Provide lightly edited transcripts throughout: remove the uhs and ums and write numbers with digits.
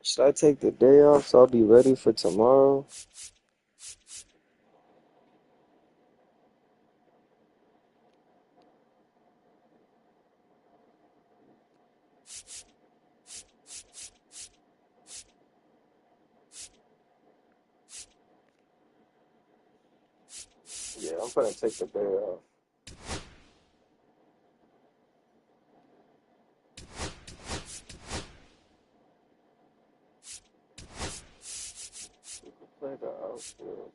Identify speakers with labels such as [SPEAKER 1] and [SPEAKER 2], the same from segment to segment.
[SPEAKER 1] Should I take the day off so I'll be ready for tomorrow? Yeah, I'm gonna take the day off. Play the outfield.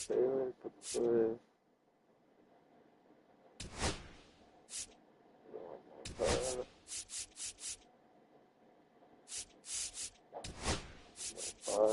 [SPEAKER 1] Taylor could play. Fire.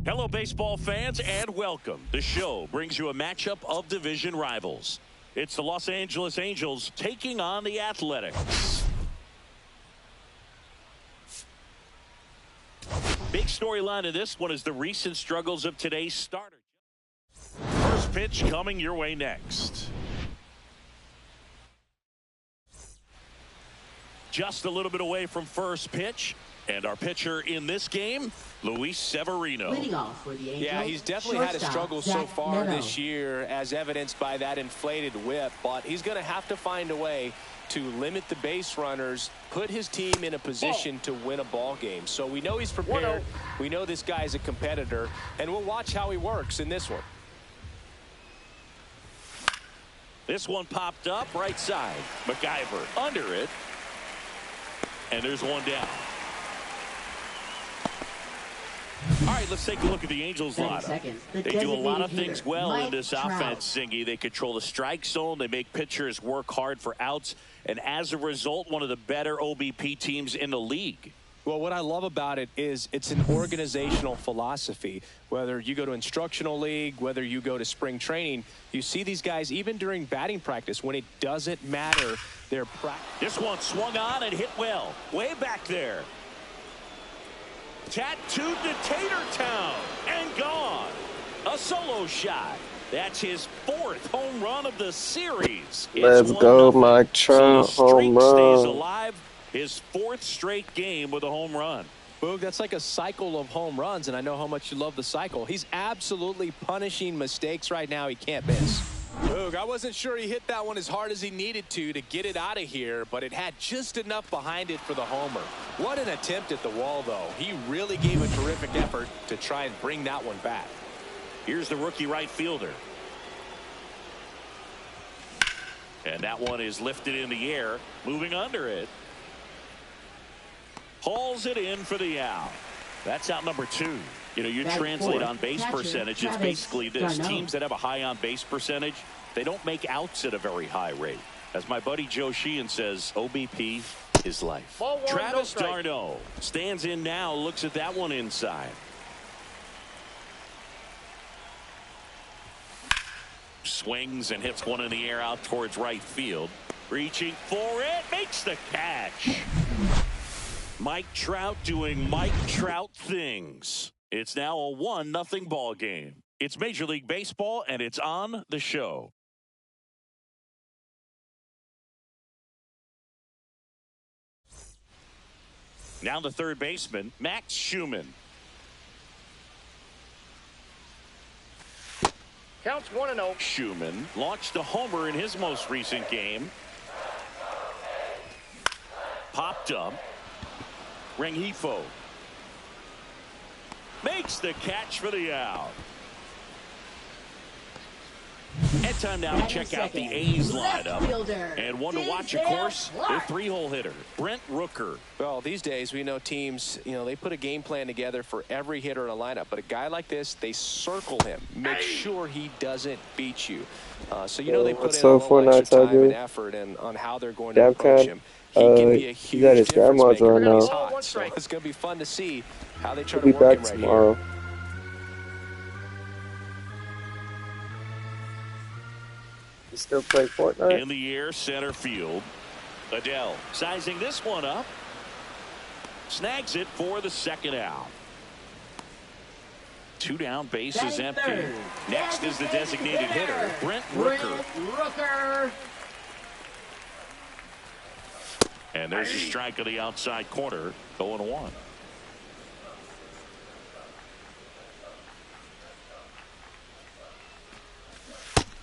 [SPEAKER 2] Hello, baseball fans, and welcome. The show brings you a matchup of division rivals. It's the Los Angeles Angels taking on the Athletics. Big storyline of this one is the recent struggles of today's starter. First pitch coming your way next. Just a little bit away from first pitch. And our pitcher in this game, Luis Severino.
[SPEAKER 3] Yeah, he's definitely had a struggle so far this year, as evidenced by that inflated whip. But he's going to have to find a way to limit the base runners, put his team in a position to win a ball game. So we know he's prepared. We know this guy's a competitor, and we'll watch how he works in this one.
[SPEAKER 2] This one popped up right side. MacIver under it. And there's one down. All right, let's take a look at the Angels lineup. They do a lot of things well in this offense, Singy. They control the strike zone. They make pitchers work hard for outs. And as a result, one of the better OBP teams in the league.
[SPEAKER 3] Well, what I love about it is it's an organizational philosophy. Whether you go to instructional league, whether you go to spring training, you see these guys even during batting practice when it doesn't matter their practice.
[SPEAKER 2] This one swung on and hit well. Way back there. Tattooed to Tatertown and gone. A solo shot. That's his fourth home run of the series.
[SPEAKER 1] Let's go, Mike Trout.
[SPEAKER 2] So
[SPEAKER 1] home run.
[SPEAKER 2] Stays alive. His fourth straight game with a home run.
[SPEAKER 3] Boog, that's like a cycle of home runs, and I know how much you love the cycle. He's absolutely punishing mistakes right now. He can't miss. Boog, I wasn't sure he hit that one as hard as he needed to get it out of here, but it had just enough behind it for the homer. What an attempt at the wall, though. He really gave a terrific effort to try and bring that one back.
[SPEAKER 2] Here's the rookie right fielder. And that one is lifted in the air, moving under it. Hauls it in for the out. That's out number 2. You know, you translate on base percentage, it's basically this. Teams that have a high on base percentage, they don't make outs at a very high rate. As my buddy Joe Sheehan says, OBP is life. Travis d'Arnaud stands in now, looks at that one inside. Swings and hits one in the air out towards right field. Reaching for it, makes the catch. Mike Trout doing Mike Trout things. It's now a 1-0 ball game. It's Major League Baseball, and it's on the show. Now the third baseman, Max Schumann.
[SPEAKER 4] Counts 1-0.
[SPEAKER 2] Schumann launched a homer in his most recent game. Popped up. Rengifo makes the catch for the out. And time now to check out the A's lineup. And one to watch, of course, their three-hole hitter, Brent Rooker.
[SPEAKER 3] Well, these days we know teams, they put a game plan together for every hitter in a lineup. But a guy like this, they circle him, make sure he doesn't beat you. So they put in a little extra time and effort on how they're going to approach him. He can be a huge difference maker when he's hot. So it's going to be fun to see how they try to work him right here.
[SPEAKER 1] You still play Fortnite?
[SPEAKER 2] In the air, center field. Adele sizing this one up. Snags it for the second out. Two down, base is empty. Next is the designated hitter, Brent Rooker. And there's a strike on the outside corner, 0-1.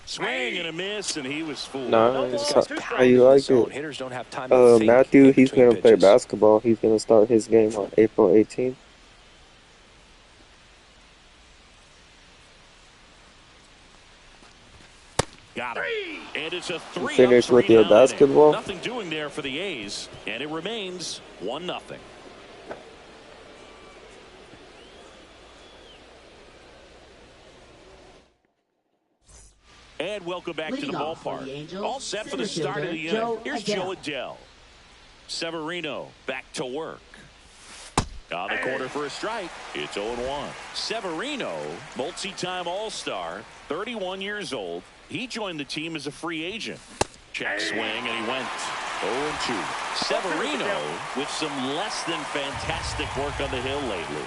[SPEAKER 2] Swing and a miss, and he was fooled.
[SPEAKER 1] Nice. How you like it?
[SPEAKER 3] Hitters don't have time
[SPEAKER 1] Matthew, he's going to play basketball. He's going to start his game on April 18th.
[SPEAKER 2] Got it. And it's a 3-3.
[SPEAKER 1] Finish with your basketball.
[SPEAKER 2] Nothing doing there for the A's, and it remains 1-0. And welcome back to the ballpark. All set for the start of the inning. Here's Joe Adele. Severino back to work. On the corner for a strike. It's 0-1. Severino, multi-time All-Star, 31 years old. He joined the team as a free agent. Check swing, and he went 0-2. Severino with some less than fantastic work on the hill lately.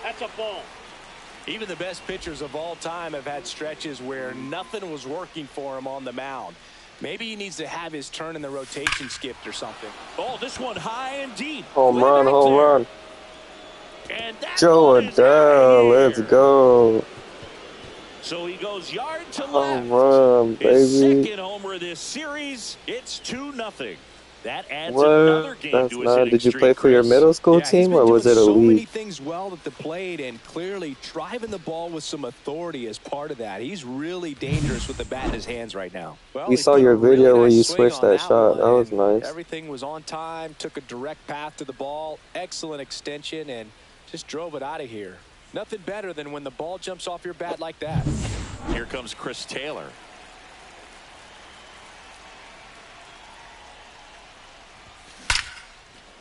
[SPEAKER 4] That's a ball.
[SPEAKER 3] Even the best pitchers of all time have had stretches where nothing was working for him on the mound. Maybe he needs to have his turn in the rotation skipped or something.
[SPEAKER 2] Oh, this one high and deep.
[SPEAKER 1] Home run.
[SPEAKER 2] And
[SPEAKER 1] Joe Adele, let's go.
[SPEAKER 2] So he goes yard to left.
[SPEAKER 1] Home run, baby.
[SPEAKER 2] His second homer of this series. It's 2-0. That adds another game
[SPEAKER 1] That's
[SPEAKER 2] to his
[SPEAKER 1] not. Did you play for
[SPEAKER 2] Chris.
[SPEAKER 1] your middle school team, or was it a
[SPEAKER 3] so
[SPEAKER 1] league?
[SPEAKER 3] many things well at the plate, and clearly driving the ball with some authority as part of that. He's really dangerous with the bat in his hands right now. Well,
[SPEAKER 1] We saw your video where you switched that shot. That was nice.
[SPEAKER 3] Everything was on time. Took a direct path to the ball. Excellent extension, and just drove it out of here. Nothing better than when the ball jumps off your bat like that.
[SPEAKER 2] Here comes Chris Taylor.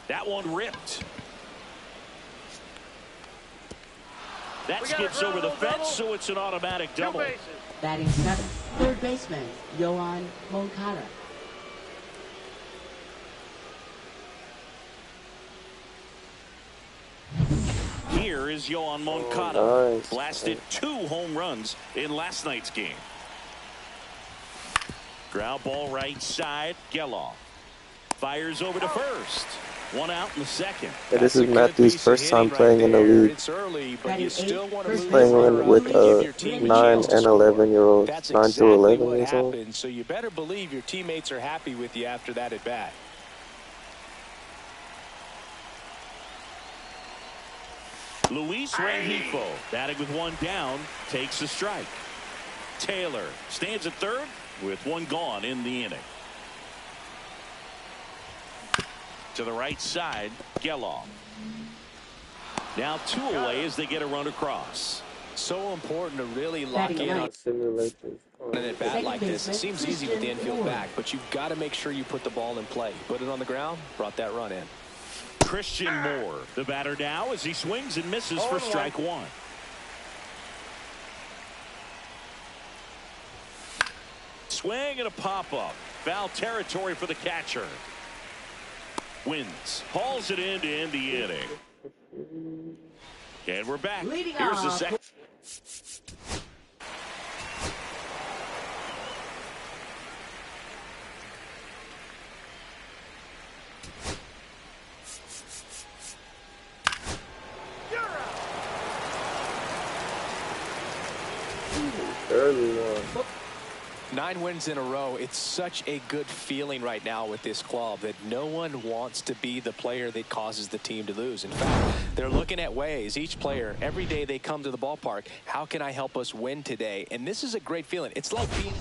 [SPEAKER 2] That one ripped. That skips over the fence, so it's an automatic double.
[SPEAKER 5] Batting seventh, third baseman, Yoan Moncada.
[SPEAKER 2] Here is Yoan Moncada.
[SPEAKER 1] Oh, nice.
[SPEAKER 2] Blasted 2 home runs in last night's game. Ground ball right side. Geloff fires over to first. One out in the second.
[SPEAKER 1] Yeah, this is Matthew's first time playing in the league.
[SPEAKER 3] It's early, but you still want to move
[SPEAKER 1] Playing with 9 and 11-year-olds,
[SPEAKER 3] That's
[SPEAKER 1] 9 to
[SPEAKER 3] exactly
[SPEAKER 1] 11
[SPEAKER 3] what
[SPEAKER 1] years old.
[SPEAKER 3] happened. So you better believe your teammates are happy with you after that at bat.
[SPEAKER 2] Luis Rengifo, batting with 1 down, takes a strike. Taylor stands at third with 1 gone in the inning. To the right side, Geloff. Now 2 away as they get a run across.
[SPEAKER 3] So important to really lock in on an at bat like this. It seems easy with the infield back, but you've got to make sure you put the ball in play. Put it on the ground, brought that run in.
[SPEAKER 2] Christian Moore, the batter now, as he swings and misses for strike 1. Swing and a pop-up. Foul territory for the catcher. Wins. Hauls it in to end the inning. And we're back. Here's the second.
[SPEAKER 1] barely won.
[SPEAKER 3] 9 wins in a row. It's such a good feeling right now with this club that no one wants to be the player that causes the team to lose. In fact, they're looking at ways, each player, every day they come to the ballpark, how can I help us win today? And this is a great feeling. It's like being...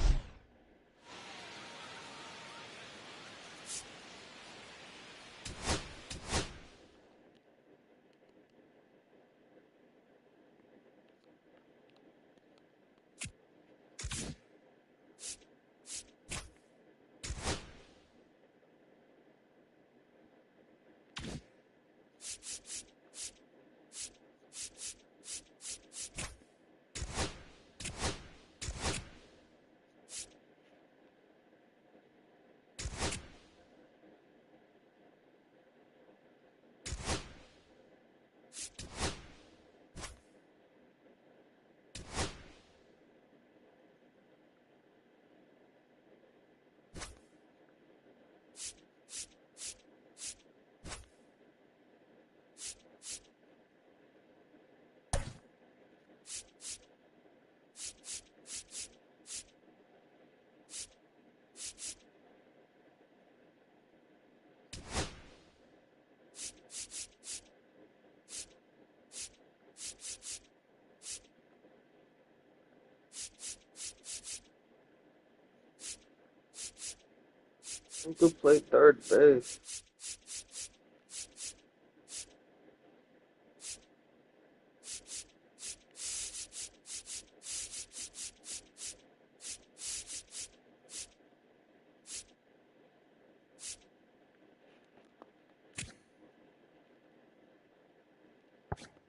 [SPEAKER 1] Who could play third base?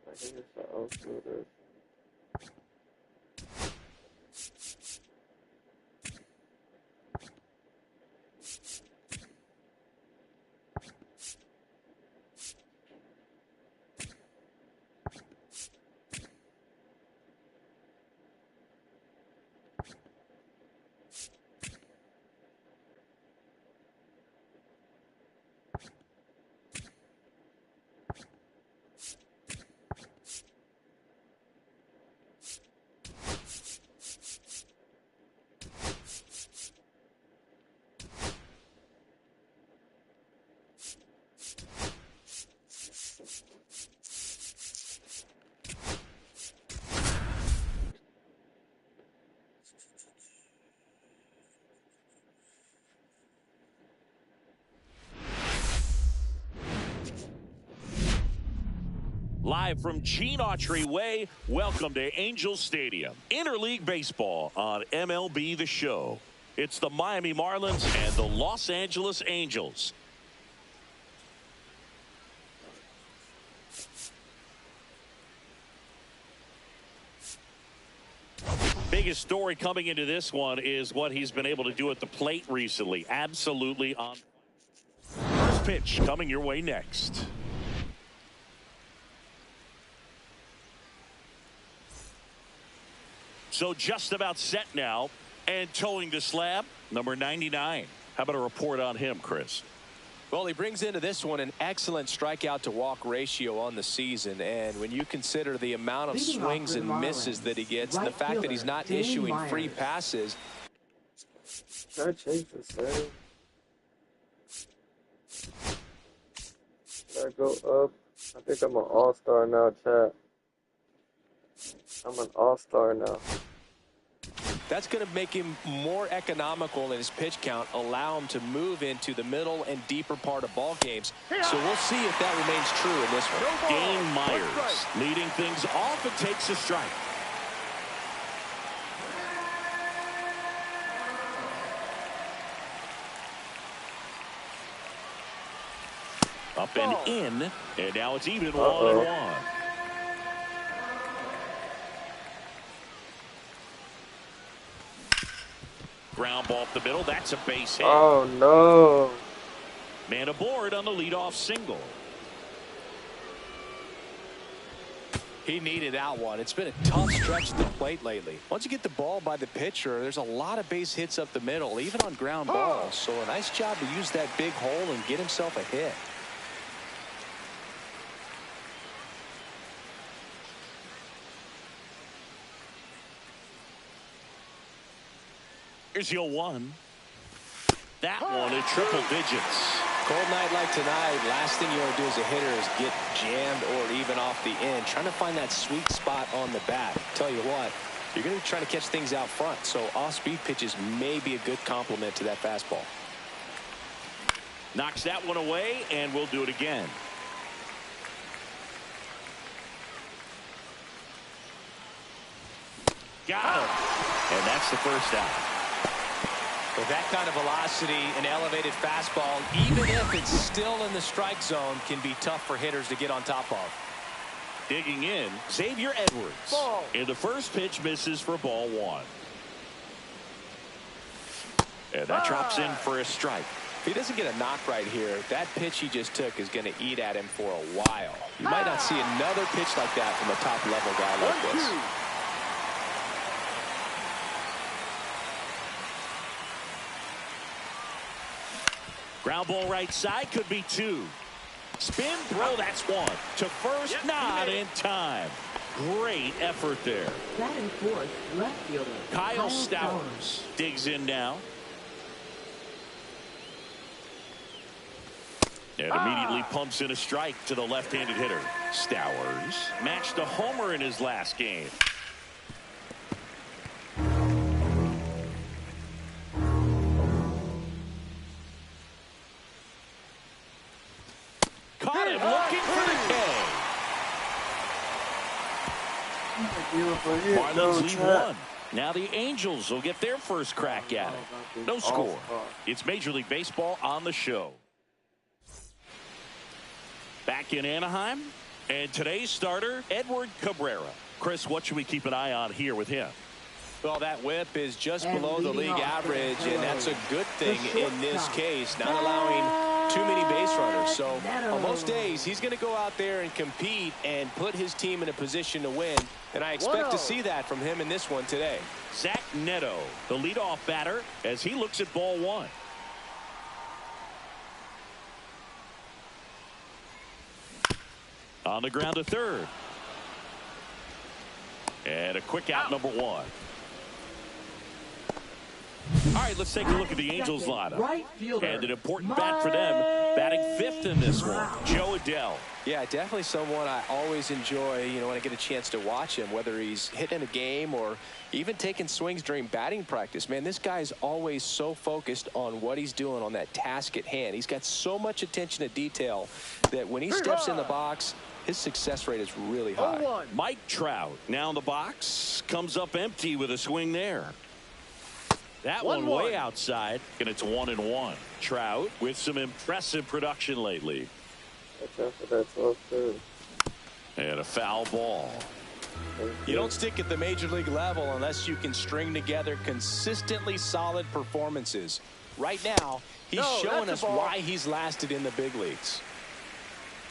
[SPEAKER 1] I think it's the outfielder.
[SPEAKER 2] Live from Gene Autry Way, welcome to Angels Stadium. Interleague baseball on MLB The Show. It's the Miami Marlins and the Los Angeles Angels. Biggest story coming into this one is what he's been able to do at the plate recently. Absolutely on. First pitch coming your way next. So just about set now, and towing the slab, number 99. How about a report on him, Chris?
[SPEAKER 3] Well, he brings into this one an excellent strikeout to walk ratio on the season. And when you consider the amount of swings and misses that he gets, and the fact that he's not issuing free passes.
[SPEAKER 1] Should I change the setting? Should I go up? I think I'm an all-star now, chat. I'm an all-star now.
[SPEAKER 3] That's going to make him more economical in his pitch count, allow him to move into the middle and deeper part of ball games. So we'll see if that remains true in this one.
[SPEAKER 2] Dane Myers leading things off and takes a strike. Up and in, and now it's even 1-1. Ground ball up the middle. That's a base hit.
[SPEAKER 1] Oh, no.
[SPEAKER 2] Man aboard on the leadoff single.
[SPEAKER 3] He needed that one. It's been a tough stretch at the plate lately. Once you get the ball by the pitcher, there's a lot of base hits up the middle, even on ground balls. So a nice job to use that big hole and get himself a hit.
[SPEAKER 2] Here's your 1. That one in triple digits.
[SPEAKER 3] Cold night like tonight, last thing you want to do as a hitter is get jammed or even off the end. Trying to find that sweet spot on the bat. Tell you what, you're going to be trying to catch things out front, so off-speed pitches may be a good complement to that fastball.
[SPEAKER 2] Knocks that one away, and we'll do it again. Got him. And that's the first out.
[SPEAKER 3] With that kind of velocity, an elevated fastball, even if it's still in the strike zone, can be tough for hitters to get on top of.
[SPEAKER 2] Digging in, Xavier Edwards.
[SPEAKER 4] Ball.
[SPEAKER 2] And the first pitch misses for ball 1. And that drops in for a strike.
[SPEAKER 3] If he doesn't get a knock right here, that pitch he just took is going to eat at him for a while. You might not see another pitch like that from a top-level guy like this.
[SPEAKER 4] 1-2.
[SPEAKER 2] Ground ball right side, could be 2. Spin throw, that's 1. To first, not in time. Great effort there.
[SPEAKER 5] Batting fourth, left fielder
[SPEAKER 2] Kyle Stowers digs in now. And immediately pumps in a strike to the left-handed hitter. Stowers matched a homer in his last game. Caught him looking for the K. Marlins lead 1. Now the Angels will get their first crack at it. No score. It's Major League Baseball on the show. Back in Anaheim, and today's starter, Edward Cabrera. Chris, what should we keep an eye on here with him?
[SPEAKER 3] Well, that whip is just below the league average, and that's a good thing in this case, not allowing too many base runners. So on most days, he's going to go out there and compete and put his team in a position to win, and I expect to see that from him in this one today.
[SPEAKER 2] Zach Neto, the leadoff batter, as he looks at ball 1. On the ground to third. And a quick out, number 1. All right, let's take a look at the Angels lineup. And an important bat for them, batting 5th in this one, Jo Adell.
[SPEAKER 3] Yeah, definitely someone I always enjoy, when I get a chance to watch him, whether he's hitting a game or even taking swings during batting practice. Man, this guy's always so focused on what he's doing on that task at hand. He's got so much attention to detail that when he steps in the box, his success rate is really high.
[SPEAKER 2] Mike Trout now in the box, comes up empty with a swing there. That one way outside, and it's 1-1. Trout with some impressive production lately.
[SPEAKER 1] Watch out for that 12 too.
[SPEAKER 2] And a foul ball.
[SPEAKER 3] You don't stick at the major league level unless you can string together consistently solid performances. Right now, he's showing us why he's lasted in the big leagues.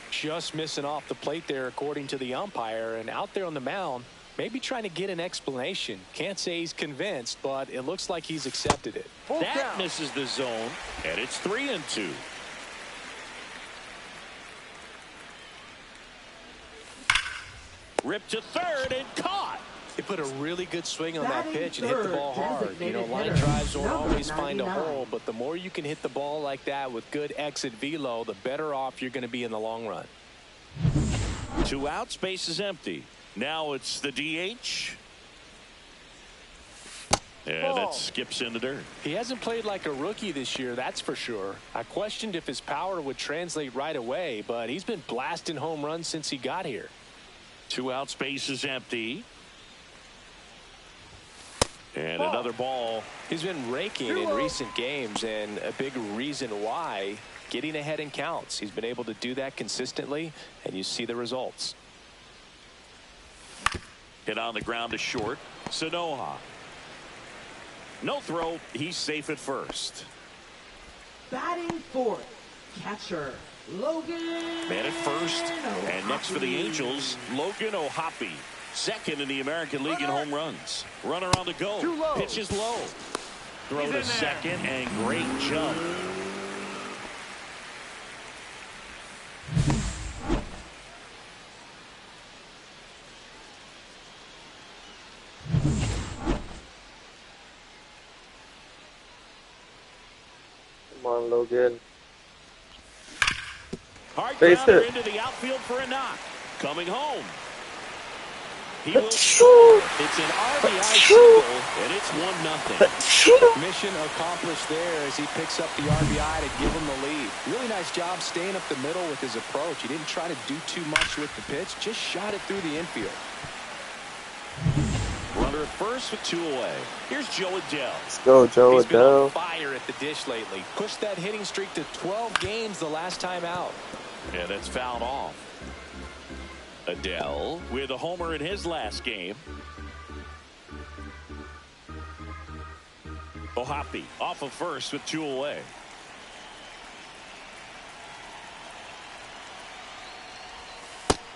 [SPEAKER 3] Just missing off the plate there, according to the umpire, and out there on the mound, maybe trying to get an explanation. Can't say he's convinced, but it looks like he's accepted it.
[SPEAKER 2] That misses the zone, and it's 3-2. Ripped to third and caught.
[SPEAKER 3] He put a really good swing on that pitch and hit the ball hard. Line drives don't always find a hole, but the more you can hit the ball like that with good exit velo, the better off you're going to be in the long run.
[SPEAKER 2] 2 outs, base is empty. Now it's the DH. And it skips in the dirt.
[SPEAKER 3] He hasn't played like a rookie this year, that's for sure. I questioned if his power would translate right away, but he's been blasting home runs since he got here.
[SPEAKER 2] 2 outs, base is empty. And another ball.
[SPEAKER 3] He's been raking in recent games, and a big reason why, getting ahead in counts. He's been able to do that consistently, and you see the results.
[SPEAKER 2] Hit on the ground to short. Sanoha. No throw. He's safe at first.
[SPEAKER 5] Batting fourth, catcher Logan.
[SPEAKER 2] Man at first. And next for the Angels, Logan O'Hoppe. Second in the American League in home runs. Runner on the go. Pitches low. Throw to second, and great jump.
[SPEAKER 1] on Logan.
[SPEAKER 2] Hard
[SPEAKER 1] Base
[SPEAKER 2] grounder
[SPEAKER 1] hit.
[SPEAKER 2] into the outfield for a knock. Coming home. He will score. It's an RBI single, and it's 1-0.
[SPEAKER 3] Mission accomplished there as he picks up the RBI to give him the lead. Really nice job staying up the middle with his approach. He didn't try to do too much with the pitch, just shot it through the infield.
[SPEAKER 2] Runner at first with 2 away. Here's Joe Adell.
[SPEAKER 1] Let's go, Joe
[SPEAKER 3] He's been on
[SPEAKER 1] Adell.
[SPEAKER 3] fire at the dish lately. Pushed that hitting streak to 12 games the last time out.
[SPEAKER 2] And that's fouled off. Adell with a homer in his last game. Ohapi off of first with 2 away.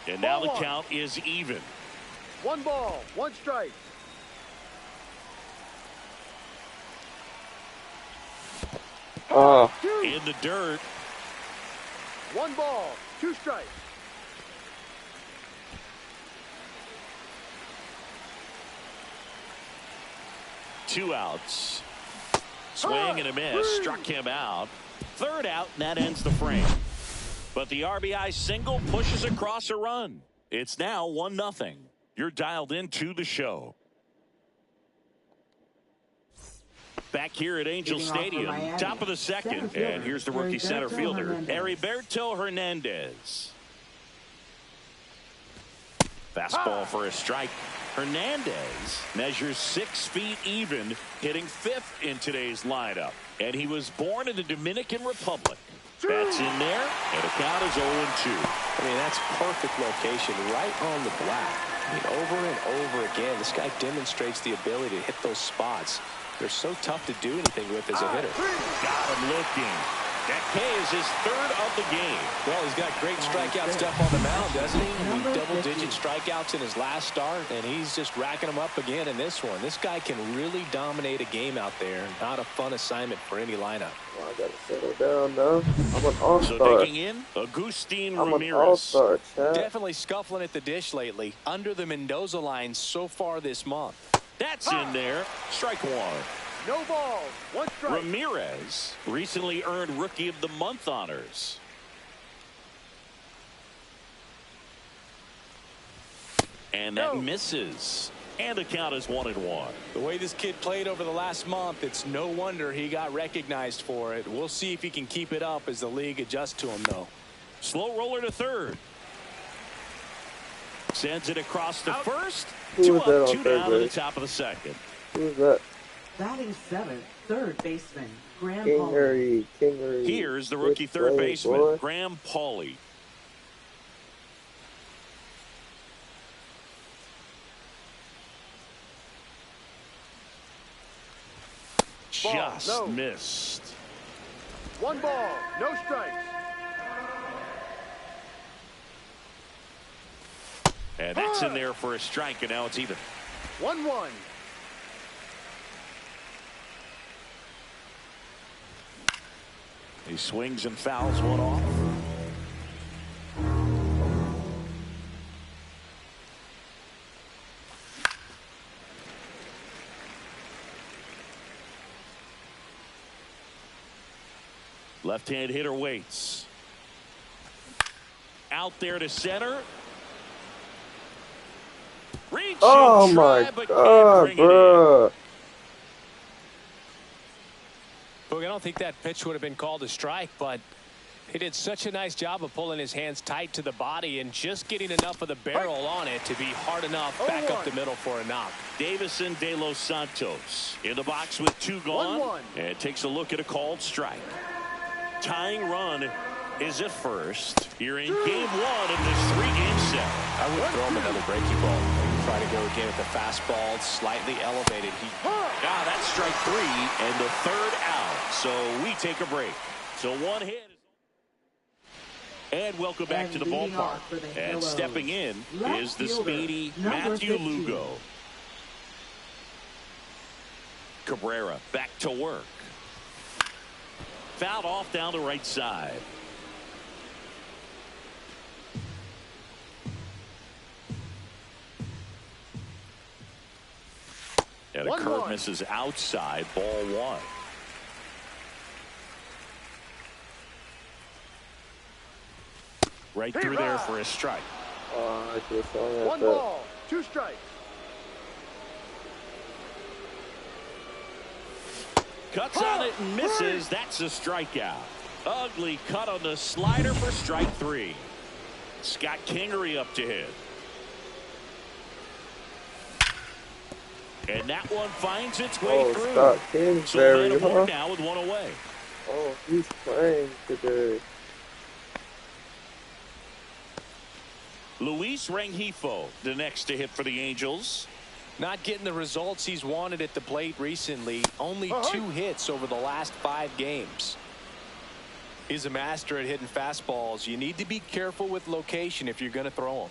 [SPEAKER 2] And now the count is even.
[SPEAKER 4] 1 ball, 1 strike.
[SPEAKER 1] Oh,
[SPEAKER 2] In the dirt.
[SPEAKER 4] 1 ball, 2 strikes.
[SPEAKER 2] Two outs. Swing and a miss. Struck him out. Third out, and that ends the frame. But the RBI single pushes across a run. It's now 1-0. You're dialed into the show. Back here at Angel
[SPEAKER 5] Leading off for
[SPEAKER 2] Stadium,
[SPEAKER 5] Miami.
[SPEAKER 2] top of the second.
[SPEAKER 5] Center
[SPEAKER 2] And here's the rookie center
[SPEAKER 5] Heriberto
[SPEAKER 2] fielder,
[SPEAKER 5] Hernandez.
[SPEAKER 2] Heriberto Hernandez. Fastball for a strike. Hernandez measures 6 feet even, hitting 5th in today's lineup. And he was born in the Dominican Republic. That's in there, and the count is 0-2.
[SPEAKER 3] I mean, that's perfect location, right on the black. I mean, over and over again, this guy demonstrates the ability to hit those spots. They're so tough to do anything with as a hitter.
[SPEAKER 2] Got him looking. That K is his 3rd of the game.
[SPEAKER 3] Well, he's got great strikeout stuff on the mound, doesn't he? I mean, double-digit strikeouts in his last start, and he's just racking them up again in this one. This guy can really dominate a game out there. Not a fun assignment for any lineup.
[SPEAKER 1] well, I gotta settle down now. I'm an
[SPEAKER 2] So
[SPEAKER 1] all-star.
[SPEAKER 2] digging in, Agustin
[SPEAKER 1] I'm an
[SPEAKER 2] Ramirez.
[SPEAKER 1] all-star, chat.
[SPEAKER 3] Definitely scuffling at the dish lately. Under the Mendoza line so far this month.
[SPEAKER 2] That's in there. Strike 1.
[SPEAKER 4] No balls, 1 strike.
[SPEAKER 2] Ramirez recently earned Rookie of the Month honors. And that misses. And the count is 1-1.
[SPEAKER 3] The way this kid played over the last month, it's no wonder he got recognized for it. We'll see if he can keep it up as the league adjusts to him, though.
[SPEAKER 2] Slow roller to third. Sends it across to first.
[SPEAKER 1] Who
[SPEAKER 2] 2
[SPEAKER 1] was that
[SPEAKER 2] up,
[SPEAKER 1] on
[SPEAKER 2] 2
[SPEAKER 1] third
[SPEAKER 2] down in the
[SPEAKER 1] base?
[SPEAKER 2] top of the second.
[SPEAKER 1] Who's that?
[SPEAKER 5] Batting 7th, third baseman, Graham
[SPEAKER 1] King
[SPEAKER 5] Paul.
[SPEAKER 1] Harry.
[SPEAKER 2] Here's the rookie
[SPEAKER 1] Good
[SPEAKER 2] third
[SPEAKER 1] play,
[SPEAKER 2] baseman,
[SPEAKER 1] boy.
[SPEAKER 2] Graham Pauley. Just
[SPEAKER 4] no.
[SPEAKER 2] missed.
[SPEAKER 4] 1 ball, no strikes.
[SPEAKER 2] And that's in there for a strike, and now it's even.
[SPEAKER 4] 1-1.
[SPEAKER 2] He swings and fouls one off. Left-hand hitter waits. Out there to center. Reach
[SPEAKER 1] Oh
[SPEAKER 2] and
[SPEAKER 1] my
[SPEAKER 2] try, but can't
[SPEAKER 1] God,
[SPEAKER 2] bring it in.
[SPEAKER 1] bruh.
[SPEAKER 3] Boog, I don't think that pitch would have been called a strike, but he did such a nice job of pulling his hands tight to the body and just getting enough of the barrel on it to be hard enough back up the middle for a knock.
[SPEAKER 2] Davison De Los Santos in the box with 2 gone.
[SPEAKER 4] 1-1.
[SPEAKER 2] And takes a look at a called strike. Tying run is at first here in game 1 of this 3-game set.
[SPEAKER 3] I would throw him another breaking ball. Try to go again with the fastball, slightly elevated.
[SPEAKER 2] That's strike 3 and the 3rd out. So we take a break. So 1 hit. And welcome back
[SPEAKER 5] And
[SPEAKER 2] to the
[SPEAKER 5] leading
[SPEAKER 2] ballpark.
[SPEAKER 5] off for the
[SPEAKER 2] And
[SPEAKER 5] Halos,
[SPEAKER 2] stepping in
[SPEAKER 5] left
[SPEAKER 2] is the
[SPEAKER 5] fielder,
[SPEAKER 2] speedy
[SPEAKER 5] number
[SPEAKER 2] Matthew
[SPEAKER 5] 15.
[SPEAKER 2] Lugo. Cabrera back to work. Fouled off down the right side. And a curve misses outside, ball 1. Right through there for a strike.
[SPEAKER 1] Oh, I just saw
[SPEAKER 4] One
[SPEAKER 1] that.
[SPEAKER 4] ball, 2 strikes.
[SPEAKER 2] Cuts on it and misses. That's a strikeout. Ugly cut on the slider for strike 3. Scott Kingery up to hit. And that one finds its way through.
[SPEAKER 1] Scott
[SPEAKER 2] So
[SPEAKER 1] Kingsbury,
[SPEAKER 2] Vanderbilt now with one away.
[SPEAKER 1] Oh, he's playing today.
[SPEAKER 2] Luis Rengifo, the next to hit for the Angels.
[SPEAKER 3] Not getting the results he's wanted at the plate recently. Only 2 hits over the last 5 games. He's a master at hitting fastballs. You need to be careful with location if you're going to throw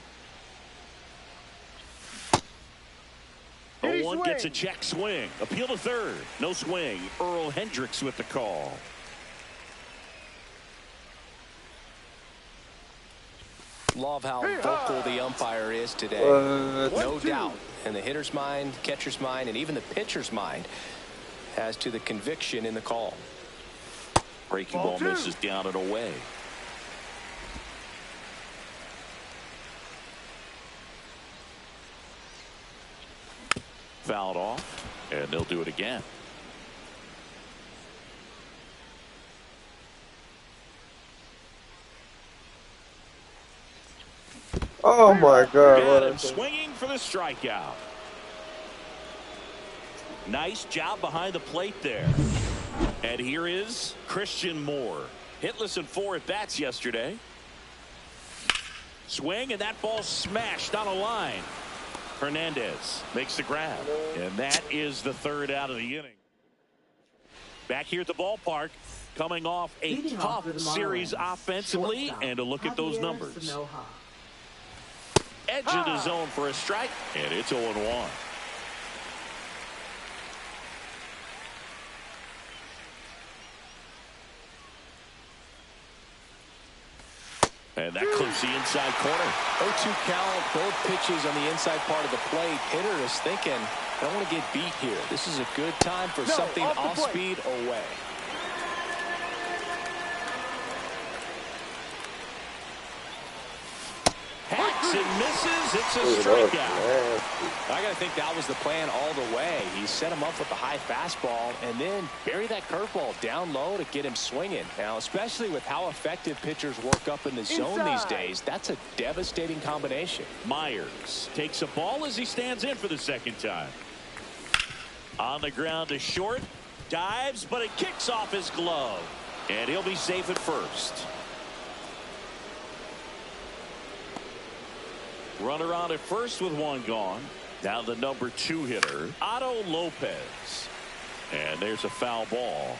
[SPEAKER 3] them.
[SPEAKER 2] 0-1 gets a check swing. Appeal to third. No swing. Earl Hendricks with the call.
[SPEAKER 3] Love how vocal the umpire is today. No doubt. In the hitter's mind, catcher's mind, and even the pitcher's mind as to the conviction in the call.
[SPEAKER 2] Breaking ball misses down and away. Fouled off, and they'll do it again.
[SPEAKER 1] Oh my God!
[SPEAKER 2] Got him swinging for the strikeout. Nice job behind the plate there. And here is Christian Moore. Hitless in 4 at-bats yesterday. Swing, and that ball smashed on a line. Hernandez makes the grab. And that is the 3rd out of the inning. Back here at the ballpark, coming off a tough series offensively, and a look at those numbers. Edge of the zone for a strike, and it's 0-1. And that clips the inside corner.
[SPEAKER 3] 0-2 count, both pitches on the inside part of the plate. Hitter is thinking, I don't want to get beat here. This is a good time for something off speed away.
[SPEAKER 2] Hacks and misses. It's a strikeout.
[SPEAKER 3] I got to think that was the plan all the way. He set him up with a high fastball and then bury that curveball down low to get him swinging. Now, especially with how effective pitchers work up in the zone these days, that's a devastating combination.
[SPEAKER 2] Myers takes a ball as he stands in for the 2nd time. On the ground to short. Dives, but it kicks off his glove. And he'll be safe at first. Runner on at first with 1 gone. Now the number 2 hitter, Otto Lopez. And there's a foul ball.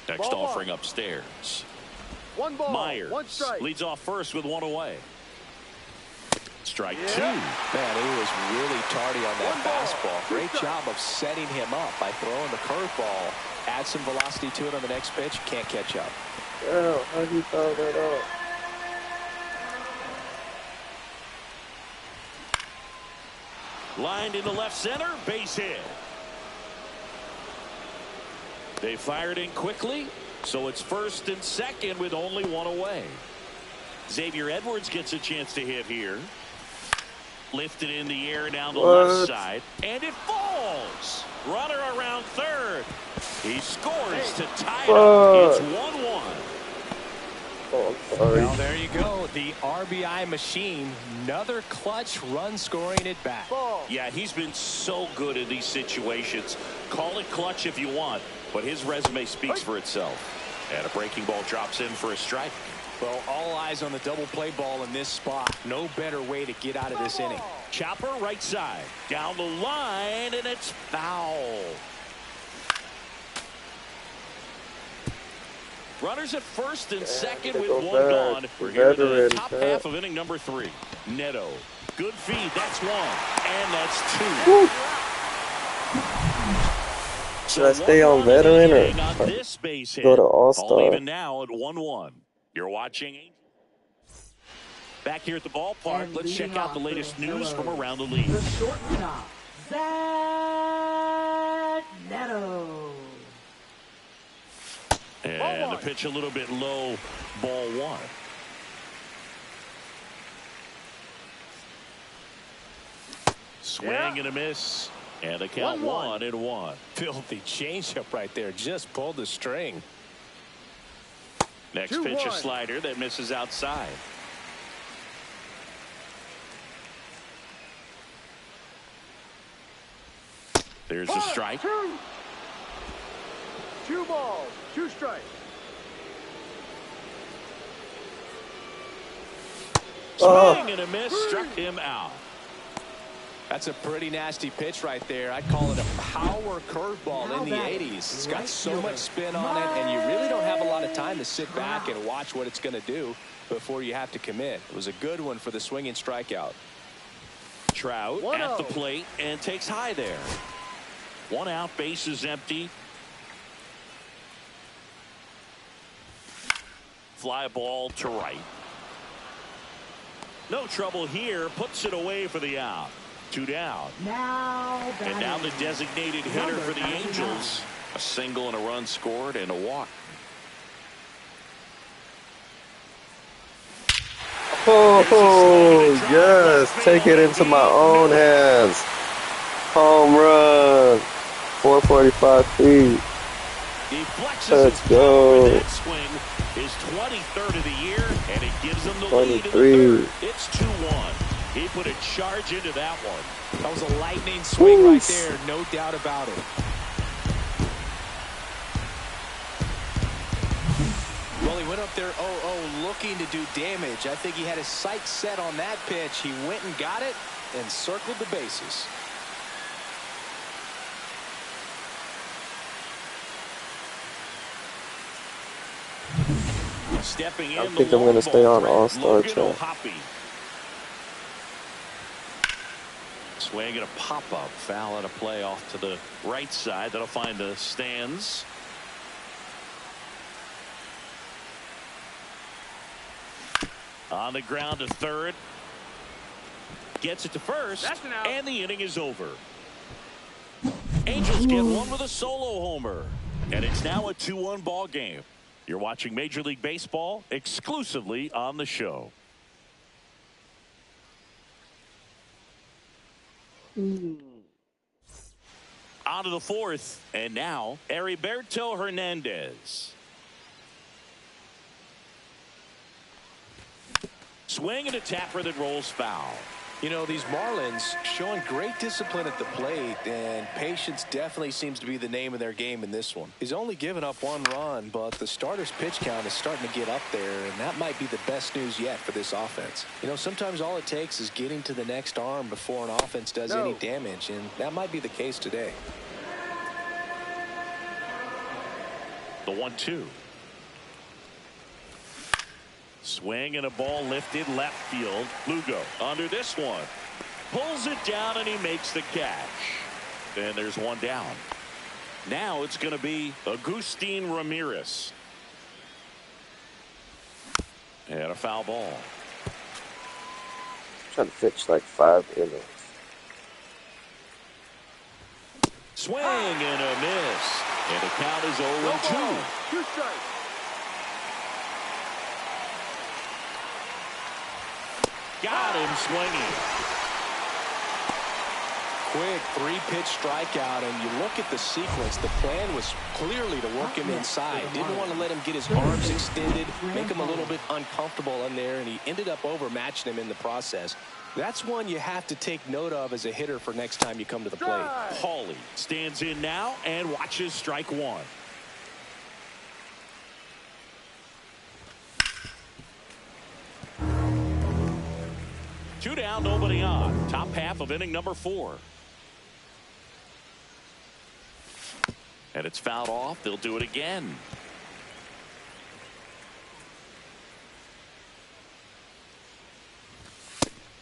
[SPEAKER 2] Next offering upstairs.
[SPEAKER 4] 1 ball,
[SPEAKER 2] Myers
[SPEAKER 4] 1 strike.
[SPEAKER 2] leads off first with 1 away. Strike 2.
[SPEAKER 3] Man, he was really tardy on that fastball. Great job of setting him up by throwing the curveball. Add some velocity to it on the next pitch. Can't catch up.
[SPEAKER 1] Damn, how'd you foul that out?
[SPEAKER 2] Lined into left center, base hit. They fired in quickly, so it's 1st and 2nd with only 1 away. Xavier Edwards gets a chance to hit here. Lifted in the air down the left side, and it falls. Runner around 3rd. He scores to tie it up. It's 1-1.
[SPEAKER 1] Oh, I'm sorry.
[SPEAKER 3] Well, there you go. The RBI machine. Another clutch run scoring at bat.
[SPEAKER 2] Yeah, he's been so good in these situations. Call it clutch if you want, but his resume speaks for itself. And a breaking ball drops in for a strike.
[SPEAKER 3] Well, all eyes on the double play ball in this spot. No better way to get out of this inning.
[SPEAKER 2] Chopper right side. Down the line, and it's foul. Runners at 1st and 2nd with 1 gone. We're here to the top half of inning number 3. Neto. Good feed. That's 1. And that's 2.
[SPEAKER 1] Woo. Should I stay on veteran or go to All-Star?
[SPEAKER 2] Even now at 1-1. You're watching. Back here at the ballpark, let's check out the latest news from around the league.
[SPEAKER 5] The shortstop, Zach Neto.
[SPEAKER 2] And the pitch a little bit low, ball one. Swing and a miss. And a count 1-1.
[SPEAKER 3] Filthy changeup right there. Just pulled the string.
[SPEAKER 2] Next pitch, a slider that misses outside. There's a strike.
[SPEAKER 4] 2 balls, 2 strikes.
[SPEAKER 2] Swing and a miss, struck him out.
[SPEAKER 3] That's a pretty nasty pitch right there. I'd call it a power curveball in the 80s. It's got so much spin on it, and you really don't have a lot of time to sit back and watch what it's going to do before you have to commit. It was a good one for the swinging strikeout.
[SPEAKER 2] Trout at the plate and takes high there. 1 out, base is empty. Fly ball to right. No trouble here, puts it away for the out. 2 down. And now the designated hitter for the Angels. A single and a run scored and a walk.
[SPEAKER 1] Oh, yes. Take it into my own hands. Home run. 445 feet.
[SPEAKER 2] He flexes
[SPEAKER 1] Let's
[SPEAKER 2] his
[SPEAKER 1] go.
[SPEAKER 2] power. That swing is 23rd of the year, and it gives him the lead in the
[SPEAKER 1] 23.
[SPEAKER 2] third. It's 2-1. He put a charge into that one.
[SPEAKER 3] That was a lightning swing right there, no doubt about it. Well, he went up there 0-0 looking to do damage. I think he had his sights set on that pitch. He went and got it and circled the bases.
[SPEAKER 2] Stepping in,
[SPEAKER 1] I think I'm going to stay on All-Star Track.
[SPEAKER 2] Swing and a pop-up. Foul out of play off to the right side. That'll find the stands. On the ground to third. Gets it to first. And the inning is over. Angels get one with a solo homer. And it's now a 2-1 ball game. You're watching Major League Baseball exclusively on the show. On to the fourth, and now Heriberto Hernandez. Swing and a tapper that rolls foul.
[SPEAKER 3] You know, these Marlins showing great discipline at the plate, and patience definitely seems to be the name of their game in this one. He's only given up 1 run, but the starter's pitch count is starting to get up there, and that might be the best news yet for this offense. You know, sometimes all it takes is getting to the next arm before an offense does any damage, and that might be the case today.
[SPEAKER 2] The 1-2. Swing and a ball lifted left field. Lugo under this one. Pulls it down and he makes the catch. And there's 1 down. Now it's going to be Agustin Ramirez. And a foul ball.
[SPEAKER 1] Trying to pitch like 5 innings.
[SPEAKER 2] Swing and a miss. And the count is 0-2.
[SPEAKER 4] 2 strikes.
[SPEAKER 2] Got him swinging.
[SPEAKER 3] Quick 3-pitch strikeout, and you look at the sequence. The plan was clearly to work him inside. Didn't want to let him get his arms extended, make him a little bit uncomfortable in there, and he ended up overmatching him in the process. That's one you have to take note of as a hitter for next time you come to the plate.
[SPEAKER 2] Hawley stands in now and watches strike 1. Two down, nobody on. Top half of inning number 4. And it's fouled off. They'll do it again.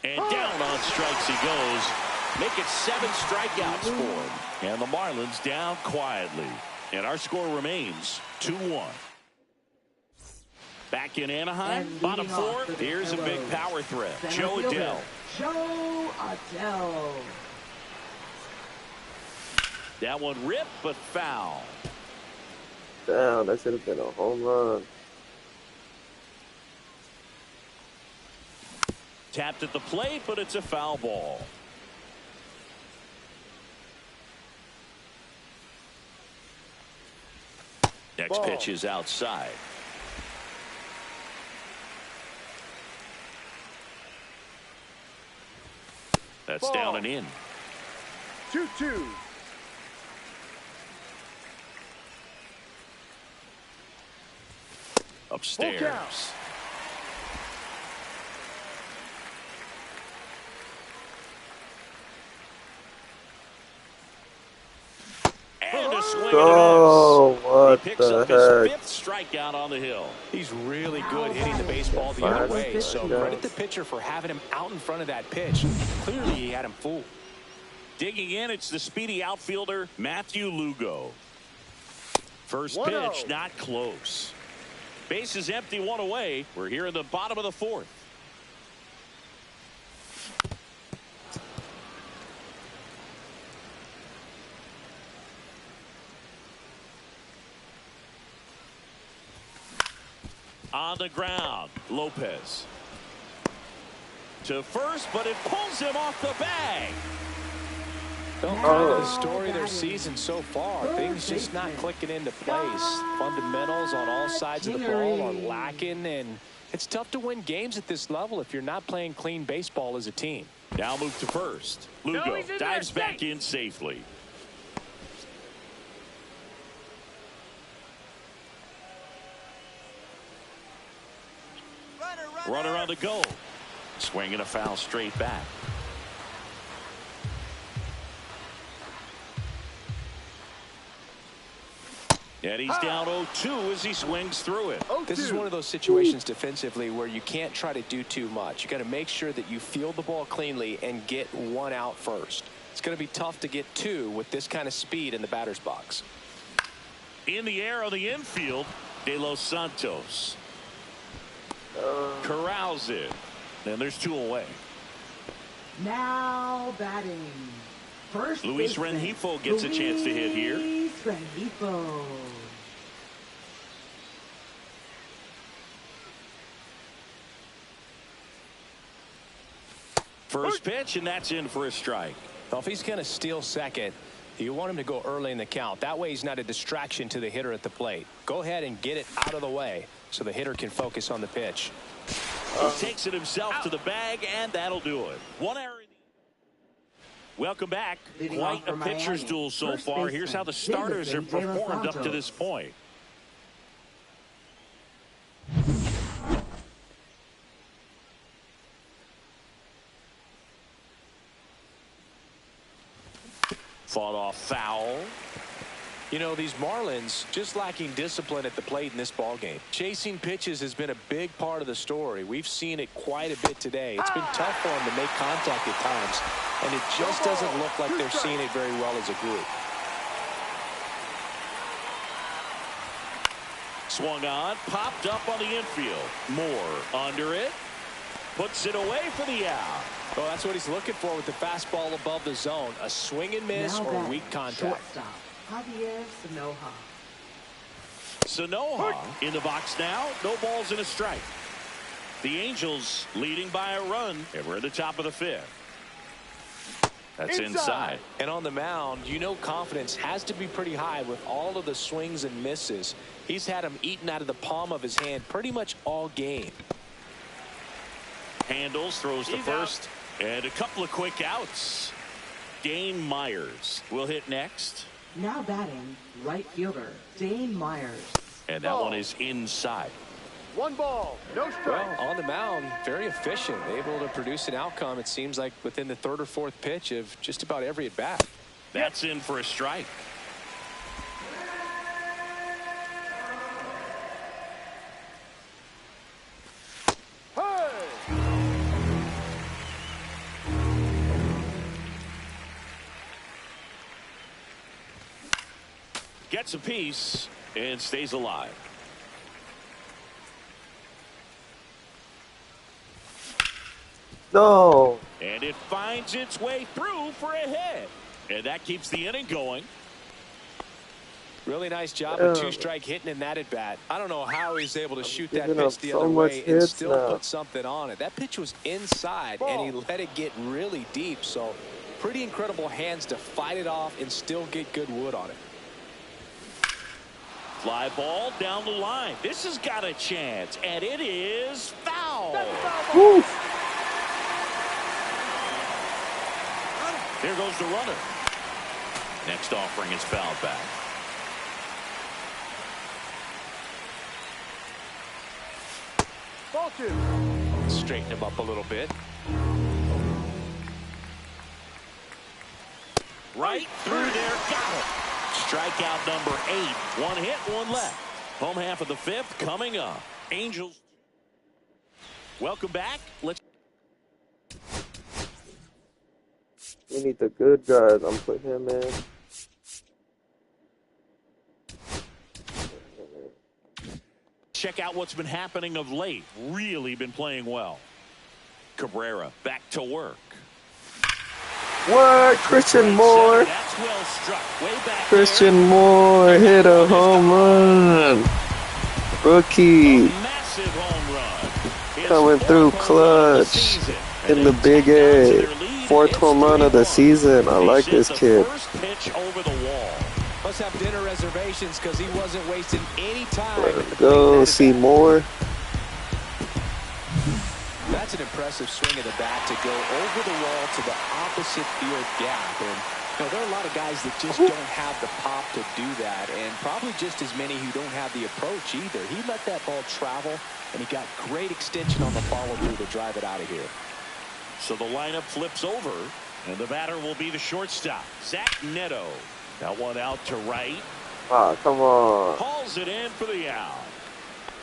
[SPEAKER 2] And down on strikes he goes. Make it 7 strikeouts for him. And the Marlins down quietly. And our score remains 2-1. Back in Anaheim, bottom 4. Here's a big power threat. Joe Adell.
[SPEAKER 5] Joe Adell.
[SPEAKER 2] That one ripped, but foul.
[SPEAKER 1] Damn, that should have been a home run.
[SPEAKER 2] Tapped at the plate, but it's a foul ball. Next pitch is outside. That's down and in.
[SPEAKER 4] 2-2.
[SPEAKER 2] Upstairs. And a swing
[SPEAKER 1] Oh, what
[SPEAKER 2] he picks up his 5th strikeout on the hill.
[SPEAKER 3] He's really good hitting the baseball the other way, so credit the pitcher for having him out in front of that pitch. Clearly, he had him fooled.
[SPEAKER 2] Digging in, it's the speedy outfielder, Matthew Lugo. First pitch, not close. Base is empty, 1 away. We're here in the bottom of the 4th. On the ground, Lopez. To first, but it pulls him off the bag.
[SPEAKER 3] Don't know the story of their season so far. Things just not clicking into place. Fundamentals on all sides of the ball are lacking, and it's tough to win games at this level if you're not playing clean baseball as a team.
[SPEAKER 2] Now move to first. Lugo dives back in safely. Runner on the go. Swinging a foul straight back. And he's down 0-2 as he swings through it.
[SPEAKER 3] This is one of those situations defensively where you can't try to do too much. You got to make sure that you field the ball cleanly and get 1 out first. It's going to be tough to get 2 with this kind of speed in the batter's box.
[SPEAKER 2] In the air on the infield, De Los Santos corrals it. And there's 2 away.
[SPEAKER 5] Now batting. First
[SPEAKER 2] Luis
[SPEAKER 5] baseman,
[SPEAKER 2] Rengifo gets a chance to hit here.
[SPEAKER 5] Luis Rengifo.
[SPEAKER 2] First pitch, and that's in for a strike.
[SPEAKER 3] Well, if he's going to steal second, you want him to go early in the count. That way he's not a distraction to the hitter at the plate. Go ahead and get it out of the way so the hitter can focus on the pitch.
[SPEAKER 2] He takes it himself to the bag, and that'll do it. 1 error. Welcome back. Quite a pitcher's duel so far. Here's how the starters have performed up to this point. Fought off foul.
[SPEAKER 3] You know, these Marlins just lacking discipline at the plate in this ballgame. Chasing pitches has been a big part of the story. We've seen it quite a bit today. It's been tough for them to make contact at times, and it just doesn't look like they're seeing it very well as a group.
[SPEAKER 2] Swung on, popped up on the infield. Moore under it. Puts it away for the out.
[SPEAKER 3] Well, that's what he's looking for with the fastball above the zone. A swing and miss or weak contact.
[SPEAKER 5] Shortstop, Javier Sanoja.
[SPEAKER 2] Sanoja in the box now. No balls and a strike. The Angels leading by a run, and we're at the top of the 5th. That's inside.
[SPEAKER 3] And on the mound, you know confidence has to be pretty high with all of the swings and misses. He's had them eaten out of the palm of his hand pretty much all game.
[SPEAKER 2] Handles, throws to first, and a couple of quick outs. Dane Myers will hit next.
[SPEAKER 5] Now batting, right fielder, Dane Myers.
[SPEAKER 2] And that one is inside.
[SPEAKER 4] 1 ball, no strike.
[SPEAKER 3] Well, on the mound, very efficient, able to produce an outcome, it seems like, within the 3rd or 4th pitch of just about every at-bat.
[SPEAKER 2] That's in for a strike. Gets a piece and stays alive.
[SPEAKER 1] No.
[SPEAKER 2] And it finds its way through for a hit. And that keeps the inning going.
[SPEAKER 3] Really nice job of two-strike hitting in that at-bat. I don't know how he's able to shoot that
[SPEAKER 1] giving up
[SPEAKER 3] pitch the
[SPEAKER 1] so
[SPEAKER 3] other
[SPEAKER 1] much
[SPEAKER 3] way and
[SPEAKER 1] hits
[SPEAKER 3] still
[SPEAKER 1] now.
[SPEAKER 3] put something on it. That pitch was inside, and he let it get really deep. So pretty incredible hands to fight it off and still get good wood on it.
[SPEAKER 2] Fly ball down the line. This has got a chance, and it is foul.
[SPEAKER 1] Woo.
[SPEAKER 2] Here goes the runner. Next offering is fouled back.
[SPEAKER 4] Ball 2.
[SPEAKER 3] Straighten him up a little bit.
[SPEAKER 2] Right through there. Got it. Strikeout number 8. One hit, one left. Home half of the 5th coming up. Angels. Welcome back. Let's.
[SPEAKER 1] We need the good guys. I'm putting him in.
[SPEAKER 2] Check out what's been happening of late. Really been playing well. Cabrera back to work.
[SPEAKER 1] What? Christian Moore.
[SPEAKER 2] That's well struck. Way back
[SPEAKER 1] Christian
[SPEAKER 2] there.
[SPEAKER 1] Moore hit a home run. Rookie.
[SPEAKER 2] Massive home run. His
[SPEAKER 1] Coming through
[SPEAKER 2] fourth home run of the
[SPEAKER 1] clutch
[SPEAKER 2] season.
[SPEAKER 1] in
[SPEAKER 2] And
[SPEAKER 1] the
[SPEAKER 2] they
[SPEAKER 1] Big
[SPEAKER 2] tack on to
[SPEAKER 1] A.
[SPEAKER 2] their lead.
[SPEAKER 1] 4th
[SPEAKER 2] It's
[SPEAKER 1] home run of the
[SPEAKER 2] 3-1.
[SPEAKER 1] season. I
[SPEAKER 2] He
[SPEAKER 1] like
[SPEAKER 2] sent
[SPEAKER 1] this
[SPEAKER 2] the
[SPEAKER 1] kid.
[SPEAKER 2] First pitch over the wall.
[SPEAKER 3] Must have dinner reservations because he wasn't wasting any time.
[SPEAKER 1] Let's go, Seymour.
[SPEAKER 3] That's an impressive swing of the bat to go over the wall to the opposite field gap. And there are a lot of guys that just don't have the pop to do that, and probably just as many who don't have the approach either. He let that ball travel, and he got great extension on the follow-through to drive it out of here.
[SPEAKER 2] So the lineup flips over, and the batter will be the shortstop, Zach Neto. That one out to right.
[SPEAKER 1] Ah, come on.
[SPEAKER 2] Hauls it in for the out.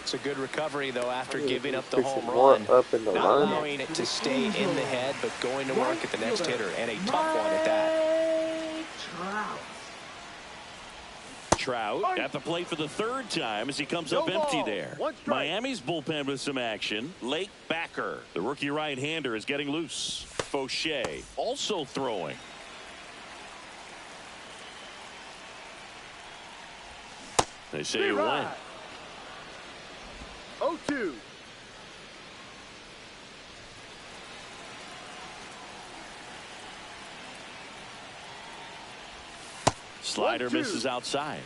[SPEAKER 3] It's a good recovery, though, after giving up the
[SPEAKER 1] Christian
[SPEAKER 3] home
[SPEAKER 1] Moore
[SPEAKER 3] run.
[SPEAKER 1] up in the
[SPEAKER 3] Not
[SPEAKER 1] line.
[SPEAKER 3] allowing it to stay in the head, but going to work at the next hitter, and a tough one at that.
[SPEAKER 2] Trout at the plate for the 3rd time as he comes up
[SPEAKER 4] No
[SPEAKER 2] empty
[SPEAKER 4] ball.
[SPEAKER 2] there.
[SPEAKER 4] One strike.
[SPEAKER 2] Miami's bullpen with some action. Lake Backer, the rookie right-hander, is getting loose. Fauché also throwing. They say you win.
[SPEAKER 4] 0-2.
[SPEAKER 2] Slider
[SPEAKER 4] 1-2.
[SPEAKER 2] misses outside.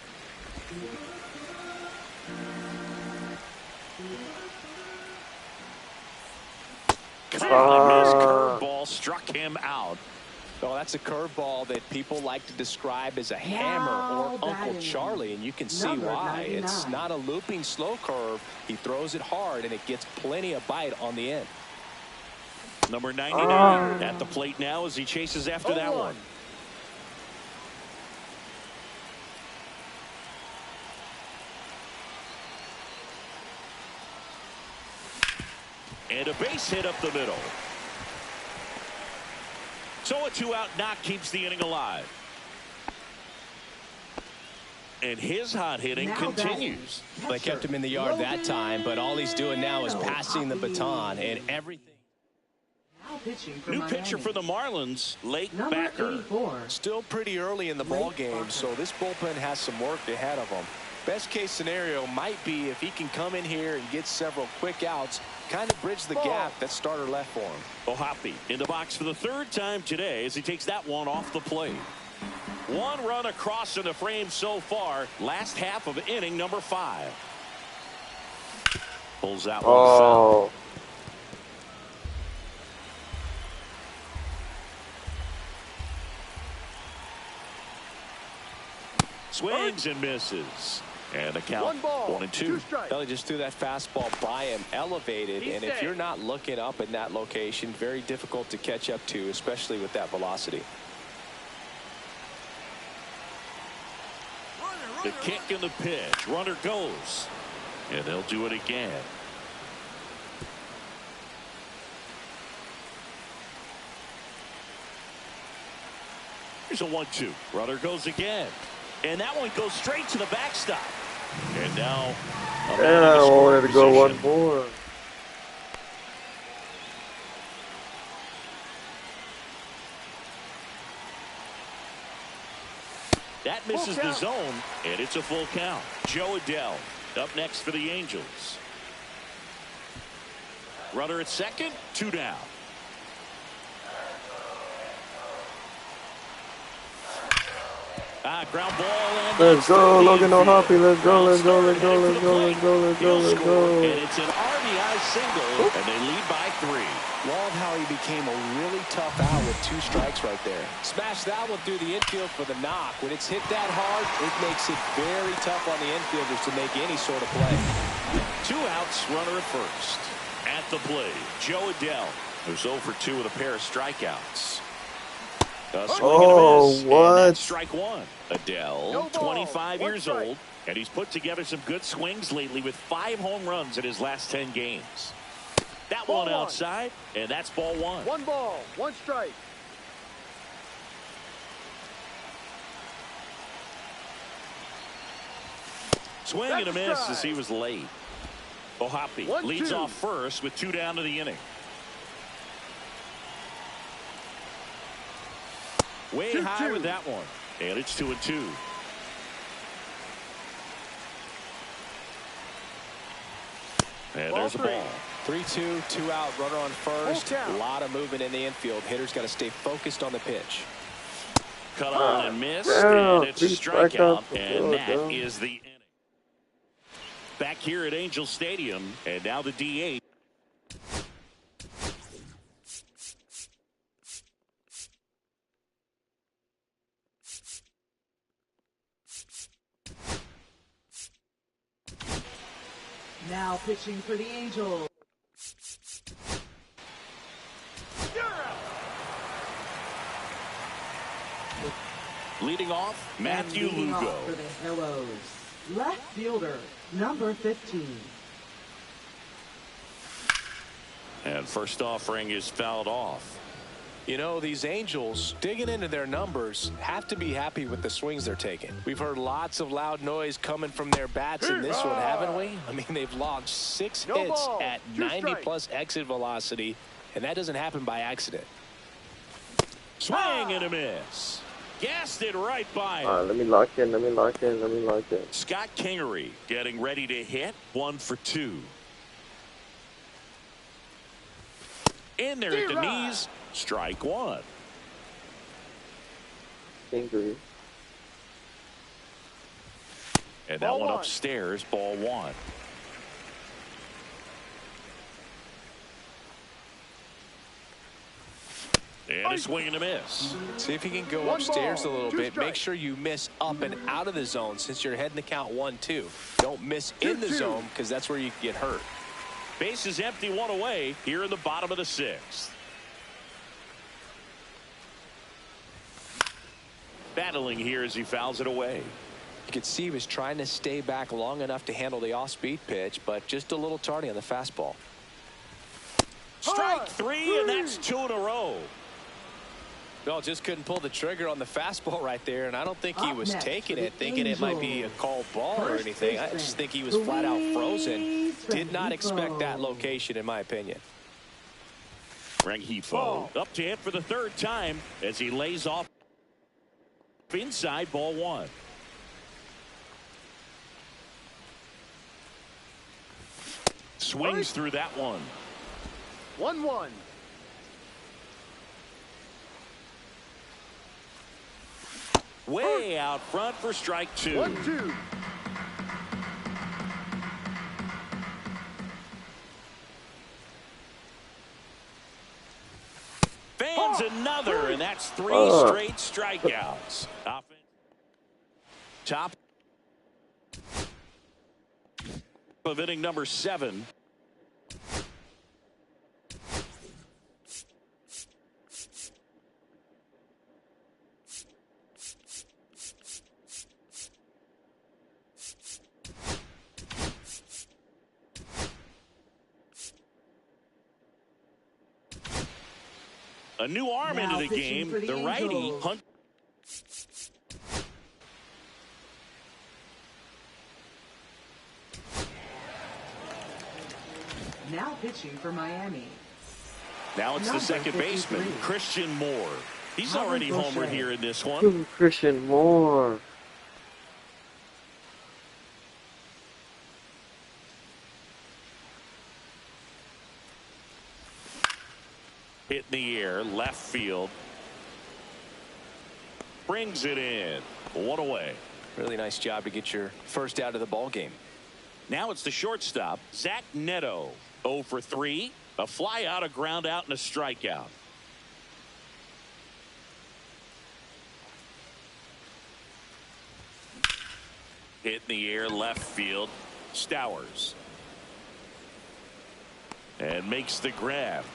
[SPEAKER 2] Missed curveball struck him out.
[SPEAKER 3] Well, that's a curveball that people like to describe as a hammer or Uncle
[SPEAKER 5] batting
[SPEAKER 3] Charlie, and you can see
[SPEAKER 5] number
[SPEAKER 3] why.
[SPEAKER 5] 99.
[SPEAKER 3] It's not a looping slow curve. He throws it hard, and it gets plenty of bite on the end.
[SPEAKER 2] Number 99 at the plate now as he chases after that
[SPEAKER 4] 0-1.
[SPEAKER 2] one. And a base hit up the middle. So a 2-out knock keeps the inning alive. And his hot hitting
[SPEAKER 5] Now
[SPEAKER 2] continues.
[SPEAKER 5] batting.
[SPEAKER 3] They kept him in the yard that time, but all he's doing now is passing the baton, and everything.
[SPEAKER 5] Now pitching for
[SPEAKER 2] New
[SPEAKER 5] Miami.
[SPEAKER 2] pitcher for the Marlins, Lake
[SPEAKER 5] Number
[SPEAKER 2] Backer.
[SPEAKER 5] 84.
[SPEAKER 3] Still pretty early in the ball game, so this bullpen has some work ahead of him. Best case scenario might be if he can come in here and get several quick outs, kind of bridge the gap that starter left for him.
[SPEAKER 2] Ohapi in the box for the 3rd time today as he takes that one off the plate. One run across in the frame so far. Last half of inning number 5. Pulls out one foul.
[SPEAKER 1] Oh.
[SPEAKER 2] Swings and misses. And the count
[SPEAKER 4] 1 ball,
[SPEAKER 2] 1-2.
[SPEAKER 4] 2 strikes.
[SPEAKER 3] Belly just threw that fastball by him, elevated, and if you're not looking up in that location, very difficult to catch up to, especially with that velocity.
[SPEAKER 2] The kick and the pitch. Runner goes. And they'll do it again. Here's a 1-2. Runner goes again. And that one goes straight to the backstop. And now a man
[SPEAKER 1] And
[SPEAKER 2] in
[SPEAKER 1] I
[SPEAKER 2] the scoring
[SPEAKER 1] wanted to go one
[SPEAKER 2] position.
[SPEAKER 1] more.
[SPEAKER 2] That misses the zone, and it's a full count. Joe Adell up next for the Angels. Runner at second, 2 down. Ground ball. And
[SPEAKER 1] Let's go, Logan O'Hoppe. Let's go, let's go, let's go, let's go, let's go, let's go, let's go.
[SPEAKER 2] And it's an RBI single, and they lead by 3.
[SPEAKER 3] Love how he became a really tough out with 2 strikes right there. Smash that one through the infield for the knock. When it's hit that hard, it makes it very tough on the infielders to make any sort of play.
[SPEAKER 2] 2 outs, runner at first. At the plate, Joe Adell, who's 0 for 2 with a pair of strikeouts.
[SPEAKER 1] Oh, what?
[SPEAKER 2] Strike 1. Adell, 25 years old, and he's put together some good swings lately with 5 home runs in his last 10 games. That one outside, and that's ball 1.
[SPEAKER 4] 1 ball, 1 strike.
[SPEAKER 2] Swing and a miss as he was late. O'Hoppe leads off first with 2 down to the inning. Way high with that one. And it's 2-2. And there's a ball.
[SPEAKER 3] 3-2, 2 out, runner on first. A lot of movement in the infield. Hitters got to stay focused on the pitch.
[SPEAKER 2] Cut on and miss. And it's a strikeout. And that is the inning. Back here at Angel Stadium. And now the DH.
[SPEAKER 5] Now pitching for the Angels.
[SPEAKER 2] Leading off, Matthew
[SPEAKER 5] Leading
[SPEAKER 2] Lugo.
[SPEAKER 5] off for the Hellos, left fielder, number 15.
[SPEAKER 2] And first offering is fouled off.
[SPEAKER 3] You know, these Angels, digging into their numbers, have to be happy with the swings they're taking. We've heard lots of loud noise coming from their bats in this one, haven't we? I mean, they've logged 6 hits at 90-plus exit velocity, and that doesn't happen by accident.
[SPEAKER 2] Swing and a miss. Gassed it right by him.
[SPEAKER 1] All right, let me lock in, let me lock in, let me lock in.
[SPEAKER 2] Scott Kingery getting ready to hit. 1 for 2. In there at the knees. Strike 1.
[SPEAKER 1] Angry.
[SPEAKER 2] And that one upstairs, ball 1. And a swing and a miss.
[SPEAKER 3] See if you can go upstairs a little bit. Make sure you miss up and out of the zone since you're heading to count 1-2. Don't miss in the zone because that's where you can get hurt.
[SPEAKER 2] Base is empty, 1 away here in the bottom of the 6th. Battling here as he fouls it away.
[SPEAKER 3] You could see he was trying to stay back long enough to handle the off-speed pitch, but just a little tardy on the fastball.
[SPEAKER 2] Strike 3, and that's 2 in a row.
[SPEAKER 3] No, just couldn't pull the trigger on the fastball right there, and I don't think he was taking it, thinking it might be a called ball or anything. I just think he was flat out frozen. Did not expect that location, in my opinion.
[SPEAKER 2] Rengifo up to hit for the 3rd time as he lays off inside, ball 1. Swings through that one.
[SPEAKER 4] 1-1.
[SPEAKER 2] Way out front for strike 2.
[SPEAKER 4] 1-2.
[SPEAKER 2] Fans another, and that's 3 straight strikeouts. Top of inning number 7. A new arm
[SPEAKER 5] Now
[SPEAKER 2] into the game.
[SPEAKER 5] pitching for
[SPEAKER 2] The
[SPEAKER 5] the
[SPEAKER 2] righty
[SPEAKER 5] Angels.
[SPEAKER 2] Hunt.
[SPEAKER 5] Now pitching for Miami.
[SPEAKER 2] Now it's the
[SPEAKER 5] Number
[SPEAKER 2] second
[SPEAKER 5] 53.
[SPEAKER 2] baseman, Christian Moore. He's
[SPEAKER 5] Colin
[SPEAKER 2] already
[SPEAKER 5] Crochet.
[SPEAKER 2] homered here in this one.
[SPEAKER 1] Christian Moore.
[SPEAKER 2] Hit in the air, left field. Brings it in. One away.
[SPEAKER 3] Really nice job to get your first out of the ball game.
[SPEAKER 2] Now it's the shortstop, Zach Neto. 0 for 3. A fly out, a ground out, and a strikeout. Hit in the air, left field. Stowers. And makes the grab.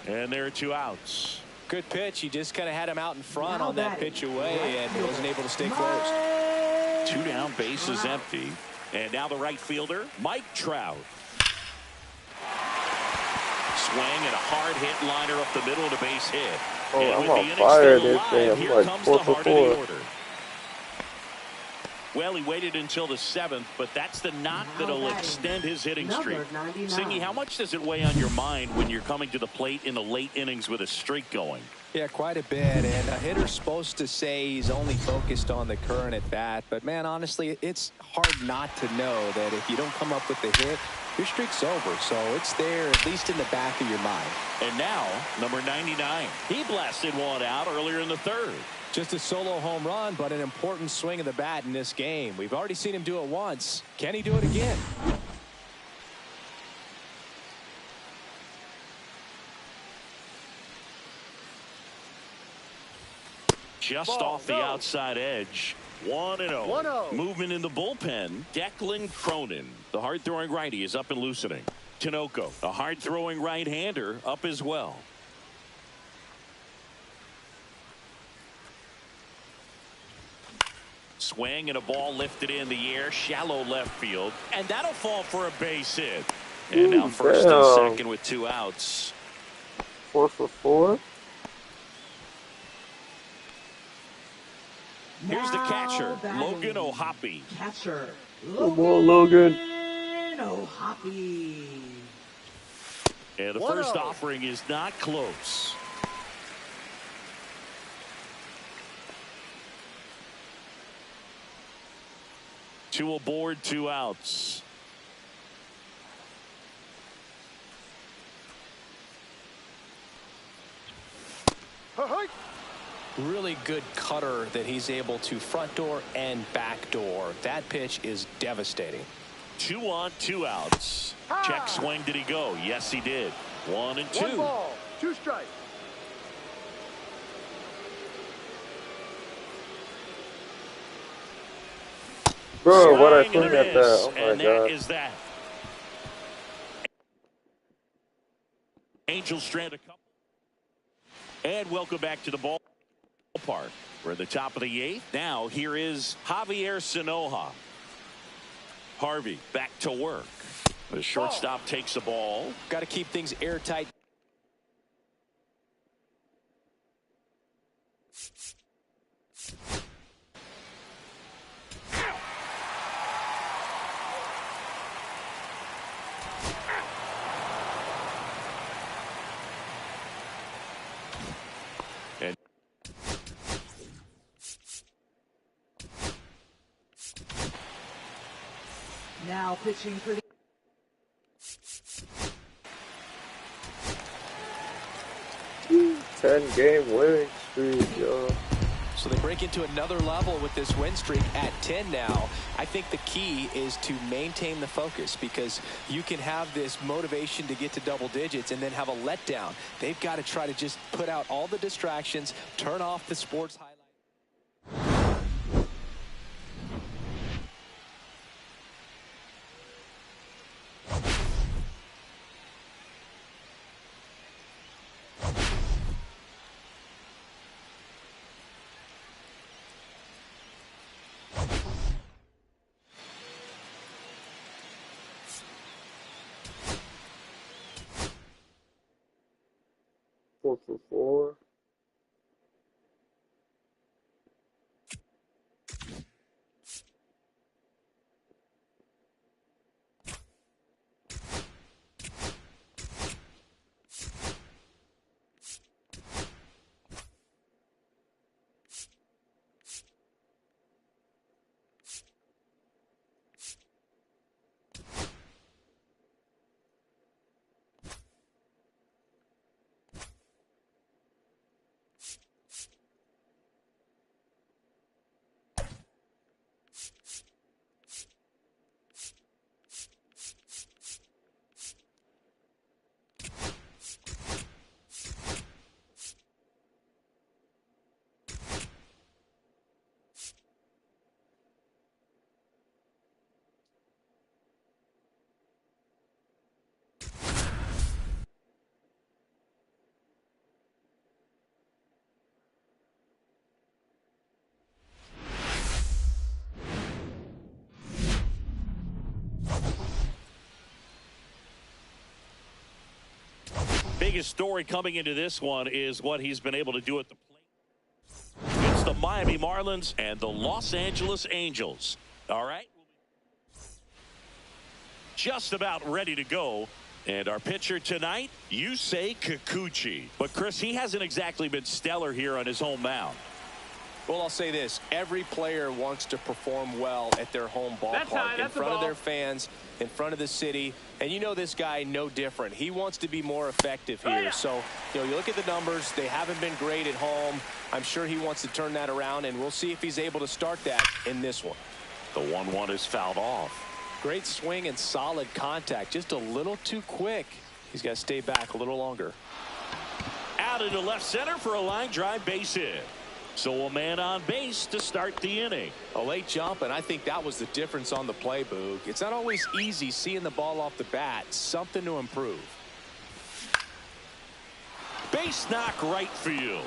[SPEAKER 2] And there are 2 outs.
[SPEAKER 3] Good pitch. He just kind of had him out in front on that pitch away and wasn't able to stay close.
[SPEAKER 2] 2 down, bases empty. And now the right fielder, Mike Trout. Swing and a hard hit liner up the middle and a base hit.
[SPEAKER 1] Oh,
[SPEAKER 2] and
[SPEAKER 1] I'm
[SPEAKER 2] with
[SPEAKER 1] on
[SPEAKER 2] the inning
[SPEAKER 1] fire
[SPEAKER 2] still
[SPEAKER 1] this
[SPEAKER 2] alive,
[SPEAKER 1] day. I'm
[SPEAKER 2] here
[SPEAKER 1] like
[SPEAKER 2] comes
[SPEAKER 1] 4
[SPEAKER 2] the
[SPEAKER 1] for
[SPEAKER 2] heart of the
[SPEAKER 1] 4.
[SPEAKER 2] order. Well, he waited until the 7th, but that's the knock that'll extend his hitting streak. Singy, how much does it weigh on your mind when you're coming to the plate in the late innings with a streak going?
[SPEAKER 3] Yeah, quite a bit. And a hitter's supposed to say he's only focused on the current at bat. But, man, honestly, it's hard not to know that if you don't come up with the hit, your streak's over. So it's there, at least in the back of your mind.
[SPEAKER 2] And now, number 99. He blasted one out earlier in the 3rd.
[SPEAKER 3] Just a solo home run, but an important swing of the bat in this game. We've already seen him do it once. Can he do it again?
[SPEAKER 2] Just off the outside edge. 1-0.
[SPEAKER 4] 1-0.
[SPEAKER 2] Movement in the bullpen. Declan Cronin, the hard-throwing righty, is up and loosening. Tinoco, a hard-throwing right-hander, up as well. Swing and a ball lifted in the air, shallow left field, and that'll fall for a base hit. And now first and second with 2 outs.
[SPEAKER 1] 4 for 4.
[SPEAKER 2] Here's the catcher, Logan O'Hoppe.
[SPEAKER 5] Catcher,
[SPEAKER 1] Come on, Logan.
[SPEAKER 5] O'Hoppe.
[SPEAKER 2] And the first offering is not close. Two aboard, 2 outs.
[SPEAKER 3] Really good cutter that he's able to front door and back door. That pitch is devastating.
[SPEAKER 2] 2 on, 2 outs. Check swing. Did he go? Yes, he did. 1 and 2.
[SPEAKER 4] 1 ball, 2 strikes.
[SPEAKER 1] Bro, what I
[SPEAKER 2] Swing
[SPEAKER 1] swing
[SPEAKER 2] and a
[SPEAKER 1] at that?
[SPEAKER 2] miss,
[SPEAKER 1] Oh my
[SPEAKER 2] and that
[SPEAKER 1] god.
[SPEAKER 2] is that. Angels strand a couple. And welcome back to the ballpark. We're at the top of the 8th. Now here is Javier Sanoja. Harvey back to work. The shortstop takes the ball.
[SPEAKER 3] Got to keep things airtight.
[SPEAKER 2] And
[SPEAKER 5] Now pitching for the
[SPEAKER 1] 10-game winning streak, yo.
[SPEAKER 3] So they break into another level with this win streak at 10 now. I think the key is to maintain the focus, because you can have this motivation to get to double digits and then have a letdown. They've got to try to just put out all the distractions, turn off the sports highlights.
[SPEAKER 1] Four for 4.
[SPEAKER 2] biggest story coming into this one is what he's been able to do at the plate. It's the Miami Marlins and the Los Angeles Angels. All right. Just about ready to go. And our pitcher tonight, Yusei Kikuchi. But, Chris, he hasn't exactly been stellar here on his home mound.
[SPEAKER 3] Well, I'll say this. Every player wants to perform well at their home ballpark, in front of their fans, in front of the city. And you know this guy no different. He wants to be more effective here. So, you look at the numbers. They haven't been great at home. I'm sure he wants to turn that around, and we'll see if he's able to start that in this one.
[SPEAKER 2] The 1-1 is fouled off.
[SPEAKER 3] Great swing and solid contact. Just a little too quick. He's got to stay back a little longer.
[SPEAKER 2] Out into left center for a line drive base hit. So a man on base to start the inning.
[SPEAKER 3] A late jump, and I think that was the difference on the play, Boog. It's not always easy seeing the ball off the bat. Something to improve.
[SPEAKER 2] Base knock right field.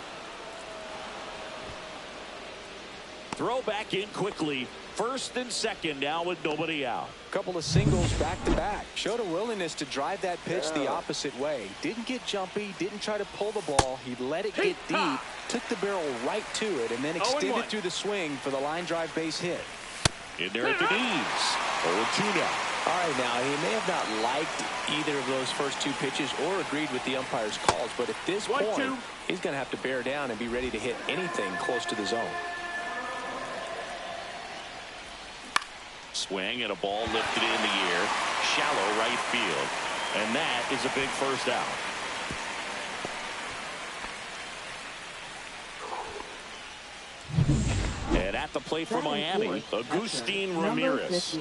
[SPEAKER 2] Throw back in quickly. First and second now with nobody out.
[SPEAKER 3] Couple of singles back-to-back. Showed a willingness to drive that pitch the opposite way. Didn't get jumpy, didn't try to pull the ball. He let it get deep, took the barrel right to it, and then extended through the swing for the line drive base hit.
[SPEAKER 2] In there at the knees. 0-2 now.
[SPEAKER 3] All right, now, he may have not liked either of those first two pitches or agreed with the umpire's calls, but at this point, he's going to have to bear down and be ready to hit anything close to the zone.
[SPEAKER 2] Swing and a ball lifted in the air. Shallow right field. And that is a big first out. And at the plate for Miami, Agustin Ramirez.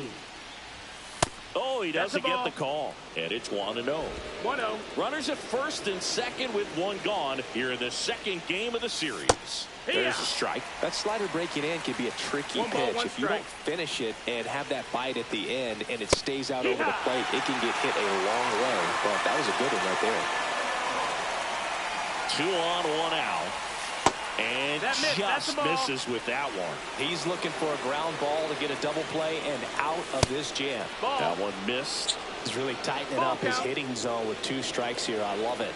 [SPEAKER 2] Oh, he doesn't get the call. And it's 1-0.
[SPEAKER 4] 1-0.
[SPEAKER 2] Runners at first and second with one gone here in the second game of the series. There's a strike.
[SPEAKER 3] That slider breaking in can be a tricky pitch. If you don't finish it and have that bite at the end and it stays out over the plate, it can get hit a long way. But that was a good one right there.
[SPEAKER 2] 2 on, 1 out. And just misses with that one.
[SPEAKER 3] He's looking for a ground ball to get a double play and out of this jam.
[SPEAKER 2] That one missed.
[SPEAKER 3] He's really tightening up his hitting zone with 2 strikes here. I love it.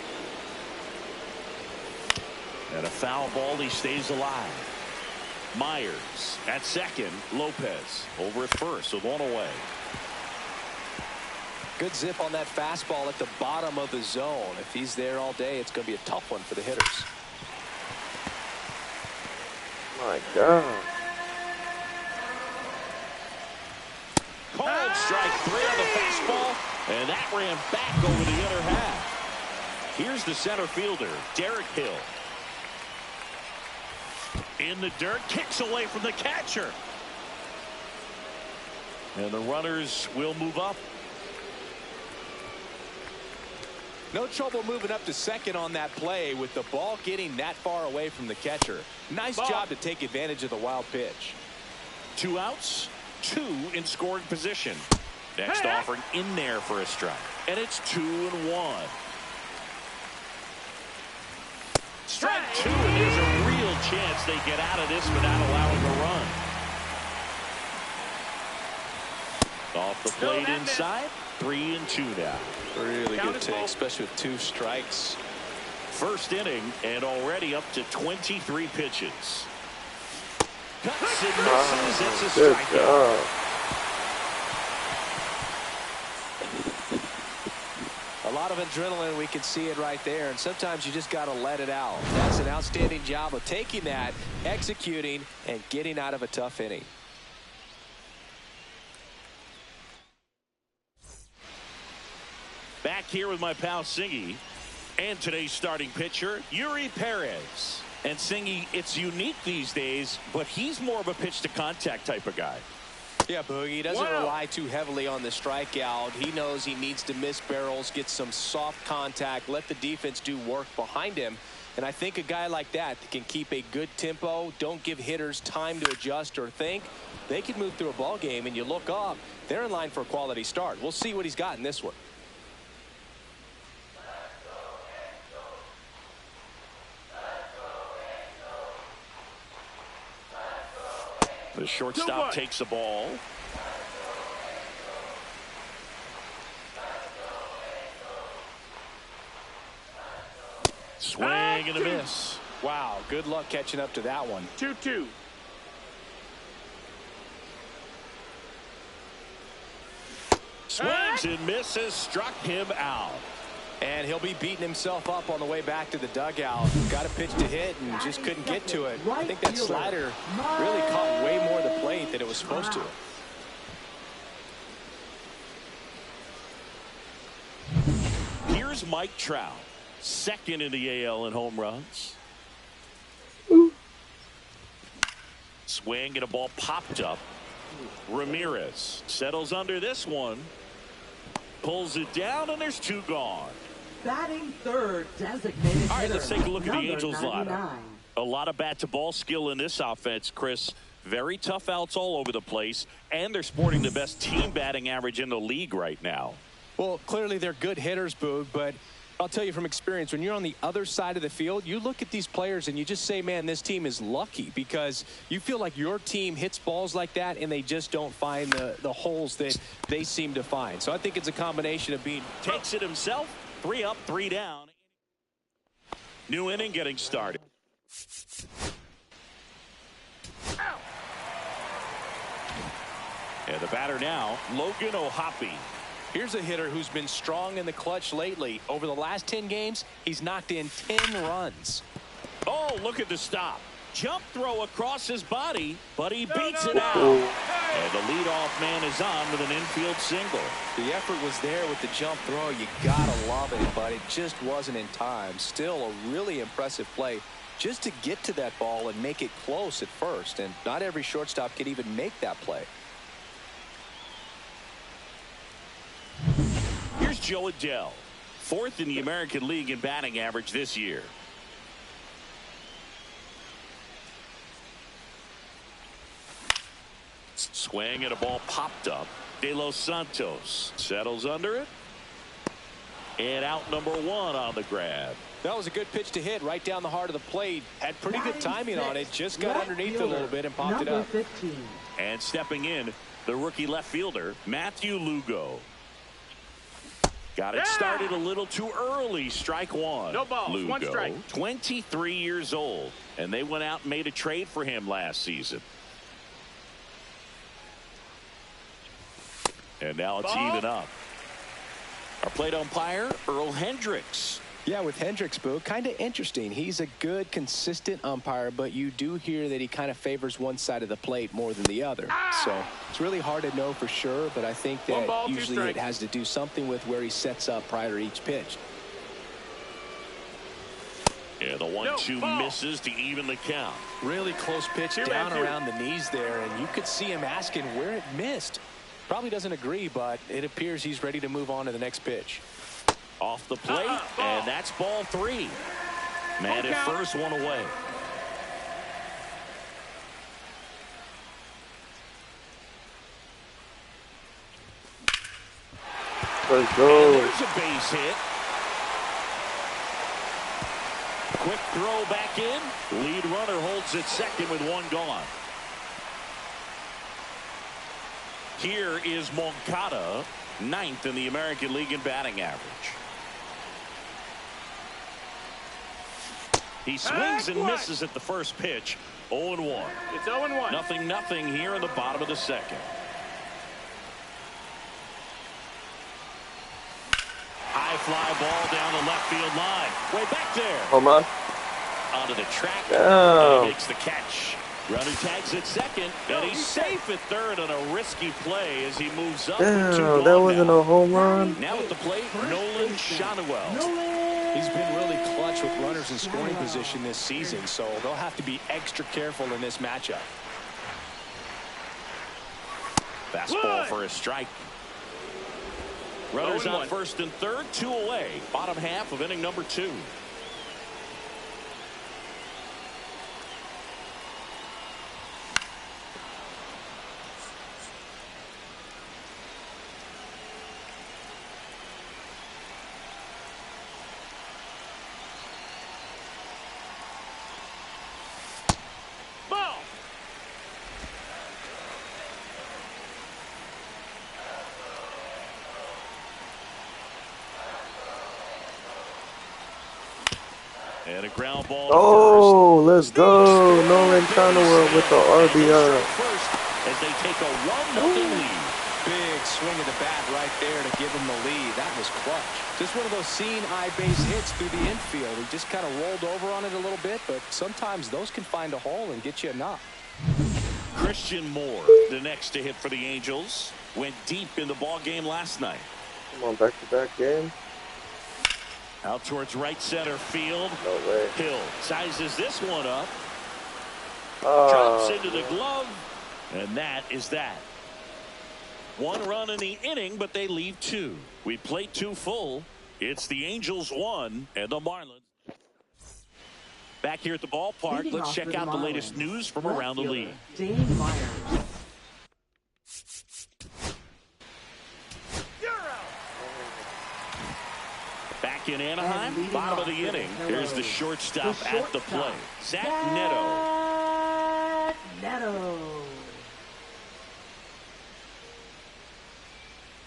[SPEAKER 2] And a foul ball, he stays alive. Myers at second. Lopez over at first with 1 away.
[SPEAKER 3] Good zip on that fastball at the bottom of the zone. If he's there all day, it's going to be a tough one for the hitters.
[SPEAKER 1] My God.
[SPEAKER 2] Called strike 3 on the fastball, and that ran back over the other half. Here's the center fielder, Derek Hill. In the dirt, kicks away from the catcher. And the runners will move up.
[SPEAKER 3] No trouble moving up to second on that play with the ball getting that far away from the catcher. Nice job to take advantage of the wild pitch.
[SPEAKER 2] 2 outs, 2 in scoring position. Next offering in there for a strike. And it's 2-1. Strike 2, and there's a real chance they get out of this without allowing a run. Off the plate inside. 3-2 now.
[SPEAKER 3] Really good take, especially with 2 strikes.
[SPEAKER 2] First inning and already up to 23 pitches. Cuts and misses. It's a strikeout.
[SPEAKER 3] A lot of adrenaline, we can see it right there, and sometimes you just got to let it out. That's an outstanding job of taking that, executing, and getting out of a tough inning.
[SPEAKER 2] Back here with my pal Singy and today's starting pitcher, Yuri Perez. And Singy, it's unique these days, but he's more of a pitch to contact type of guy.
[SPEAKER 3] Yeah, Boogie doesn't rely too heavily on the strikeout. He knows he needs to miss barrels, get some soft contact, let the defense do work behind him. And I think a guy like that can keep a good tempo, don't give hitters time to adjust or think. They can move through a ball game, and you look up, they're in line for a quality start. We'll see what he's got in this one.
[SPEAKER 2] The shortstop takes the ball. Swing and a miss.
[SPEAKER 3] Wow, good luck catching up to that one.
[SPEAKER 4] 2-2.
[SPEAKER 2] Swings and misses, struck him out.
[SPEAKER 3] And he'll be beating himself up on the way back to the dugout. Got a pitch to hit and just couldn't get to it. I think that slider really caught way more of the plate than it was supposed to.
[SPEAKER 2] Here's Mike Trout, second in the AL in home runs. Swing and a ball popped up. Ramirez settles under this one. Pulls it down, and there's two gone.
[SPEAKER 5] Batting third, designated
[SPEAKER 2] All right,
[SPEAKER 5] hitter,
[SPEAKER 2] let's take a look at the
[SPEAKER 5] number
[SPEAKER 2] Angels
[SPEAKER 5] 99.
[SPEAKER 2] lineup. A lot of bat-to-ball skill in this offense, Chris. Very tough outs all over the place, and they're sporting the best team batting average in the league right now.
[SPEAKER 3] Well, clearly they're good hitters, Boog, but I'll tell you from experience, when you're on the other side of the field, you look at these players and you just say, man, this team is lucky, because you feel like your team hits balls like that and they just don't find the holes that they seem to find. So I think it's a combination of being...
[SPEAKER 2] Takes it himself, 3 up, 3 down. New inning getting started. And the batter now, Logan O'Hoppe.
[SPEAKER 3] Here's a hitter who's been strong in the clutch lately. Over the last 10 games, he's knocked in 10 runs.
[SPEAKER 2] Oh, look at the stop. Jump throw across his body, but he beats it out. And the leadoff man is on with an infield single.
[SPEAKER 3] The effort was there with the jump throw. You gotta love it, but it just wasn't in time. Still a really impressive play just to get to that ball and make it close at first. And not every shortstop can even make that play.
[SPEAKER 2] Here's Joe Adell, 4th in the American League in batting average this year. Swing and a ball popped up. De Los Santos settles under it. And out number 1 on the grab.
[SPEAKER 3] That was a good pitch to hit right down the heart of the plate. Had pretty good timing on it. Just got underneath it a little bit and popped it up.
[SPEAKER 5] 15.
[SPEAKER 2] And stepping in, the rookie left fielder, Matthew Lugo. Got it started a little too early. Strike one.
[SPEAKER 4] No balls.
[SPEAKER 2] Lugo,
[SPEAKER 4] 1 strike.
[SPEAKER 2] 23 years old. And they went out and made a trade for him last season. And now it's even up. Our plate umpire, Earl Hendricks.
[SPEAKER 3] Yeah, with Hendricks, Boo, kind of interesting. He's a good, consistent umpire, but you do hear that he kind of favors one side of the plate more than the other. So it's really hard to know for sure, but I think that usually it has to do something with where he sets up prior to each pitch.
[SPEAKER 2] Yeah, the 1-2 misses to even the count.
[SPEAKER 3] Really close pitch down around the knees there, and you could see him asking where it missed. Probably doesn't agree, but it appears he's ready to move on to the next pitch.
[SPEAKER 2] Off the plate, and that's ball 3. Man at first, 1 away.
[SPEAKER 1] Let's go.
[SPEAKER 2] And there's a base hit. Quick throw back in. Lead runner holds it second with 1 gone. Here is Moncada, 9th in the American League in batting average. He swings and misses at the first pitch. 0-1.
[SPEAKER 4] It's 0-1.
[SPEAKER 2] 0-0 here in the bottom of the second. High fly ball down the left field line. Way back there.
[SPEAKER 1] Home run.
[SPEAKER 2] Onto the track.
[SPEAKER 1] Damn.
[SPEAKER 2] And he makes the catch. Runner tags at second, and he's safe at third on a risky play as he moves up.
[SPEAKER 1] Damn, that wasn't a home run.
[SPEAKER 2] Now at the plate, Nolan Schanuel.
[SPEAKER 3] He's been really clutch with runners in scoring position this season, so they'll have to be extra careful in this matchup.
[SPEAKER 2] Fastball for a strike. Runners on first and third, 2 away. Bottom half of inning number 2. And a ground ball to
[SPEAKER 1] Oh, let's go. Nolan Conowell with the RBI.
[SPEAKER 2] first as they take a 1-0 lead.
[SPEAKER 3] Big swing of the bat right there to give him the lead. That was clutch. Just one of those seeing eye base hits through the infield. He just kind of rolled over on it a little bit, but sometimes those can find a hole and get you a knock.
[SPEAKER 2] Christian Moore, the next to hit for the Angels, went deep in the ball game last night.
[SPEAKER 1] Come on, back-to-back game.
[SPEAKER 2] Out towards right center field.
[SPEAKER 1] No way.
[SPEAKER 2] Hill sizes this one up. Drops into the glove. And that is that. 1 run in the inning, but they leave 2. We played 2 full. It's the Angels 1 and the Marlins. Back here at the ballpark,
[SPEAKER 5] Leading
[SPEAKER 2] let's
[SPEAKER 5] off
[SPEAKER 2] check
[SPEAKER 5] for the
[SPEAKER 2] out the
[SPEAKER 5] Marlins,
[SPEAKER 2] latest news from
[SPEAKER 5] left
[SPEAKER 2] around the
[SPEAKER 5] fielder,
[SPEAKER 2] league.
[SPEAKER 5] Dane Myers.
[SPEAKER 2] Back in Anaheim, bottom of the inning. Here's the shortstop at the plate, Zach Neto.
[SPEAKER 5] Zach Neto.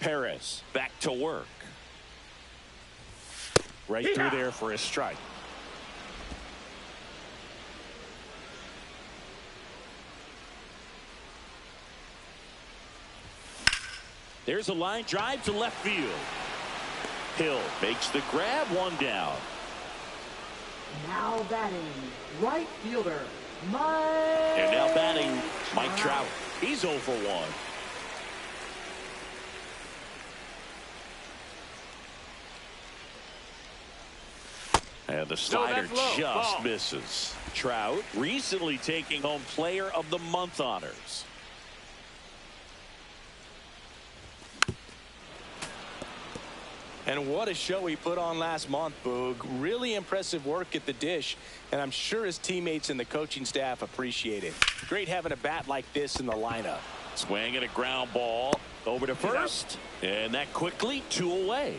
[SPEAKER 2] Perez back to work. Right through there for a strike. There's a line drive to left field. Hill makes the grab, 1 down.
[SPEAKER 5] Now batting, right fielder, Mike.
[SPEAKER 2] And now batting, Mike Trout. He's 0 for 1. And the slider just misses. Trout recently taking home Player of the Month honors.
[SPEAKER 3] And what a show he put on last month, Boog. Really impressive work at the dish, and I'm sure his teammates and the coaching staff appreciate it. Great having a bat like this in the lineup.
[SPEAKER 2] Swing and a ground ball over to first, and that quickly 2 away.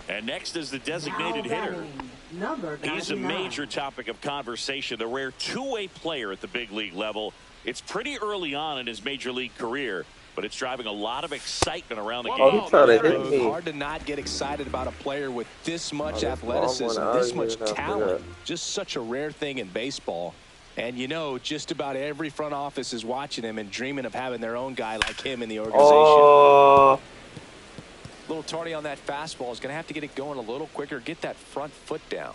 [SPEAKER 2] And next is the designated
[SPEAKER 5] Now
[SPEAKER 2] hitter.
[SPEAKER 5] batting, number
[SPEAKER 2] He's a
[SPEAKER 5] 99.
[SPEAKER 2] major topic of conversation, the rare two-way player at the big league level. It's pretty early on in his major league career, but it's driving a lot of excitement around the
[SPEAKER 1] Oh,
[SPEAKER 2] game.
[SPEAKER 1] he tried to hit me.
[SPEAKER 3] Hard to not get excited about a player with this much
[SPEAKER 1] that's
[SPEAKER 3] athleticism,
[SPEAKER 1] wrong one.
[SPEAKER 3] this
[SPEAKER 1] I
[SPEAKER 3] much
[SPEAKER 1] was after
[SPEAKER 3] talent.
[SPEAKER 1] that.
[SPEAKER 3] Just such a rare thing in baseball. And you know, just about every front office is watching him and dreaming of having their own guy like him in the organization.
[SPEAKER 1] Oh,
[SPEAKER 3] Little tardy on that fastball. Is going to have to get it going a little quicker. Get that front foot down.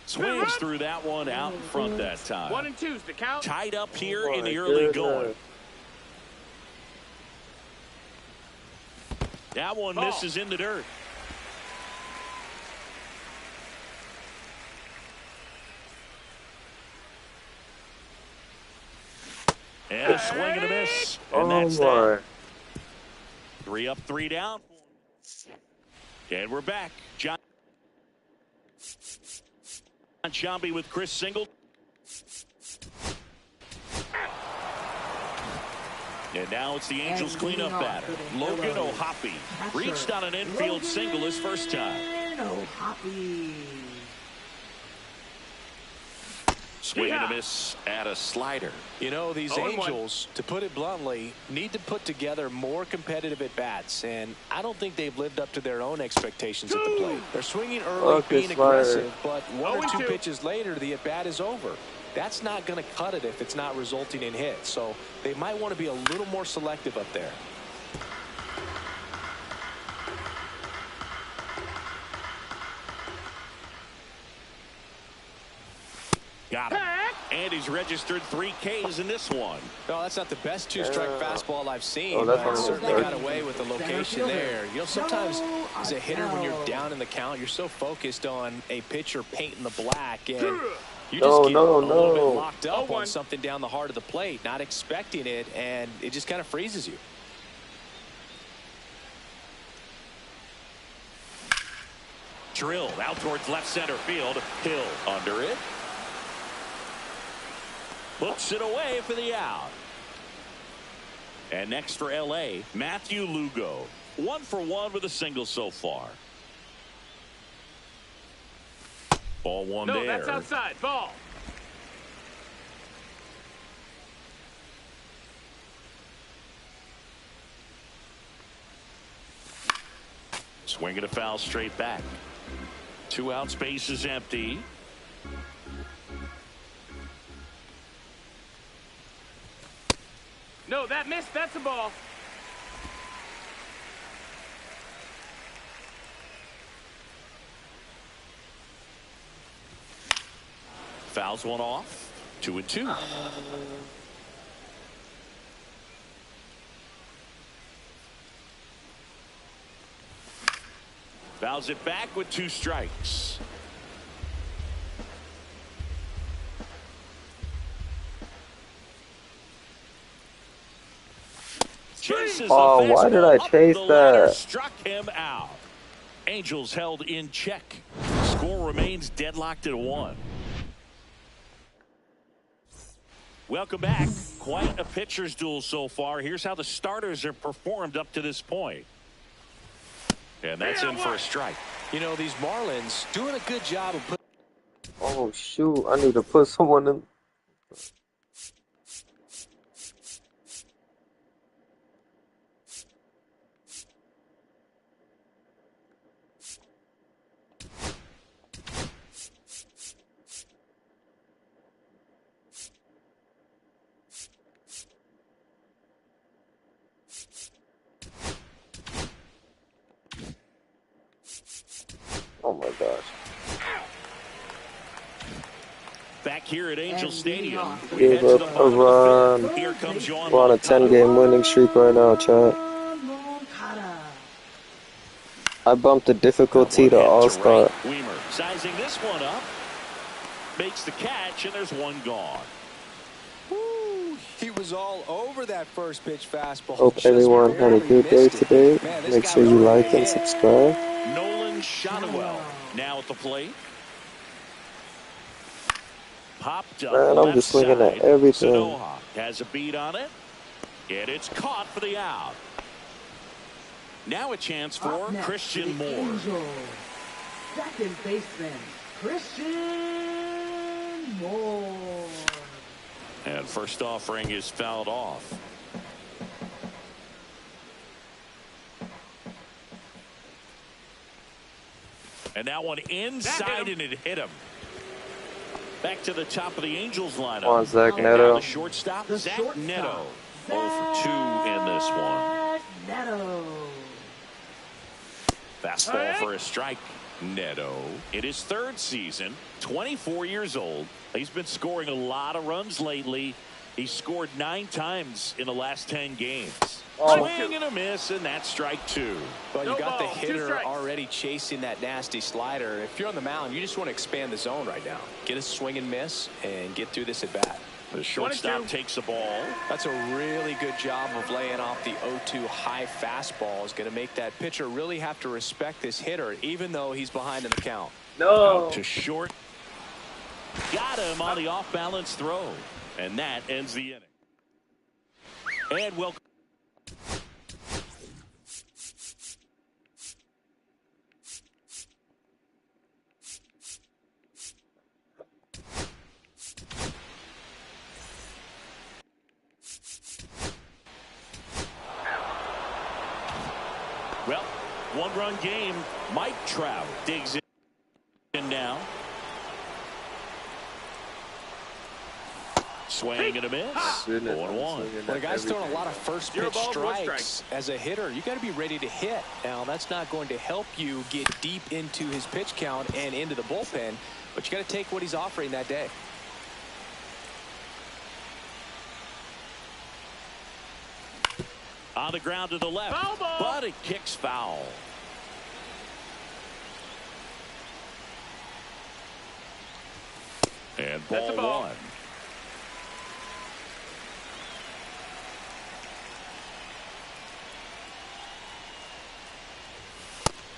[SPEAKER 2] Swings through that one out in front that time.
[SPEAKER 4] 1 and 2's the count.
[SPEAKER 2] Tied up here
[SPEAKER 1] Oh,
[SPEAKER 2] in the
[SPEAKER 1] my
[SPEAKER 2] early
[SPEAKER 1] goodness.
[SPEAKER 2] going. That one
[SPEAKER 4] Ball.
[SPEAKER 2] misses in the dirt. And a swing and a miss. And
[SPEAKER 1] oh
[SPEAKER 2] that's
[SPEAKER 1] my.
[SPEAKER 2] that. 3 up, 3 down. And we're back. John Sciambi with Chris Single. And now it's the Angels
[SPEAKER 5] And
[SPEAKER 2] cleanup
[SPEAKER 5] leading off
[SPEAKER 2] batter.
[SPEAKER 5] for the
[SPEAKER 2] Logan
[SPEAKER 5] Phillies.
[SPEAKER 2] O'Hoppe
[SPEAKER 5] Catcher,
[SPEAKER 2] reached on an infield
[SPEAKER 5] Logan
[SPEAKER 2] single his first time.
[SPEAKER 5] O'Hoppe.
[SPEAKER 2] Swing and a miss at a slider.
[SPEAKER 3] You know, these
[SPEAKER 4] 0-1.
[SPEAKER 3] Angels, to put it bluntly, need to put together more competitive at-bats, and I don't think they've lived up to their own expectations at the plate. They're swinging early,
[SPEAKER 1] Fuck this
[SPEAKER 3] being
[SPEAKER 1] slider.
[SPEAKER 3] aggressive, but 1 or 2
[SPEAKER 4] 0-2.
[SPEAKER 3] pitches later, the at-bat is over. That's not going to cut it if it's not resulting in hits, so they might want to be a little more selective up there.
[SPEAKER 2] Got him. And he's registered 3 Ks in this one.
[SPEAKER 3] No, that's not the best two-strike fastball I've seen,
[SPEAKER 1] Oh, that's
[SPEAKER 3] but
[SPEAKER 1] one of
[SPEAKER 3] certainly
[SPEAKER 1] those.
[SPEAKER 3] got away with the location there. You know, sometimes as a hitter, when you're down in the count, you're so focused on a pitcher painting the black, and you just get a little bit locked up on something down the heart of the plate, not expecting it, and it just kind of freezes you.
[SPEAKER 2] Drilled out towards left center field. Hill under it. Puts it away for the out. And next for L.A., Matthew Lugo. 1 for 1 with a single so far. Ball one
[SPEAKER 4] No,
[SPEAKER 2] there.
[SPEAKER 4] that's outside. Ball.
[SPEAKER 2] Swinging a foul straight back. 2 outs, base is empty.
[SPEAKER 6] No, that missed. That's a ball.
[SPEAKER 2] Fouls one off. 2-2. Fouls it back with 2 strikes.
[SPEAKER 1] Oh, why did I chase that?
[SPEAKER 2] Struck him out. Angels held in check. Score remains deadlocked at 1. Welcome back. Quite a pitcher's duel so far. Here's how the starters have performed up to this point. And that's in for a strike.
[SPEAKER 3] You know, these Marlins doing a good job of putting.
[SPEAKER 1] Oh, shoot. I need to put someone in. Oh my gosh.
[SPEAKER 2] Back here at Angel Stadium.
[SPEAKER 1] Gave up a run.
[SPEAKER 2] Here comes Yoan.
[SPEAKER 1] We're on a 10-game winning streak right now, chat. I bumped the difficulty to All-Star.
[SPEAKER 2] Weimer sizing this one up. Makes the catch, and there's one gone.
[SPEAKER 3] Woo, he was all over that first pitch fastball.
[SPEAKER 1] Hope everyone had a good day today. Make sure you like and subscribe.
[SPEAKER 2] Nolan Shotwell now at the plate. Popped up.
[SPEAKER 1] Man, I'm just looking at everything.
[SPEAKER 2] Sanoha has a beat on it, and it's caught for the out. Now a chance for Christian Moore.
[SPEAKER 5] Angels. Second baseman, Christian Moore.
[SPEAKER 2] And first offering is fouled off. And that one inside, and it hit him. Back to the top of the Angels lineup.
[SPEAKER 1] Come on, Zach
[SPEAKER 2] And now
[SPEAKER 1] Neto.
[SPEAKER 2] the shortstop, Zach Neto. 0 for 2 in this one.
[SPEAKER 5] Neto.
[SPEAKER 2] Fastball for a strike. Neto in his 3rd season, 24 years old. He's been scoring a lot of runs lately. He scored 9 times in the last 10 games. Swing and a miss, and that's strike 2.
[SPEAKER 3] Well, you got the hitter already chasing that nasty slider. If you're on the mound, you just want to expand the zone right now. Get a swing and miss and get through this at bat.
[SPEAKER 2] The shortstop takes the ball.
[SPEAKER 3] That's a really good job of laying off the 0-2 high fastball. Is going to make that pitcher really have to respect this hitter, even though he's behind in the count.
[SPEAKER 2] Out to short. Got him on the off-balance throw. And that ends the inning. And welcome. Well, 1-run game. Mike Trout digs in now. Swing and a miss. 0-1.
[SPEAKER 3] Well, the guy's throwing a lot of first pitch strikes. As a hitter, you got to be ready to hit. Now, that's not going to help you get deep into his pitch count and into the bullpen, but you got to take what he's offering that day.
[SPEAKER 2] On the ground to the left, but it kicks foul. And ball 1.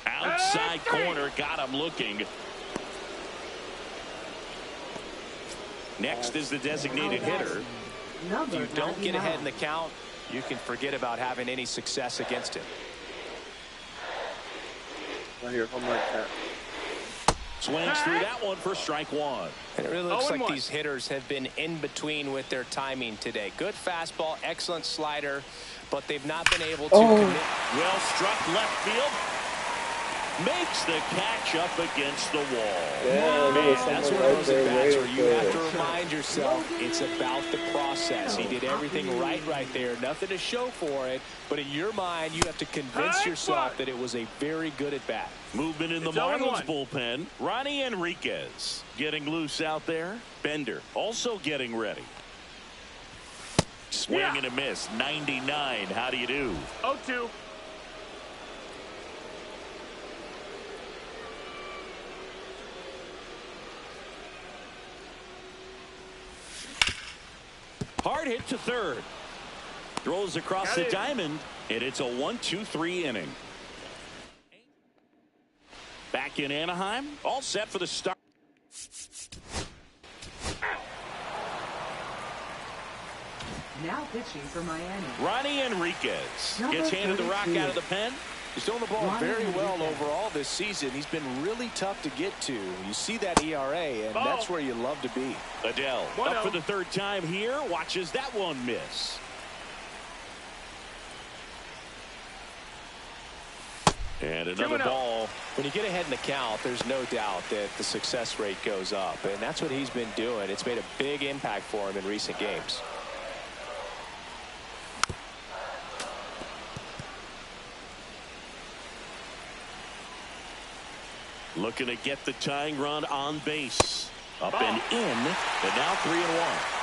[SPEAKER 2] Outside corner, got him looking. Next is the designated hitter.
[SPEAKER 3] If you don't get ahead in the count, you can forget about having any success against him.
[SPEAKER 1] Right here, home run cat.
[SPEAKER 2] Swings through that one for strike 1.
[SPEAKER 3] And it really looks like these hitters have been in between with their timing today. Good fastball, excellent slider, but they've not been able to commit.
[SPEAKER 2] Well struck left field. makes the catch up against the wall.
[SPEAKER 1] Yeah, there was
[SPEAKER 3] That's
[SPEAKER 1] someone
[SPEAKER 3] one of
[SPEAKER 1] right
[SPEAKER 3] those
[SPEAKER 1] there
[SPEAKER 3] at-bats where
[SPEAKER 1] waiting
[SPEAKER 3] you
[SPEAKER 1] for
[SPEAKER 3] have
[SPEAKER 1] it.
[SPEAKER 3] to remind yourself it's about the process. He did everything right there. Nothing to show for it. But in your mind, you have to convince yourself that it was a very good at-bat.
[SPEAKER 2] Movement in the Marlins bullpen. Ronnie Enriquez getting loose out there. Bender also getting ready. Swing and a miss. 99. How do you do?
[SPEAKER 4] 0-2.
[SPEAKER 2] Hard hit to third. Throws across the diamond, and it's a 1-2-3 inning. Back in Anaheim, all set for the start.
[SPEAKER 5] Now pitching for Miami.
[SPEAKER 2] Ronnie Enriquez gets handed the rock out of the pen.
[SPEAKER 3] He's throwing the ball very well overall this season. He's been really tough to get to. You see that ERA, and that's where you love to be.
[SPEAKER 2] Adele up for the third time here. Watches that one miss. And another ball.
[SPEAKER 3] When you get ahead in the count, there's no doubt that the success rate goes up, and that's what he's been doing. It's made a big impact for him in recent games.
[SPEAKER 2] Looking to get the tying run on base. Up and in, and now 3-1.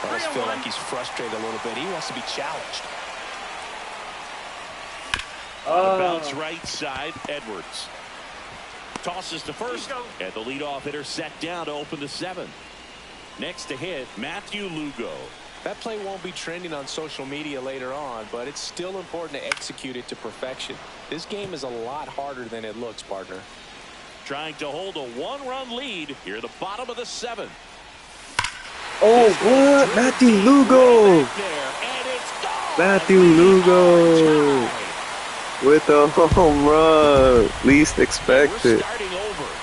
[SPEAKER 3] I just feel like he's frustrated a little bit. He wants to be challenged.
[SPEAKER 2] Bounce right side, Edwards. Tosses to first, and the leadoff hitter set down to open the 7th. Next to hit, Matthew Lugo.
[SPEAKER 3] That play won't be trending on social media later on, but it's still important to execute it to perfection. This game is a lot harder than it looks, partner.
[SPEAKER 2] Trying to hold a 1-run lead here at the bottom of the 7th.
[SPEAKER 1] Oh, what? Matthew Lugo! Matthew Lugo! With a home run. Least expected.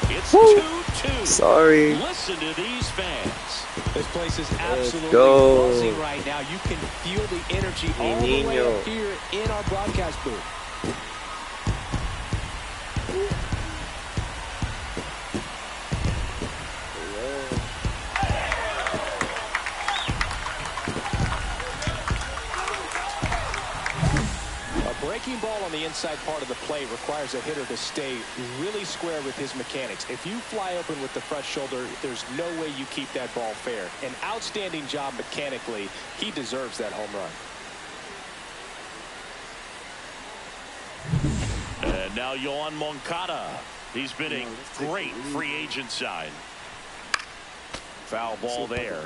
[SPEAKER 2] It's
[SPEAKER 1] Woo.
[SPEAKER 2] 2-2.
[SPEAKER 1] Sorry.
[SPEAKER 2] Listen to these fans.
[SPEAKER 3] This place is absolutely
[SPEAKER 1] go.
[SPEAKER 3] buzzing right now. You can feel the energy all the way up here in our broadcast booth. Breaking ball on the inside part of the plate requires a hitter to stay really square with his mechanics. If you fly open with the front shoulder, there's no way you keep that ball fair. An outstanding job mechanically. He deserves that home run.
[SPEAKER 2] And now Yoan Moncada. He's been a great free agent sign. Foul ball there.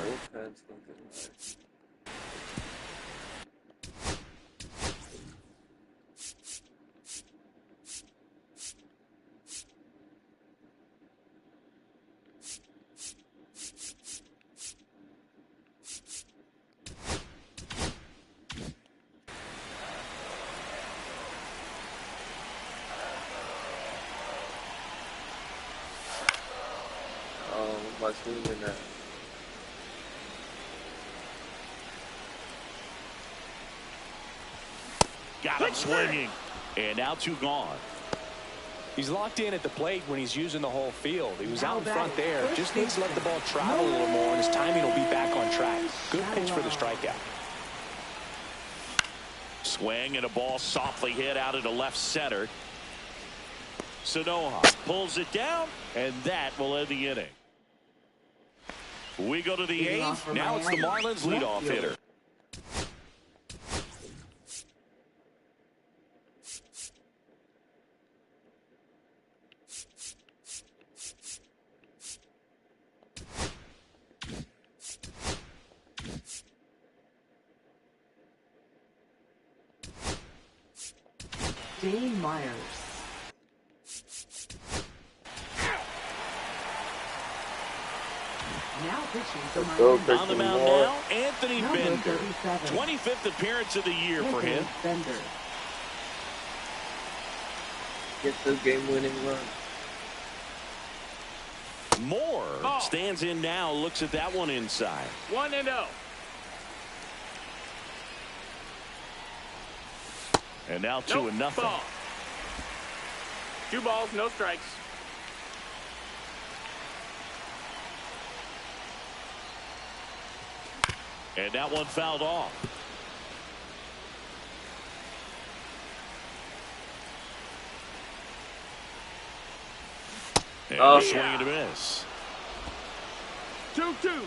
[SPEAKER 1] My swing in that.
[SPEAKER 2] Got him swinging. And now 2 gone.
[SPEAKER 3] He's locked in at the plate when he's using the whole field. He was out in front there. Just needs to let the ball travel a little more, and his timing will be back on track. Good pitch for the strikeout.
[SPEAKER 2] Swing and a ball softly hit out into left center. Sanoja pulls it down, and that will end the inning. We go to the 8th. Now it's the Marlins leadoff hitter.
[SPEAKER 5] Dane Myers. Now pitching for Miami.
[SPEAKER 2] On the mound now, Anthony
[SPEAKER 5] Number
[SPEAKER 2] Bender.
[SPEAKER 5] 37.
[SPEAKER 2] 25th appearance of the year for him.
[SPEAKER 5] Bender.
[SPEAKER 1] Get the game-winning run.
[SPEAKER 2] Moore stands in now, looks at that one inside.
[SPEAKER 4] 1-0.
[SPEAKER 2] And now 2-0.
[SPEAKER 4] 2 balls, no strikes.
[SPEAKER 2] And that one fouled off. And a swing and a miss.
[SPEAKER 4] 2-2.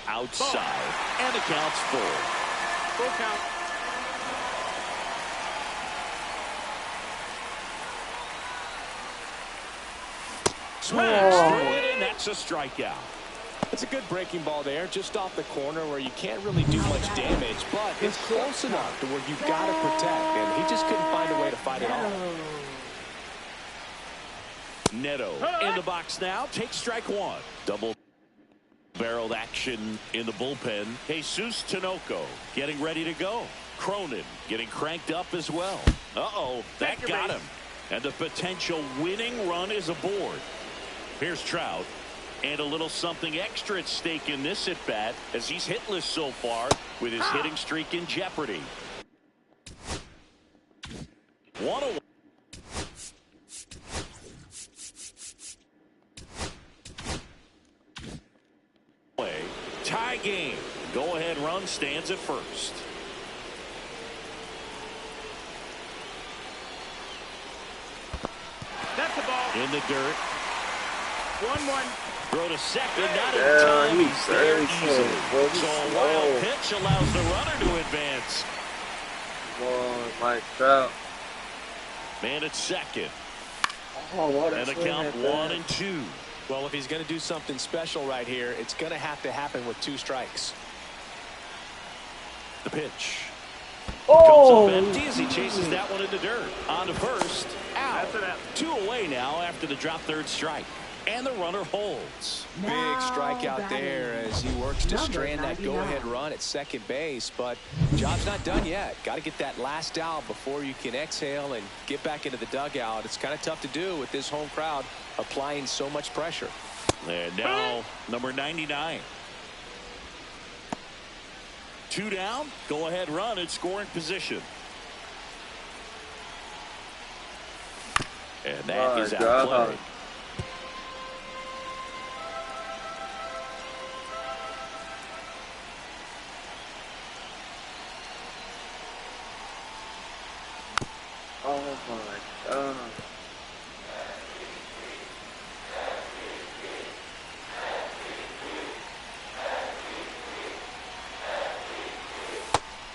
[SPEAKER 2] Outside. And the count's full.
[SPEAKER 4] Full count.
[SPEAKER 2] Swings through it, and that's a strikeout.
[SPEAKER 3] It's a good breaking ball there, just off the corner where you can't really do much damage, but it's close enough to where you've got to protect, and he just couldn't find a way to fight it off.
[SPEAKER 2] Neto in the box now, takes strike one. Double-barreled action in the bullpen. Jesus Tinoco getting ready to go. Cronin getting cranked up as well. Uh-oh, that got him. And the potential winning run is aboard. Here's Trout. And a little something extra at stake in this at-bat as he's hitless so far with his hitting streak in jeopardy. 1-1. Tie game. Go-ahead run stands at first.
[SPEAKER 4] That's the ball.
[SPEAKER 2] In the dirt.
[SPEAKER 4] 1-1.
[SPEAKER 2] Throw to second, not in time. He's there easily. So a wild pitch allows the runner to advance.
[SPEAKER 1] Oh, Mike Trout.
[SPEAKER 2] Man at second.
[SPEAKER 1] Oh, what a
[SPEAKER 2] And the
[SPEAKER 1] swing
[SPEAKER 2] count
[SPEAKER 1] at that.
[SPEAKER 2] 1-2.
[SPEAKER 3] Well, if he's going to do something special right here, it's going to have to happen with 2 strikes.
[SPEAKER 2] The pitch.
[SPEAKER 1] Oh!
[SPEAKER 2] Comes up empty as he chases that one in the dirt. On to first. Out.
[SPEAKER 4] That's it out.
[SPEAKER 2] 2 away now after the drop third strike. And the runner holds.
[SPEAKER 3] Big strikeout there as he works to strand that go-ahead run at second base, but job's not done yet. Got to get that last out before you can exhale and get back into the dugout. It's kind of tough to do with this home crowd applying so much pressure.
[SPEAKER 2] And now number 99. 2 down. Go-ahead run in scoring position. And that is out of play.
[SPEAKER 1] Oh my God.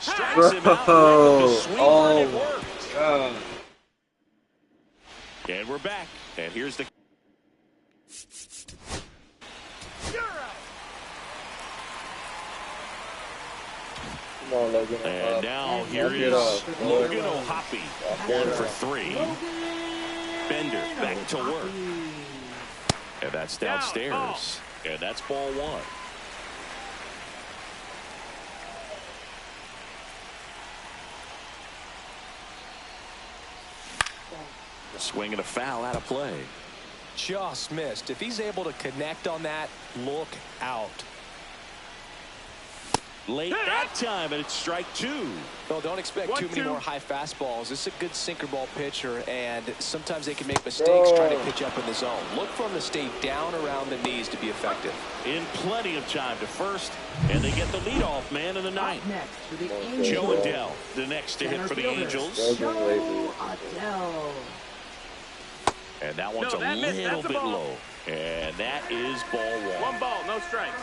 [SPEAKER 2] Strikes him out with the sweeper, and it worked.
[SPEAKER 1] God.
[SPEAKER 2] And we're back. And here's the
[SPEAKER 1] Come on, Logan.
[SPEAKER 2] and now here
[SPEAKER 1] Get
[SPEAKER 2] is
[SPEAKER 1] up.
[SPEAKER 2] Logan O'Hoppe. 1 for 3. Bender back to work. And that's downstairs. And that's ball 1. Swing and a foul out of play.
[SPEAKER 3] Just missed. If he's able to connect on that, look out.
[SPEAKER 2] Late that time, and it's strike 2.
[SPEAKER 3] Well, don't expect too many more high fastballs. This is a good sinker ball pitcher, and sometimes they can make mistakes trying to pitch up in the zone. Look for him to stay down around the knees to be effective.
[SPEAKER 2] In plenty of time to first, and they get the leadoff man in the ninth.
[SPEAKER 5] Next for the Angels.
[SPEAKER 2] Joe Adell, the next to hit for the Angels.
[SPEAKER 5] Joe Adell.
[SPEAKER 2] And that one's
[SPEAKER 4] No, that
[SPEAKER 2] a
[SPEAKER 4] missed.
[SPEAKER 2] little
[SPEAKER 4] That's a
[SPEAKER 2] bit
[SPEAKER 4] ball.
[SPEAKER 2] low. And that is ball 1.
[SPEAKER 4] 1 ball, no strikes.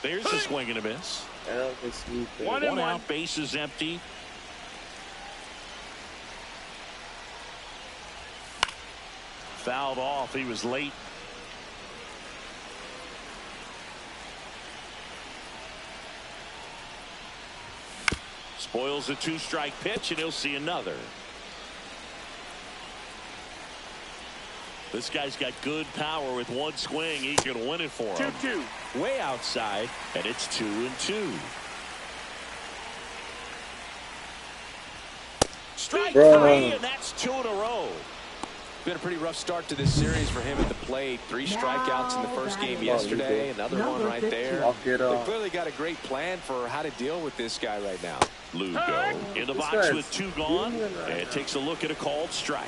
[SPEAKER 2] There's a swing and a miss.
[SPEAKER 4] 1 and 1.
[SPEAKER 2] out, base is empty. Fouled off. He was late. Spoils a 2-strike pitch, and he'll see another. This guy's got good power. With 1 swing, he can win it for him.
[SPEAKER 4] 2-2.
[SPEAKER 2] Way outside, and it's 2-2. Strike 3, and that's 2 in a row.
[SPEAKER 3] Been a pretty rough start to this series for him at the plate. 3 strikeouts in the first game yesterday. Another one right there. They clearly got a great plan for how to deal with this guy right now.
[SPEAKER 2] Lugo in the box with 2 gone, and takes a look at a called strike.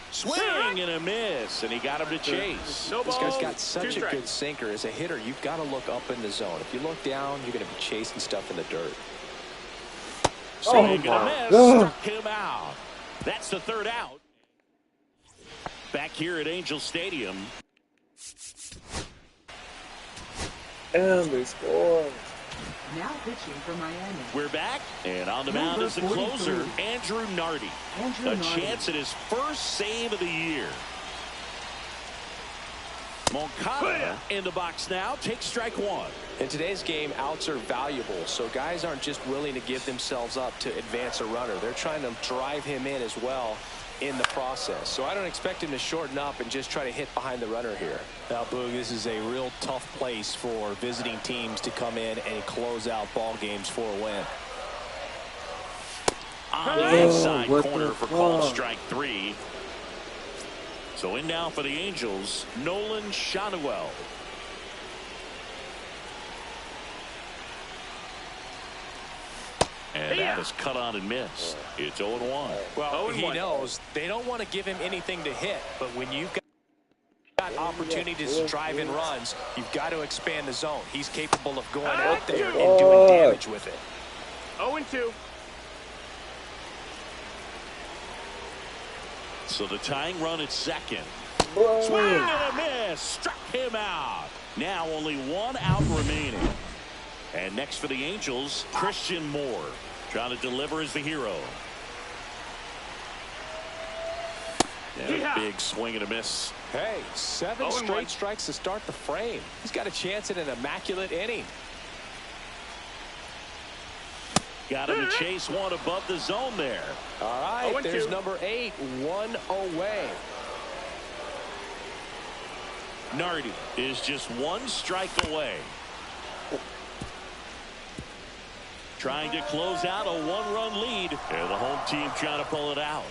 [SPEAKER 2] Swing and a miss, and he got him to chase.
[SPEAKER 3] This guy's got such a good sinker. As a hitter, you've got to look up in the zone. If you look down, you're going to be chasing stuff in the dirt.
[SPEAKER 2] Swing and a miss, struck him out. That's the 3rd out. Back here at Angel Stadium.
[SPEAKER 1] And they scored.
[SPEAKER 5] Now pitching for Miami.
[SPEAKER 2] We're back, and on the mound is the closer, Andrew Nardi. A chance at his first save of the year. Moncada in the box now, takes strike 1.
[SPEAKER 3] In today's game, outs are valuable, so guys aren't just willing to give themselves up to advance a runner. They're trying to drive him in as well in the process. So I don't expect him to shorten up and just try to hit behind the runner here.
[SPEAKER 6] Now, Boog, this is a real tough place for visiting teams to come in and close out ball games for a win.
[SPEAKER 2] On the inside corner for call strike 3. So in now for the Angels, Nolan Schanuel. And that is cut on and missed. It's 0-1.
[SPEAKER 3] Well, he knows they don't want to give him anything to hit, but when you've got opportunities to drive in runs, you've got to expand the zone. He's capable of going out there and doing damage with it.
[SPEAKER 4] 0-2.
[SPEAKER 2] So the tying run at second. Swing and a miss. Struck him out. Now only 1 out remaining. And next for the Angels, Christian Moore. Trying to deliver as the hero. And a big swing and a miss.
[SPEAKER 3] Hey, 7 straight strikes to start the frame. He's got a chance at an immaculate inning.
[SPEAKER 2] Got him to chase 1 above the zone there.
[SPEAKER 3] All right, there's number 8, 1 away.
[SPEAKER 2] Nardi is just 1 strike away. Trying to close out a 1-run lead, and the home team trying to pull it out.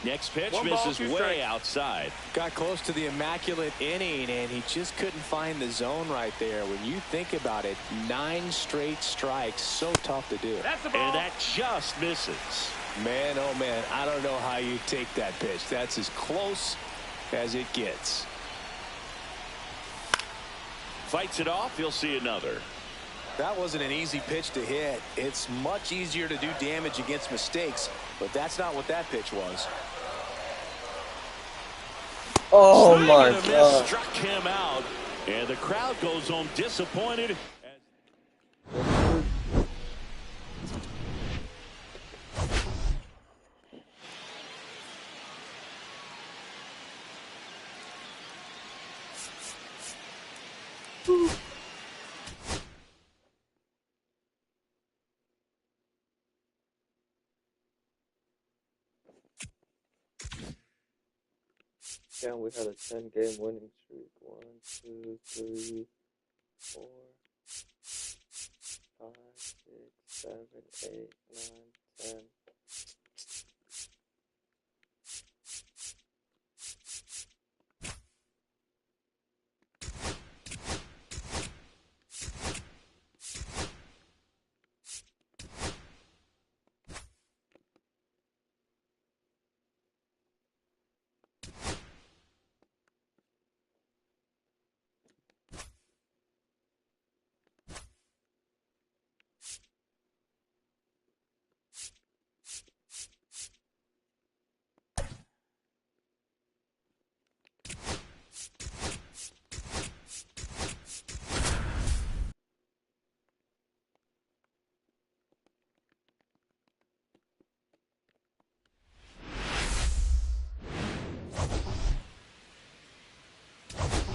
[SPEAKER 2] Next pitch misses way outside.
[SPEAKER 3] Got close to the immaculate inning, and he just couldn't find the zone right there. When you think about it, 9 straight strikes, so tough to do.
[SPEAKER 2] And that just misses.
[SPEAKER 3] Man, oh man, I don't know how you take that pitch. That's as close as it gets.
[SPEAKER 2] Fights it off. He'll see another.
[SPEAKER 3] That wasn't an easy pitch to hit. It's much easier to do damage against mistakes, but that's not what that pitch was.
[SPEAKER 1] Oh my God.
[SPEAKER 2] Struck him out, and the crowd goes home disappointed.
[SPEAKER 1] Yeah, we had a 10-game winning streak. 1, 2, 3, 4, 5, 6, 7, 8, 9, 10.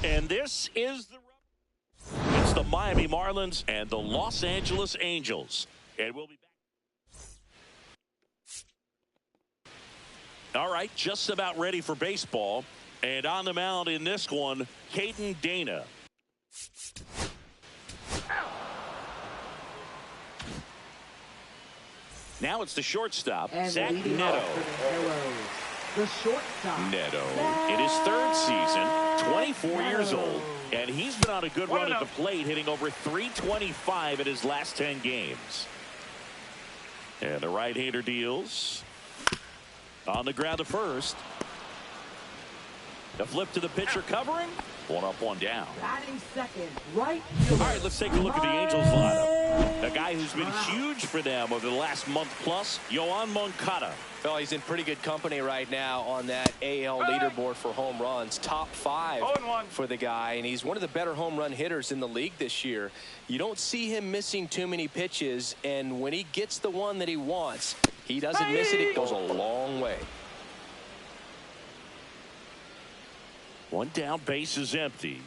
[SPEAKER 2] And this is it's the Miami Marlins and the Los Angeles Angels. And we'll be back. All right, just about ready for baseball. And on the mound in this one, Caden Dana. Now it's the shortstop,
[SPEAKER 5] And
[SPEAKER 2] Zach
[SPEAKER 5] leading
[SPEAKER 2] Neto.
[SPEAKER 5] off for the Arrows, the shortstop.
[SPEAKER 2] Neto in his third season, 24 years old, and he's been on a good run at the plate, hitting over .325 in his last 10 games. And the right-hander deals. On the ground to first. The flip to the pitcher covering. One up, one down.
[SPEAKER 5] Batting second, right
[SPEAKER 2] All
[SPEAKER 5] fielder.
[SPEAKER 2] right, let's take a look at the Angels lineup. A guy who's been huge for them over the last month plus, Yoan Moncada.
[SPEAKER 3] Well, he's in pretty good company right now on that AL leaderboard for home runs. Top 5 for the guy, and he's one of the better home run hitters in the league this year. You don't see him missing too many pitches, and when he gets the one that he wants, he doesn't miss it. It goes a long way.
[SPEAKER 2] One down, base is empty.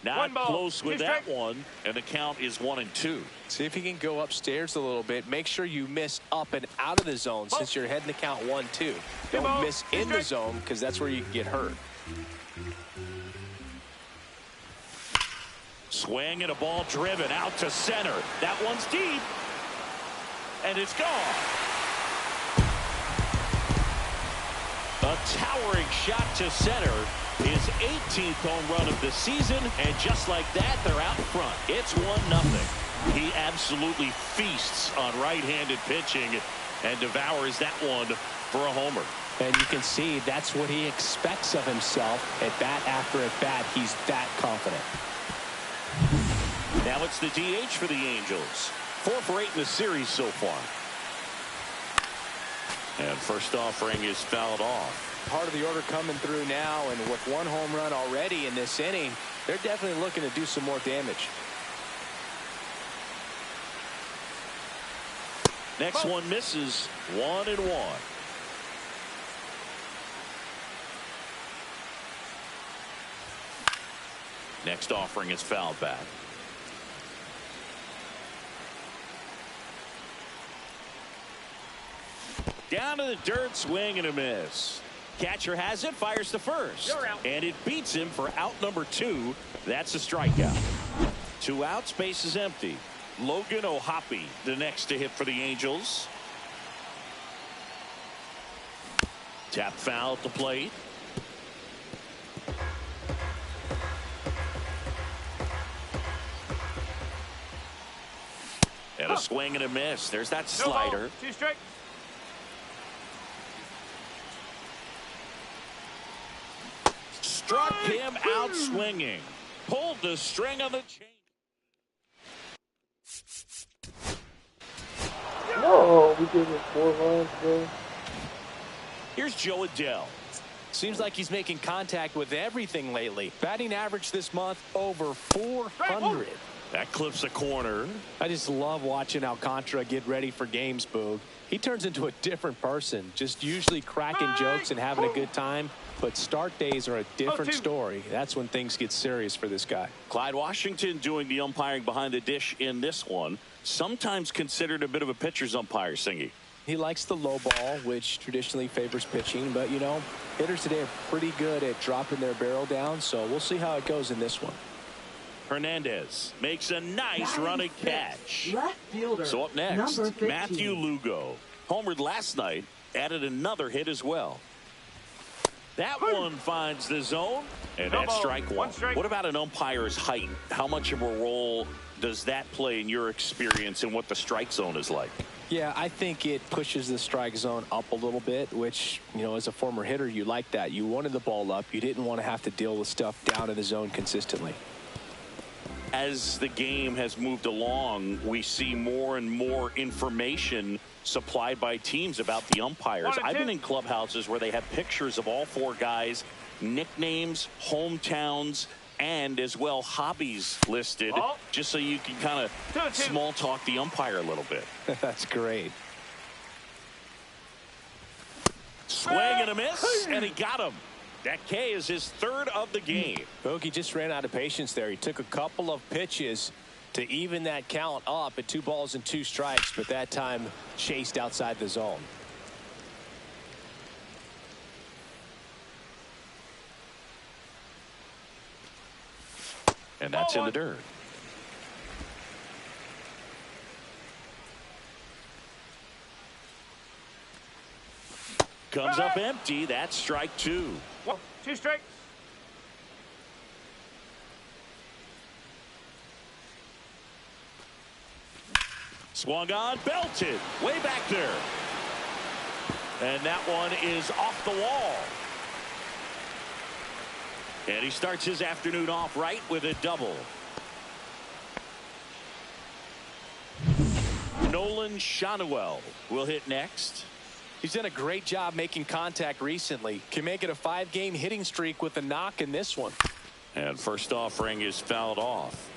[SPEAKER 2] Not
[SPEAKER 4] One ball,
[SPEAKER 2] close with
[SPEAKER 4] two
[SPEAKER 2] that
[SPEAKER 4] strikes.
[SPEAKER 2] one, and the count is 1-2.
[SPEAKER 3] See if he can go upstairs a little bit. Make sure you miss up and out of the zone since you're heading the count 1-2. Don't
[SPEAKER 4] ball,
[SPEAKER 3] miss
[SPEAKER 4] two
[SPEAKER 3] in the
[SPEAKER 4] strikes.
[SPEAKER 3] zone because that's where you can get hurt.
[SPEAKER 2] Swing and a ball driven out to center. That one's deep, and it's gone. A towering shot to center. His 18th home run of the season, and just like that, they're out in front. It's 1-0. He absolutely feasts on right-handed pitching and devours that one for a homer.
[SPEAKER 3] And you can see that's what he expects of himself at bat after at bat. He's that confident.
[SPEAKER 2] Now it's the DH for the Angels. 4 for 8 in the series so far. And first offering is fouled off.
[SPEAKER 3] Part of the order coming through now, and with one home run already in this inning, they're definitely looking to do some more damage.
[SPEAKER 2] Next one misses. 1-1. Next offering is fouled back. Down to the dirt, swing and a miss. Catcher has it, fires to first.
[SPEAKER 4] You're out.
[SPEAKER 2] And it beats him for out number 2. That's a strikeout. 2 outs, base is empty. Logan O'Hoppe, the next to hit for the Angels. Tap foul at the plate. And a swing and a miss. There's that
[SPEAKER 4] No ball,
[SPEAKER 2] slider.
[SPEAKER 4] 2 strikes.
[SPEAKER 2] Struck him out swinging. Pulled the string on the chain.
[SPEAKER 1] No, we gave him 4 runs, bro.
[SPEAKER 2] Here's Joe Adell.
[SPEAKER 3] Seems like he's making contact with everything lately. Batting average this month over 400.
[SPEAKER 2] That clips a corner.
[SPEAKER 3] I just love watching Alcantara get ready for games, Boog. He turns into a different person, just usually cracking jokes and having a good time. But start days are a different story. That's when things get serious for this guy.
[SPEAKER 2] Clyde Washington doing the umpiring behind the dish in this one. Sometimes considered a bit of a pitcher's umpire, Singy.
[SPEAKER 3] He likes the low ball, which traditionally favors pitching. But, you know, hitters today are pretty good at dropping their barrel down. So we'll see how it goes in this one.
[SPEAKER 2] Hernandez makes a nice running catch.
[SPEAKER 5] Left fielder.
[SPEAKER 2] So up next,
[SPEAKER 5] number 15.
[SPEAKER 2] Matthew Lugo. Homered last night, added another hit as well. That one finds the zone, and
[SPEAKER 4] No
[SPEAKER 2] that's
[SPEAKER 4] ball,
[SPEAKER 2] strike 1.
[SPEAKER 4] one strike.
[SPEAKER 2] What about an umpire's height? How much of a role does that play in your experience and what the strike zone is like?
[SPEAKER 3] Yeah, I think it pushes the strike zone up a little bit, which, you know, as a former hitter, you like that. You wanted the ball up. You didn't want to have to deal with stuff down in the zone consistently.
[SPEAKER 2] As the game has moved along, we see more and more information supplied by teams about the umpires.
[SPEAKER 4] 1 and 2.
[SPEAKER 2] I've been in clubhouses where they have pictures of all 4 guys, nicknames, hometowns, and as well hobbies listed,
[SPEAKER 4] Ball.
[SPEAKER 2] just so you can kind of
[SPEAKER 4] 2 and 2.
[SPEAKER 2] small talk the umpire a little bit.
[SPEAKER 3] That's great.
[SPEAKER 2] Swing and a miss, and he got him. That K is his 3rd of the game.
[SPEAKER 3] Bogey just ran out of patience there. He took a couple of pitches to even that count up at 2 balls and 2 strikes, but that time chased outside the zone.
[SPEAKER 2] And that's in the dirt. comes up empty. That's strike two.
[SPEAKER 4] 2 strikes.
[SPEAKER 2] Swung on, belted, way back there. And that one is off the wall. And he starts his afternoon off right with a double. Nolan Schanuel will hit next.
[SPEAKER 3] He's done a great job making contact recently. Can make it a 5-game hitting streak with a knock in this one.
[SPEAKER 2] And first offering is fouled off.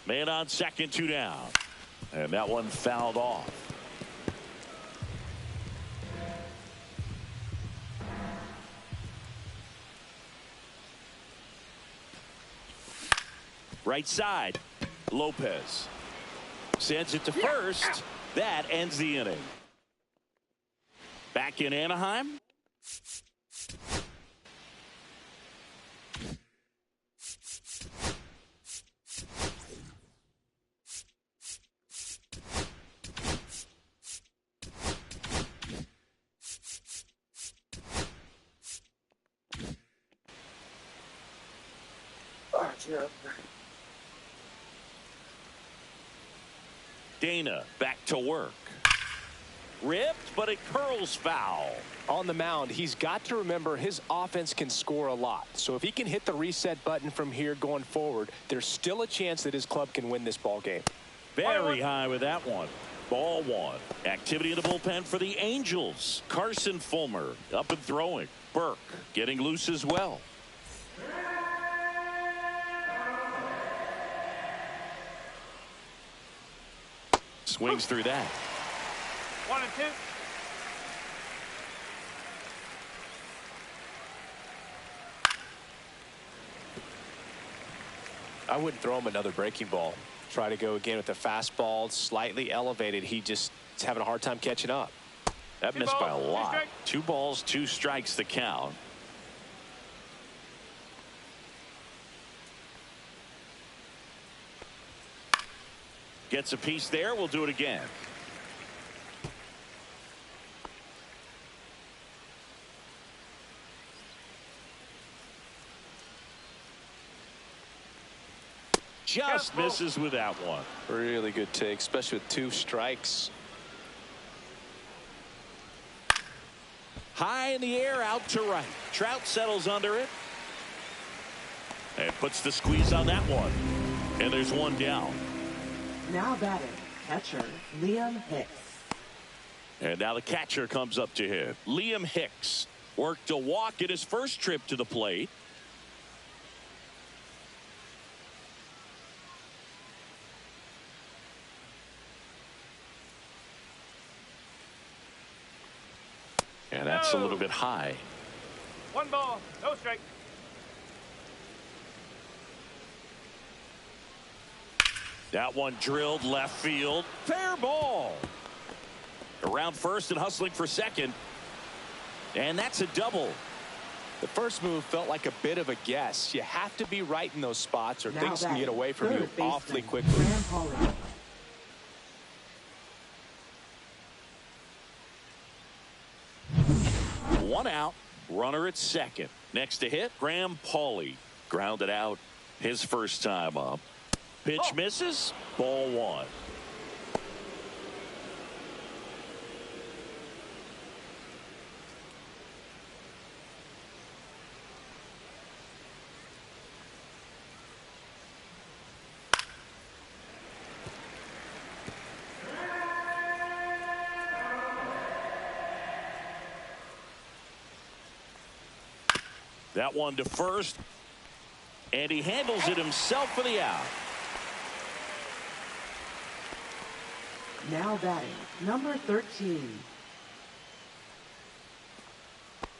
[SPEAKER 2] Man on second, 2 down. And that one fouled off. Right side, Lopez sends it to first. That ends the inning. Back in Anaheim. Dana back to work. Ripped, but it curls foul.
[SPEAKER 3] On the mound, he's got to remember his offense can score a lot. So if he can hit the reset button from here going forward, there's still a chance that his club can win this ball game.
[SPEAKER 2] Very high with that one. Ball one. Activity in the bullpen for the Angels. Carson Fulmer up and throwing. Burke getting loose as well. Swings through that.
[SPEAKER 4] 1 and 2.
[SPEAKER 3] I wouldn't throw him another breaking ball. Try to go again with the fastball slightly elevated. He just is having a hard time catching up.
[SPEAKER 2] That missed by a lot. 2 balls, 2 strikes the count. Gets a piece there. We'll do it again. Just misses with that one.
[SPEAKER 3] Really good take, especially with 2 strikes.
[SPEAKER 2] High in the air, out to right. Trout settles under it. And puts the squeeze on that one. And there's 1 down.
[SPEAKER 5] Now batting, catcher Liam Hicks.
[SPEAKER 2] And now the catcher comes up to hit. Liam Hicks worked a walk in his first trip to the plate. And that's a little bit high.
[SPEAKER 4] 1 ball, no strike.
[SPEAKER 2] That one drilled left field. Fair ball. Around first and hustling for second. And that's a double.
[SPEAKER 3] The first move felt like a bit of a guess. You have to be right in those spots or
[SPEAKER 5] Now
[SPEAKER 3] things can get away from
[SPEAKER 5] third
[SPEAKER 3] you
[SPEAKER 5] baseman,
[SPEAKER 3] awfully quickly.
[SPEAKER 5] Graham Pauley.
[SPEAKER 2] One out. Runner at second. Next to hit, Graham Pauley. Grounded out his first time up. Pitch misses. Ball 1. That one to first. And he handles it himself for the out.
[SPEAKER 5] Now batting, number 13.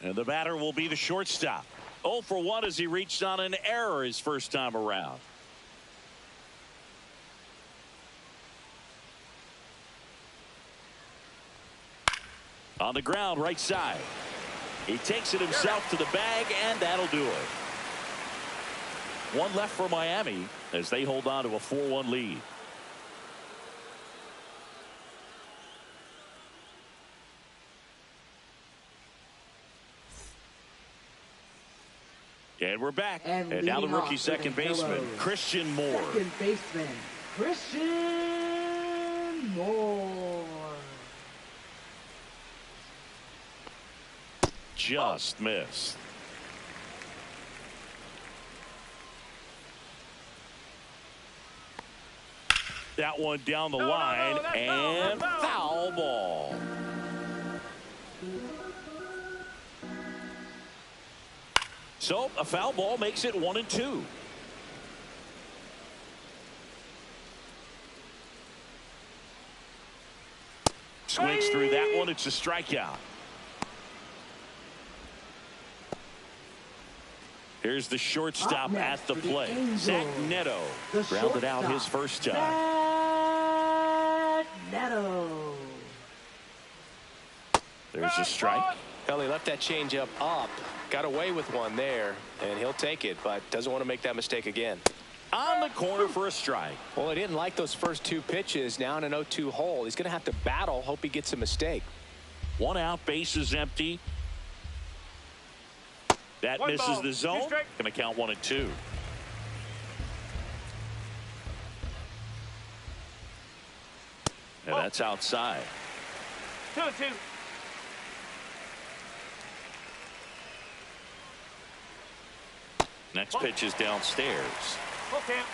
[SPEAKER 2] And the batter will be the shortstop. 0 for 1 as he reached on an error his first time around. On the ground, right side. He takes it himself to the bag, and that'll do it. 1 left for Miami as they hold on to a 4-1 lead. And we're back.
[SPEAKER 5] And
[SPEAKER 2] now the
[SPEAKER 5] leading
[SPEAKER 2] rookie
[SPEAKER 5] off
[SPEAKER 2] second
[SPEAKER 5] for the
[SPEAKER 2] baseman,
[SPEAKER 5] Hellos,
[SPEAKER 2] Christian Moore.
[SPEAKER 5] Second baseman, Christian Moore.
[SPEAKER 2] Just missed. That one down the line, and foul ball. So a foul ball makes it 1-2. Swings through that one. It's a strikeout. Here's the shortstop at the plate. Zach Neto grounded out his first time.
[SPEAKER 5] Zach Neto.
[SPEAKER 2] There's a strike.
[SPEAKER 3] Well, he left that changeup up, got away with one there, and he'll take it, but doesn't want to make that mistake again.
[SPEAKER 2] On the corner for a strike.
[SPEAKER 3] Well, he didn't like those first two pitches. Now in an 0-2 hole, he's going to have to battle, hope he gets a mistake. 1 out, bases empty. That
[SPEAKER 4] One
[SPEAKER 2] misses
[SPEAKER 4] ball,
[SPEAKER 2] the zone.
[SPEAKER 4] 2 strike.
[SPEAKER 2] Going to count 1-2. And that's outside.
[SPEAKER 4] 2-2.
[SPEAKER 2] Next pitch is downstairs.
[SPEAKER 4] Full count.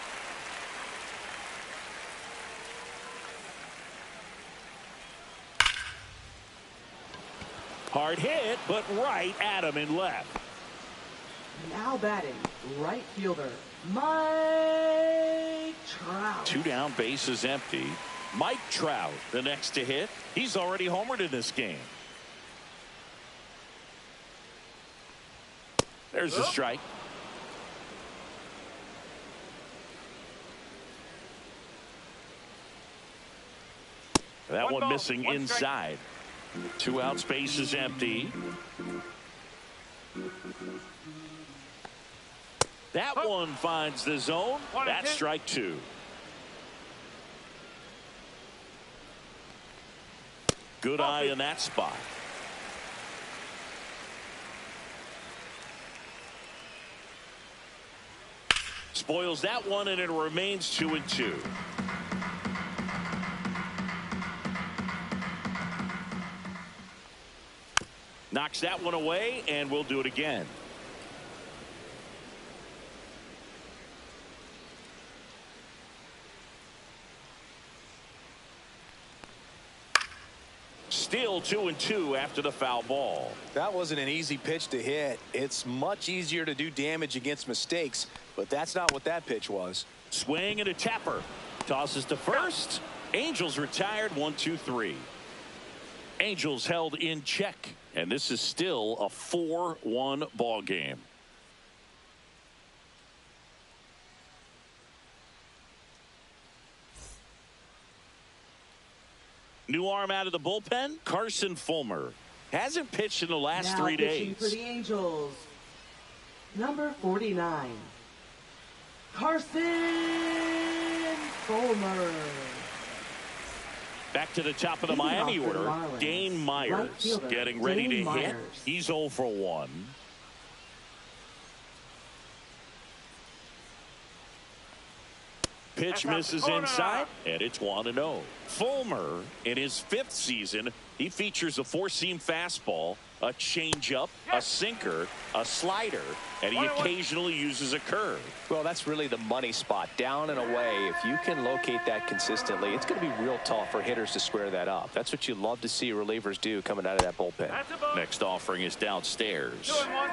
[SPEAKER 2] Hard hit, but right at him in left.
[SPEAKER 5] Now batting, right fielder, Mike Trout.
[SPEAKER 2] 2 down, bases empty. Mike Trout, the next to hit. He's already homered in this game. There's a strike. That one
[SPEAKER 4] ball,
[SPEAKER 2] missing
[SPEAKER 4] 1
[SPEAKER 2] inside. 2 outs, base is empty. That one finds the zone.
[SPEAKER 4] 1-2.
[SPEAKER 2] That's strike 2. Good eye in that spot. Spoils that one, and it remains 2-2. Knocks that one away, and we'll do it again. Still 2-2 after the foul ball.
[SPEAKER 3] That wasn't an easy pitch to hit. It's much easier to do damage against mistakes, but that's not what that pitch was.
[SPEAKER 2] Swing and a tapper. Tosses to first. Angels retired 1-2-3. Angels held in check, and this is still a 4-1 ball game. New arm out of the bullpen, Carson Fulmer. Hasn't pitched in the last
[SPEAKER 5] now
[SPEAKER 2] 3
[SPEAKER 5] pitching
[SPEAKER 2] days.
[SPEAKER 5] for the Angels, number 49, Carson Fulmer.
[SPEAKER 2] Back to the top of the
[SPEAKER 5] Leading
[SPEAKER 2] Miami
[SPEAKER 5] off for the
[SPEAKER 2] order,
[SPEAKER 5] Marlins,
[SPEAKER 2] Dane Myers
[SPEAKER 5] right fielder,
[SPEAKER 2] getting ready
[SPEAKER 5] Dane
[SPEAKER 2] to hit.
[SPEAKER 5] Myers.
[SPEAKER 2] He's 0 for 1. Pitch misses inside, and it's 1-0. Fulmer, in his 5th season, he features a 4-seam fastball, a changeup, a sinker, a slider, and he occasionally uses a curve.
[SPEAKER 3] Well, that's really the money spot, down and away. If you can locate that consistently, it's going to be real tough for hitters to square that up. That's what you love to see relievers do coming out of that bullpen.
[SPEAKER 4] That's a ball.
[SPEAKER 2] Next offering is downstairs.
[SPEAKER 4] 2-1.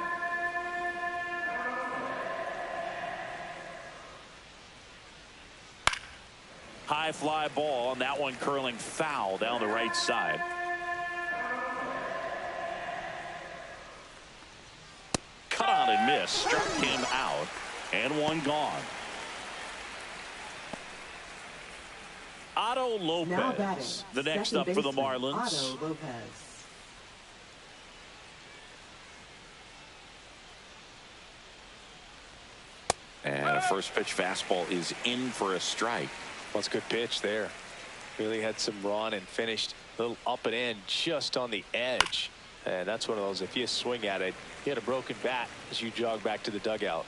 [SPEAKER 2] High fly ball, and that one curling foul down the right side. Cut on and miss, struck him out, and one gone. Otto
[SPEAKER 5] Now batting,
[SPEAKER 2] Lopez, the next
[SPEAKER 5] second
[SPEAKER 2] up for the
[SPEAKER 5] baseman,
[SPEAKER 2] Marlins.
[SPEAKER 5] Otto Lopez.
[SPEAKER 2] And a first pitch fastball is in for a strike.
[SPEAKER 3] Well, it's a good pitch there. Really had some run and finished a little up and in just on the edge. And that's one of those, if you swing at it, hit a broken bat as you jog back to the dugout.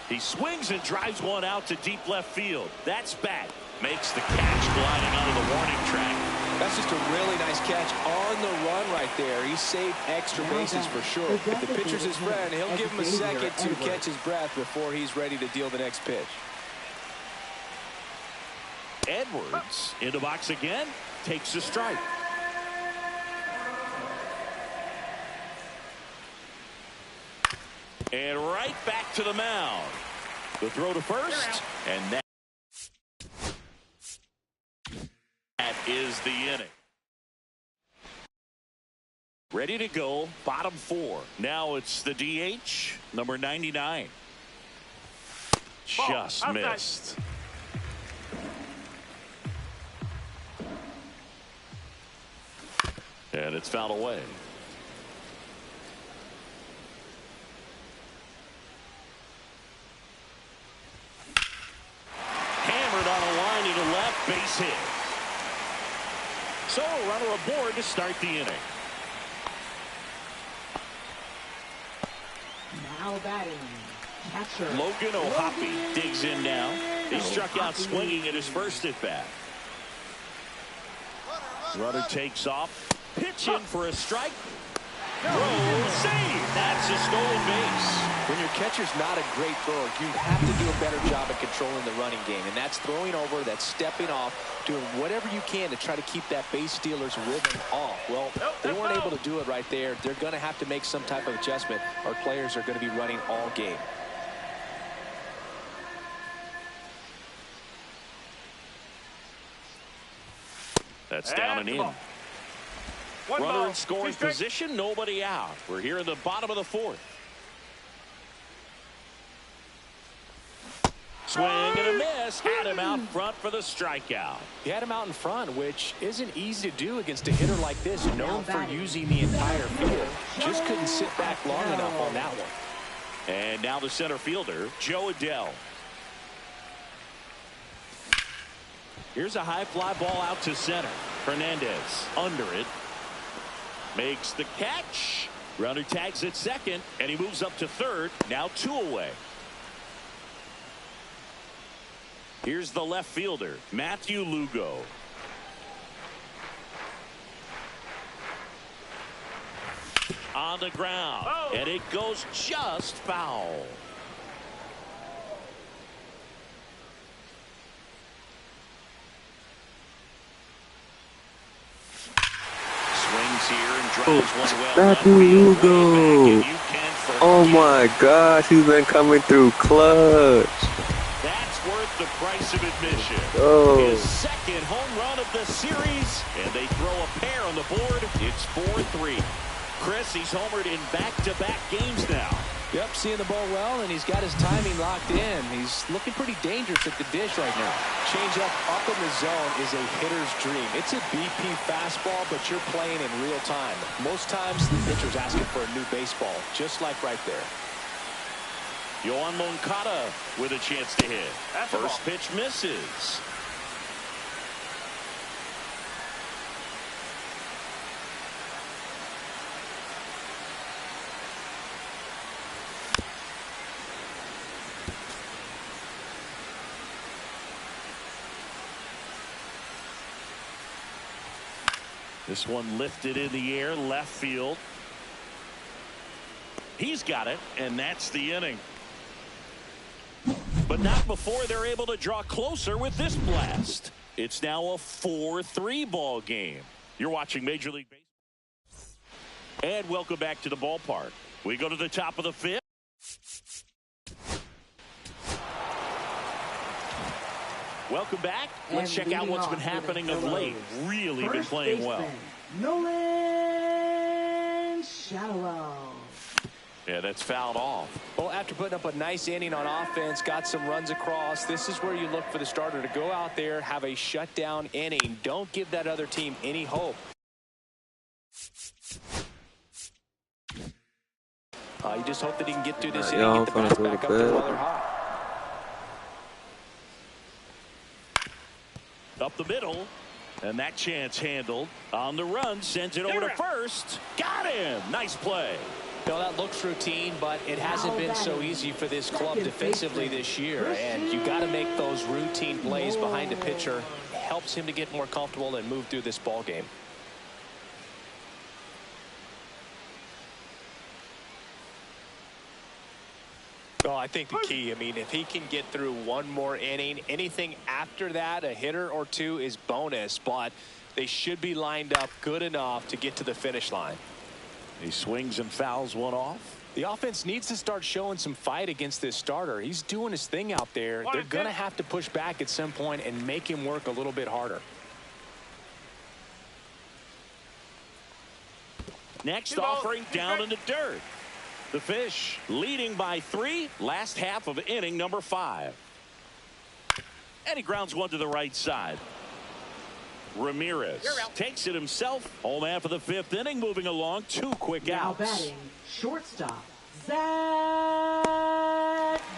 [SPEAKER 2] He swings and drives one out to deep left field. That's back. Makes the catch gliding onto the warning track.
[SPEAKER 3] That's just a really nice catch on the run right there. He saved extra bases for sure. If the pitcher's his friend, he'll give him a second to catch his breath before he's ready to deal the next pitch.
[SPEAKER 2] Edwards in the box again, takes a strike. And right back to the mound. The throw to first, and that is the inning. Ready to go, bottom four. Now it's the DH, number 99. Just missed. And it's fouled away. Hammered on a line into left, base hit. So a runner aboard to start the inning.
[SPEAKER 5] Now batting, catcher
[SPEAKER 2] Logan O'Hoppe digs in now. He struck out swinging at his first at bat. Runner takes off. Pitch in for a strike. Throw, save. That's a stolen base.
[SPEAKER 3] When your catcher's not a great thrower, you have to do a better job at controlling the running game. And that's throwing over, that's stepping off, doing whatever you can to try to keep that base stealer's rhythm off. Well, they weren't able to do it right there. They're going to have to make some type of adjustment. Our players are going to be running all game.
[SPEAKER 2] That's down and in. Runner in scoring position, nobody out. We're here in the bottom of the fourth. Swing and a miss. Had him out front for the strikeout.
[SPEAKER 3] He had him out in front, which isn't easy to do against a hitter like this, known for using the entire field. Just couldn't sit back long enough on that one.
[SPEAKER 2] And now the center fielder, Jo Adell. Here's a high fly ball out to center. Hernandez under it. Makes the catch. Runner tags at second, and he moves up to third. Now 2 away. Here's the left fielder, Matthew Lugo. On the ground, and it goes just foul. Swings here and drives one well.
[SPEAKER 1] Matthew Lugo. Oh my gosh, he's been coming through clutch.
[SPEAKER 2] That's worth the price of admission.
[SPEAKER 1] Oh.
[SPEAKER 2] His second home run of the series, and they throw a pair on the board. It's 4-3. Chris, he's homered in back-to-back games now.
[SPEAKER 3] Yep, seeing the ball well, and he's got his timing locked in. He's looking pretty dangerous at the dish right now. Changeup up in the zone is a hitter's dream. It's a BP fastball, but you're playing in real time. Most times, the pitcher's asking for a new baseball, just like right there.
[SPEAKER 2] Yoan Moncada with a chance to hit. First pitch misses. This one lifted in the air, left field. He's got it, and that's the inning. But not before they're able to draw closer with this blast. It's now a 4-3 ball game. You're watching Major League Baseball. And welcome back to the ballpark. We go to the top of the fifth. Welcome back. Let's check out what's been happening of late. Really been playing well.
[SPEAKER 5] Nolan Shallow.
[SPEAKER 2] Yeah, that's fouled off.
[SPEAKER 3] Well, after putting up a nice inning on offense, got some runs across, this is where you look for the starter to go out there, have a shutdown inning. Don't give that other team any hope. You just hope that he can get through this inning and get the bats back up there while they're hot.
[SPEAKER 2] Up the middle. And that chance handled. On the run, sends it over to first. Got him. Nice play.
[SPEAKER 3] Well, that looks routine, but it hasn't been so easy for this club defensively this year. And you got to make those routine plays behind a pitcher. Helps him to get more comfortable and move through this ball game. Well, I think the key, I mean, if he can get through one more inning, anything after that, a hitter or two is bonus, but they should be lined up good enough to get to the finish line.
[SPEAKER 2] He swings and fouls one off.
[SPEAKER 3] The offense needs to start showing some fight against this starter. He's doing his thing out there. They're going to have to push back at some point and make him work a little bit harder.
[SPEAKER 2] Next offering down in the dirt. The Fish leading by 3. Last half of inning number 5. And he grounds one to the right side. Ramirez takes it himself. Home half of the 5th inning, moving along. 2 quick
[SPEAKER 5] Now
[SPEAKER 2] outs.
[SPEAKER 5] batting, shortstop, Zach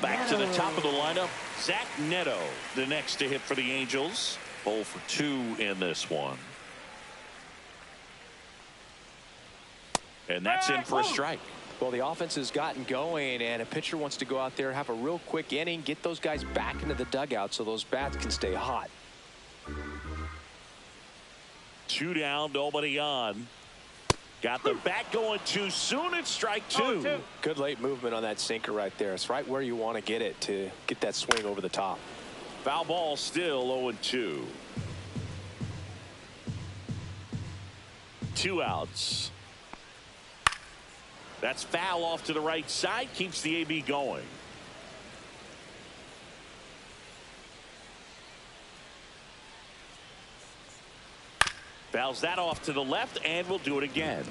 [SPEAKER 2] Back to the
[SPEAKER 5] Neto.
[SPEAKER 2] top of the lineup. Zach Neto, the next to hit for the Angels. 0 for 2 in this one. And that's in for a strike.
[SPEAKER 3] Well, the offense has gotten going, and a pitcher wants to go out there, have a real quick inning, get those guys back into the dugout so those bats can stay hot.
[SPEAKER 2] 2 down, nobody on. Got the bat going too soon. It's strike 2.
[SPEAKER 3] Good late movement on that sinker right there. It's right where you want to get it to get that swing over the top.
[SPEAKER 2] Foul ball still 0-2. 2 outs. That's foul off to the right side. Keeps the AB going. Fouls that off to the left, and we'll do it again.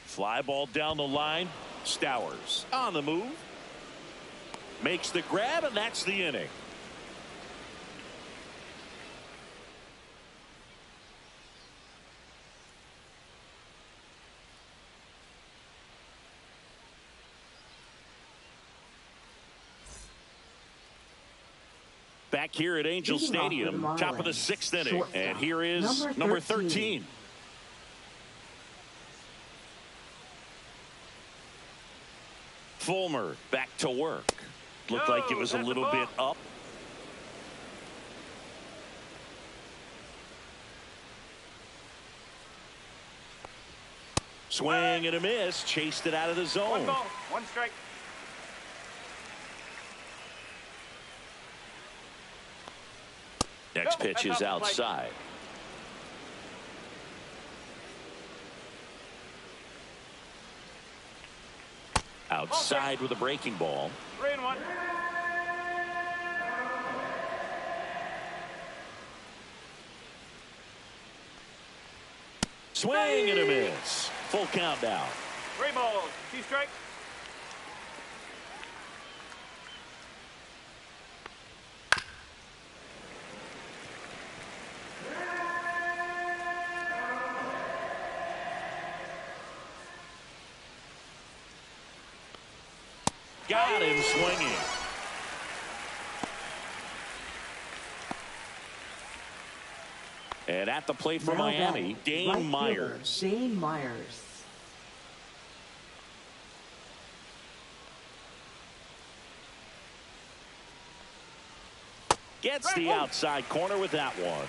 [SPEAKER 2] Fly ball down the line. Stowers on the move. Makes the grab, and that's the inning. Back here at Angel Stadium, top of the 6th inning. And here is number 13. Fulmer back to work. Looked like it was a little bit up. Swing and a miss. Chased it out of the zone.
[SPEAKER 4] 1 ball, 1 strike.
[SPEAKER 2] Next pitch is outside. Outside with a breaking ball.
[SPEAKER 4] 3-1.
[SPEAKER 2] Swing and a miss. Full count now.
[SPEAKER 4] 3 balls, 2 strikes.
[SPEAKER 2] Got him swinging. And at the plate for
[SPEAKER 5] Now
[SPEAKER 2] Miami,
[SPEAKER 5] batting,
[SPEAKER 2] Dane
[SPEAKER 5] right fielder,
[SPEAKER 2] Myers.
[SPEAKER 5] Dane Myers.
[SPEAKER 2] Gets the outside corner with that one.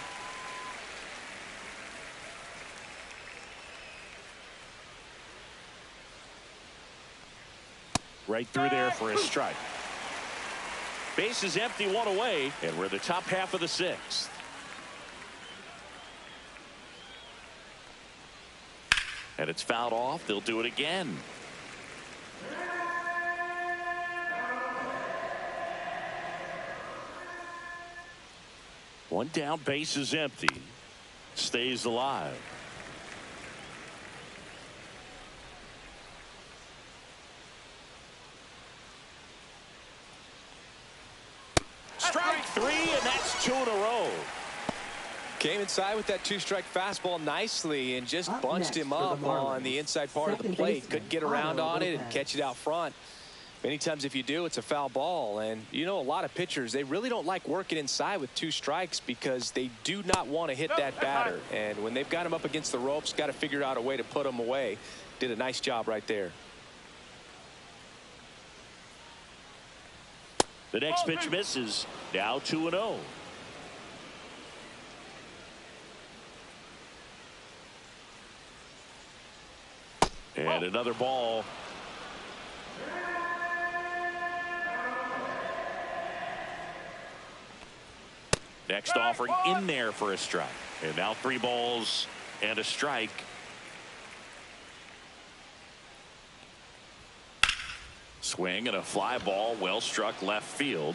[SPEAKER 2] Right through there for a strike. Base is empty, 1 away, and we're the top half of the 6th. And it's fouled off. They'll do it again. One down, base is empty. Stays alive. Strike 3, and that's 2 in a row.
[SPEAKER 3] Came inside with that 2-strike fastball nicely and just
[SPEAKER 5] Up
[SPEAKER 3] bunched
[SPEAKER 5] next
[SPEAKER 3] him
[SPEAKER 5] for the
[SPEAKER 3] up on
[SPEAKER 5] Marlins,
[SPEAKER 3] the inside part of the
[SPEAKER 5] second
[SPEAKER 3] plate.
[SPEAKER 5] baseman,
[SPEAKER 3] Couldn't get around
[SPEAKER 5] Otto
[SPEAKER 3] on it and
[SPEAKER 5] Lopez.
[SPEAKER 3] catch it out front. Many times if you do, it's a foul ball. And you know, a lot of pitchers, they really don't like working inside with 2 strikes because they do not want to hit that batter. And when they've got him up against the ropes, got to figure out a way to put him away. Did a nice job right there.
[SPEAKER 2] The next pitch misses. Now 2-0. And another ball. Next offering in there for a strike. And now 3 balls and a strike. Swing and a fly ball, well struck left field.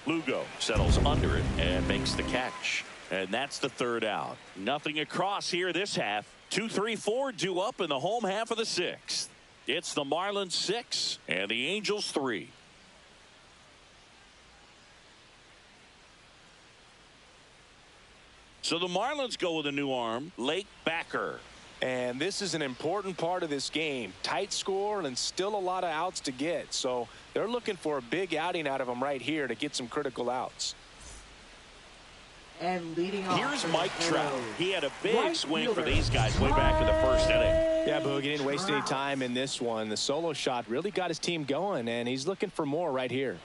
[SPEAKER 2] Lugo settles under it and makes the catch. And that's the 3rd out. Nothing across here this half. 2-3-4 due up in the home half of the 6th. It's the Marlins 6 and the Angels 3. So the Marlins go with a new arm, Lake Backer.
[SPEAKER 3] And this is an important part of this game. Tight score and still a lot of outs to get. So they're looking for a big outing out of him right here to get some critical outs.
[SPEAKER 5] And leading off.
[SPEAKER 2] Here's Mike Trout. He had a big swing for these guys way back in the 1st inning.
[SPEAKER 3] Yeah, Boog, he didn't waste any time in this one. The solo shot really got his team going, and he's looking for more right here.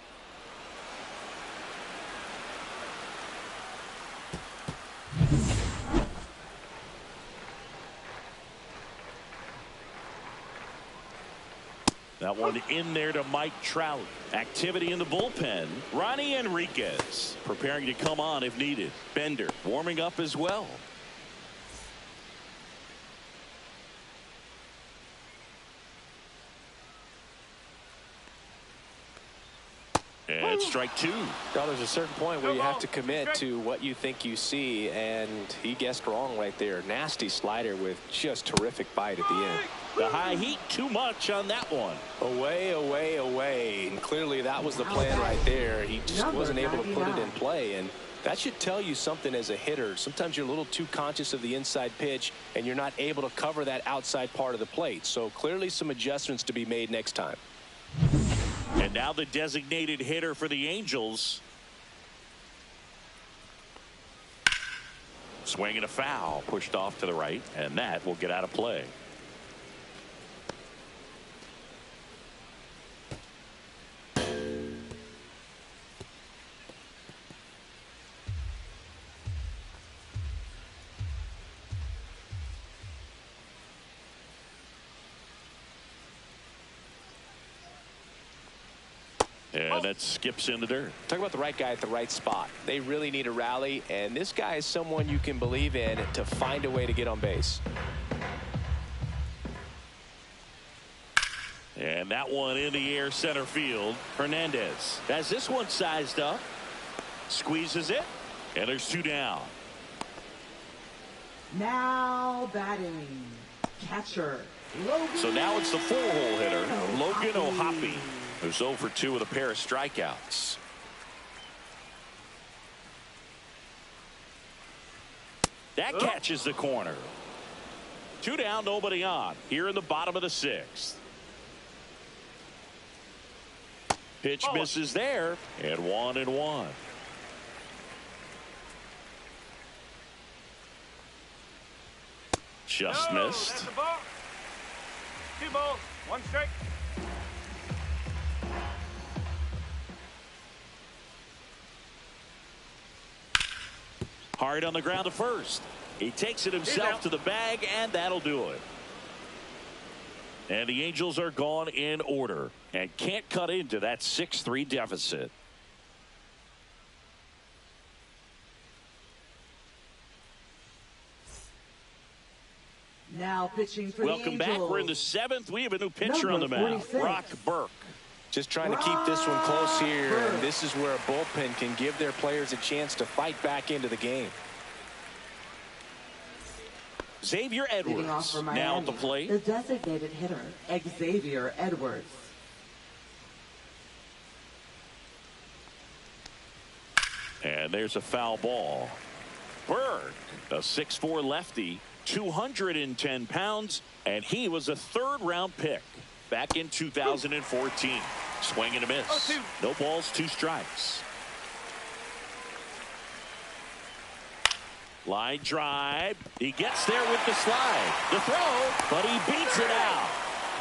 [SPEAKER 2] That one in there to Mike Trout. Activity in the bullpen. Ronnie Enriquez preparing to come on if needed. Bender warming up as well. And strike 2.
[SPEAKER 3] Well, there's a certain point where you have to commit to what you think you see, and he guessed wrong right there. Nasty slider with just terrific bite at the end.
[SPEAKER 2] The high heat, too much on that one.
[SPEAKER 3] Away, away, away. And clearly that was the plan right there. He just wasn't able to put it in play. And that should tell you something as a hitter. Sometimes you're a little too conscious of the inside pitch, and you're not able to cover that outside part of the plate. So clearly some adjustments to be made next time.
[SPEAKER 2] And now the designated hitter for the Angels. Swing and a foul, pushed off to the right, and that will get out of play. And that skips in the dirt.
[SPEAKER 3] Talk about the right guy at the right spot. They really need a rally, and this guy is someone you can believe in to find a way to get on base.
[SPEAKER 2] And that one in the air center field. Hernandez has this one sized up. Squeezes it. And there's 2 down.
[SPEAKER 5] Now batting. Catcher. Logan.
[SPEAKER 2] So now it's the 4-hole hitter, Logan O'Hoppe, who's 0 for 2 with a pair of strikeouts. That catches the corner. 2 down, nobody on. Here in the bottom of the 6th. Pitch misses there, and 1-1. Just missed.
[SPEAKER 4] That's the ball. 2 balls, 1 strike.
[SPEAKER 2] Hard on the ground to first. He takes it himself to the bag, and that'll do it. And the Angels are gone in order and can't cut into that 6-3 deficit.
[SPEAKER 5] Now pitching for
[SPEAKER 2] Welcome
[SPEAKER 5] the Angels.
[SPEAKER 2] back. We're in the 7th. We have a new pitcher on the
[SPEAKER 5] Number
[SPEAKER 2] mound,
[SPEAKER 5] 46.
[SPEAKER 2] Brock Burke.
[SPEAKER 3] Just trying to keep this one close here, and this is where a bullpen can give their players a chance to fight back into the game.
[SPEAKER 2] Xavier
[SPEAKER 5] Leading off
[SPEAKER 2] Edwards
[SPEAKER 5] for
[SPEAKER 2] now
[SPEAKER 5] Miami,
[SPEAKER 2] at the plate.
[SPEAKER 5] the designated hitter, Xavier Edwards.
[SPEAKER 2] And there's a foul ball. Burke, a 6'4 lefty, 210 pounds, and he was a 3rd-round pick. back in 2014. Swing and a miss.
[SPEAKER 4] 0-2.
[SPEAKER 2] No balls, 2 strikes. Line drive. He gets there with the slide. The throw, but he beats it out.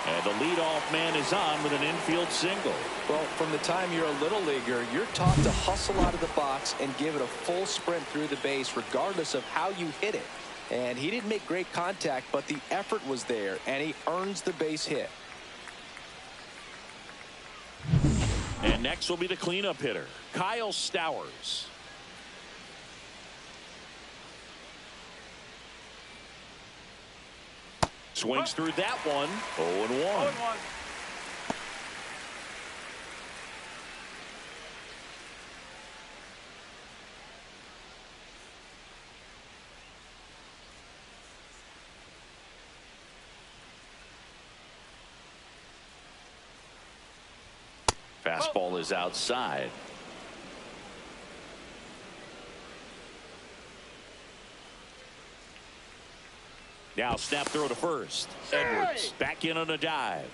[SPEAKER 2] And the leadoff man is on with an infield single.
[SPEAKER 3] Well, from the time you're a little leaguer, you're taught to hustle out of the box and give it a full sprint through the base regardless of how you hit it. And he didn't make great contact, but the effort was there, and he earns the base hit.
[SPEAKER 2] And next will be the cleanup hitter, Kyle Stowers. Swings through that one. 0-1.
[SPEAKER 4] 0-1.
[SPEAKER 2] Fastball is outside. Now snap throw to first. Edwards back in on a dive.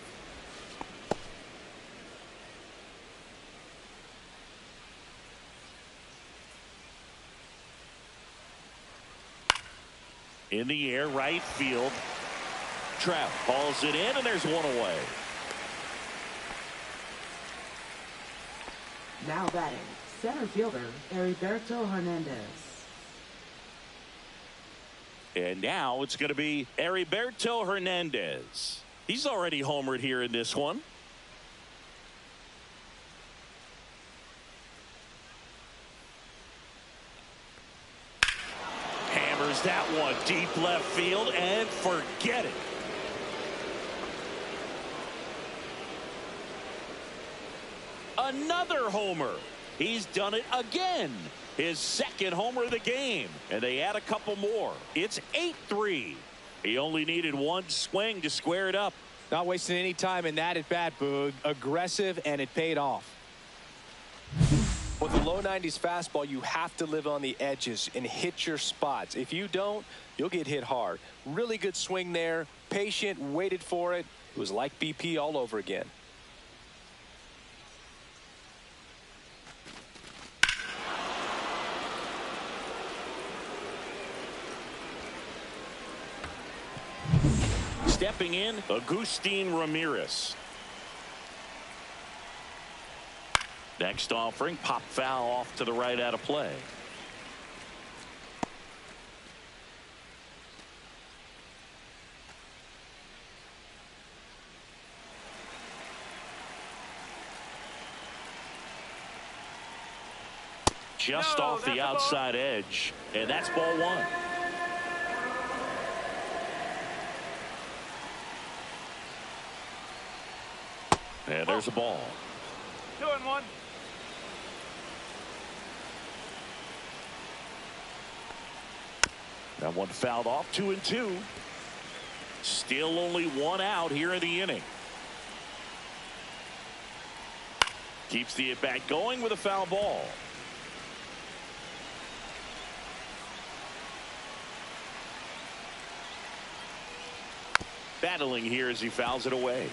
[SPEAKER 2] In the air, right field. Trout hauls it in, and there's one away.
[SPEAKER 5] Now batting, center fielder Heriberto Hernandez.
[SPEAKER 2] And now it's going to be Heriberto Hernandez. He's already homered here in this one. Hammers that one deep left field and forget it. Another homer. He's done it again. His second homer of the game. And they add a couple more. It's 8-3. He only needed one swing to square it up.
[SPEAKER 3] Not wasting any time in that at bat, Boog. Aggressive, and it paid off. With a low 90s fastball, you have to live on the edges and hit your spots. If you don't, you'll get hit hard. Really good swing there. Patient, waited for it. It was like BP all over again.
[SPEAKER 2] Stepping in, Agustin Ramirez. Next offering, pop foul off to the right out of play. Just off the outside edge, and that's ball one. And there's a ball.
[SPEAKER 4] 2-1.
[SPEAKER 2] That one fouled off. 2-2. Still only one out here in the inning. Keeps the at-bat going with a foul ball. Battling here as he fouls it away.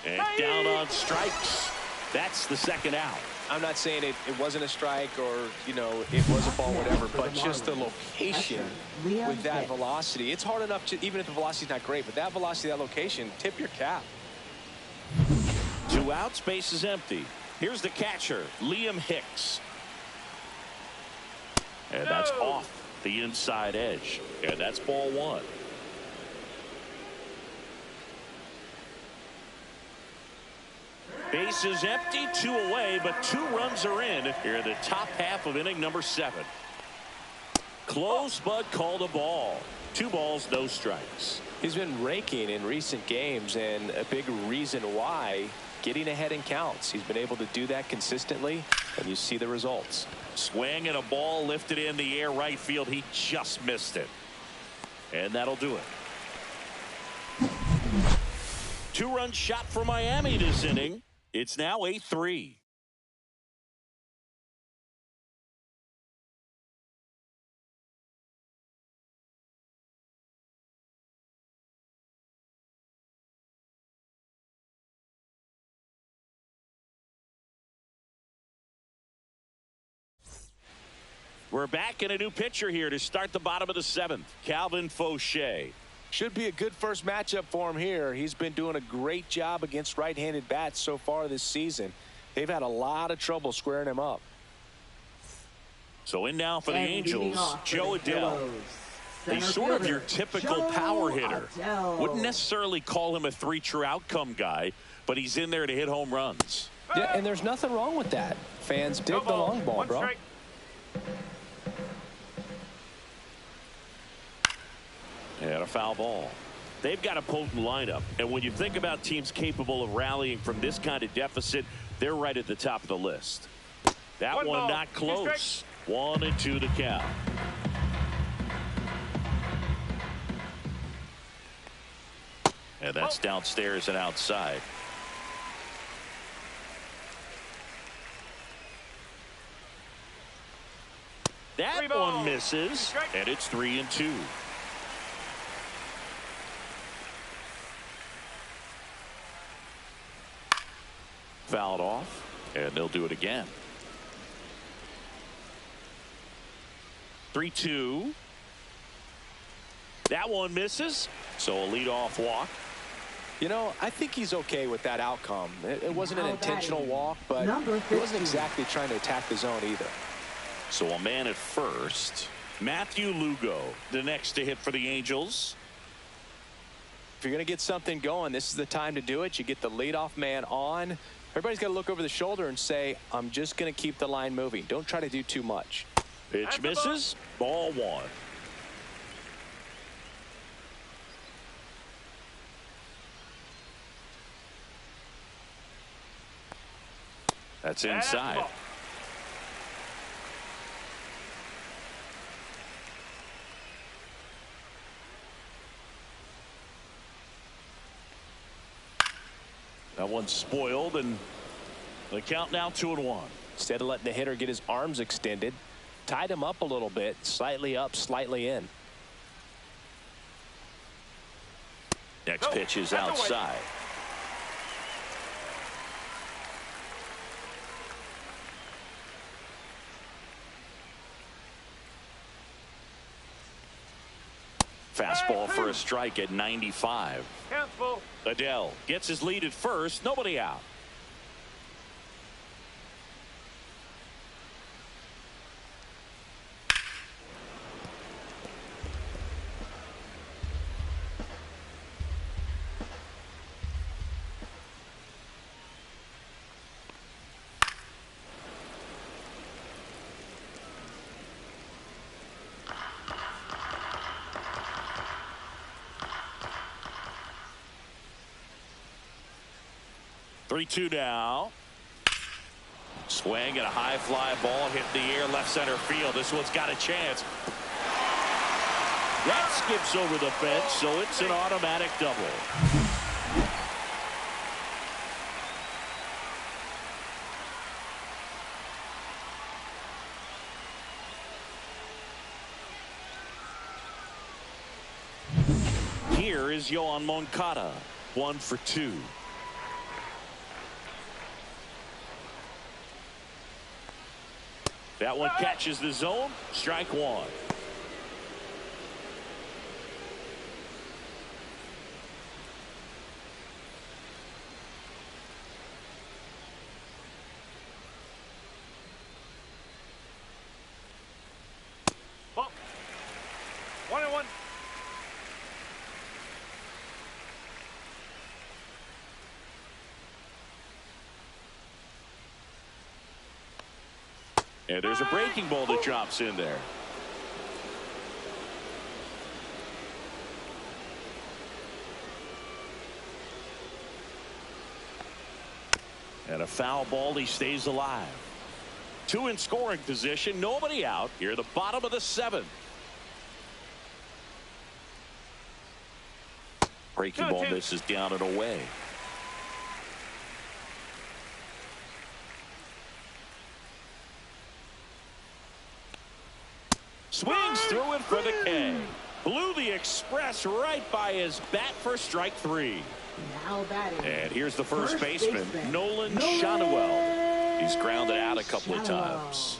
[SPEAKER 2] And down on strikes. That's the second out.
[SPEAKER 3] I'm not saying it wasn't a strike or, you know, it was a ball, whatever, but just the location with that velocity. It's hard enough to, even if the velocity's not great, but that velocity, that location, tip your cap.
[SPEAKER 2] 2 outs, base is empty. Here's the catcher, Liam Hicks. And that's off the inside edge. And that's ball one. Base is empty, 2 away, but 2 runs are in here in the top half of inning number 7. Close, but called a ball. 2 balls, no strikes.
[SPEAKER 3] He's been raking in recent games, and a big reason why, getting ahead in counts. He's been able to do that consistently, and you see the results.
[SPEAKER 2] Swing and a ball lifted in the air right field. He just missed it. And that'll do it. 2-run shot for Miami this inning. It's now 8-3. We're back in a new pitcher here to start the bottom of the 7th. Calvin Fauché.
[SPEAKER 3] Should be a good first matchup for him here. He's been doing a great job against right-handed bats so far this season. They've had a lot of trouble squaring him up.
[SPEAKER 2] So in now for the Angels, Joe Adell. He's
[SPEAKER 5] Center
[SPEAKER 2] sort of
[SPEAKER 5] fielder,
[SPEAKER 2] your typical
[SPEAKER 5] Joe
[SPEAKER 2] power hitter.
[SPEAKER 5] Adell.
[SPEAKER 2] Wouldn't necessarily call him a 3-true outcome guy, but he's in there to hit home runs.
[SPEAKER 3] Yeah, and there's nothing wrong with that. Fans dig the long ball,
[SPEAKER 4] One
[SPEAKER 3] bro.
[SPEAKER 4] strike.
[SPEAKER 2] And a foul ball. They've got a potent lineup, and when you think about teams capable of rallying from this kind of deficit, they're right at the top of the list. That
[SPEAKER 4] One
[SPEAKER 2] one
[SPEAKER 4] ball,
[SPEAKER 2] not
[SPEAKER 4] 2
[SPEAKER 2] close. 1-2 to count. And that's downstairs and outside. That
[SPEAKER 4] 3 balls.
[SPEAKER 2] one misses, and it's 3-2. Fouled off, and they'll do it again. 3-2. That one misses, so a leadoff walk.
[SPEAKER 3] You know, I think he's okay with that outcome. It wasn't an
[SPEAKER 5] Now
[SPEAKER 3] intentional
[SPEAKER 5] batting,
[SPEAKER 3] walk, but
[SPEAKER 5] number
[SPEAKER 3] he wasn't
[SPEAKER 5] 15.
[SPEAKER 3] exactly trying to attack the zone either.
[SPEAKER 2] So a man at first. Matthew Lugo, the next to hit for the Angels.
[SPEAKER 3] If you're going to get something going, this is the time to do it. You get the leadoff man on. Everybody's got to look over the shoulder and say, I'm just going to keep the line moving. Don't try to do too much.
[SPEAKER 2] Pitch misses. Ball 1. That's inside. That one's spoiled, and the count now 2-1.
[SPEAKER 3] Instead of letting the hitter get his arms extended, tied him up a little bit, slightly up, slightly in.
[SPEAKER 2] Next pitch is outside. Fastball for a strike at 95.
[SPEAKER 4] Cancel.
[SPEAKER 2] Adell gets his lead at first. Nobody out. Three-two now. Swing and a high fly ball hit the air left center field. This one's got a chance. That skips over the fence, so it's an automatic double. Here is Yoan Moncada, 1 for 2. That one catches the zone. Strike 1.
[SPEAKER 4] Ball. 1-1.
[SPEAKER 2] And there's a breaking ball that drops in there. And a foul ball. He stays alive. 2 in scoring position. Nobody out. Here at the bottom of the 7th. Breaking ball misses down and away. Swings through it for the K. Blew the express right by his bat for strike 3.
[SPEAKER 5] Now batting.
[SPEAKER 2] And here's the first baseman, Nolan
[SPEAKER 5] Nolan
[SPEAKER 2] Schanuel. He's grounded out a couple of
[SPEAKER 5] Schanuel.
[SPEAKER 2] times.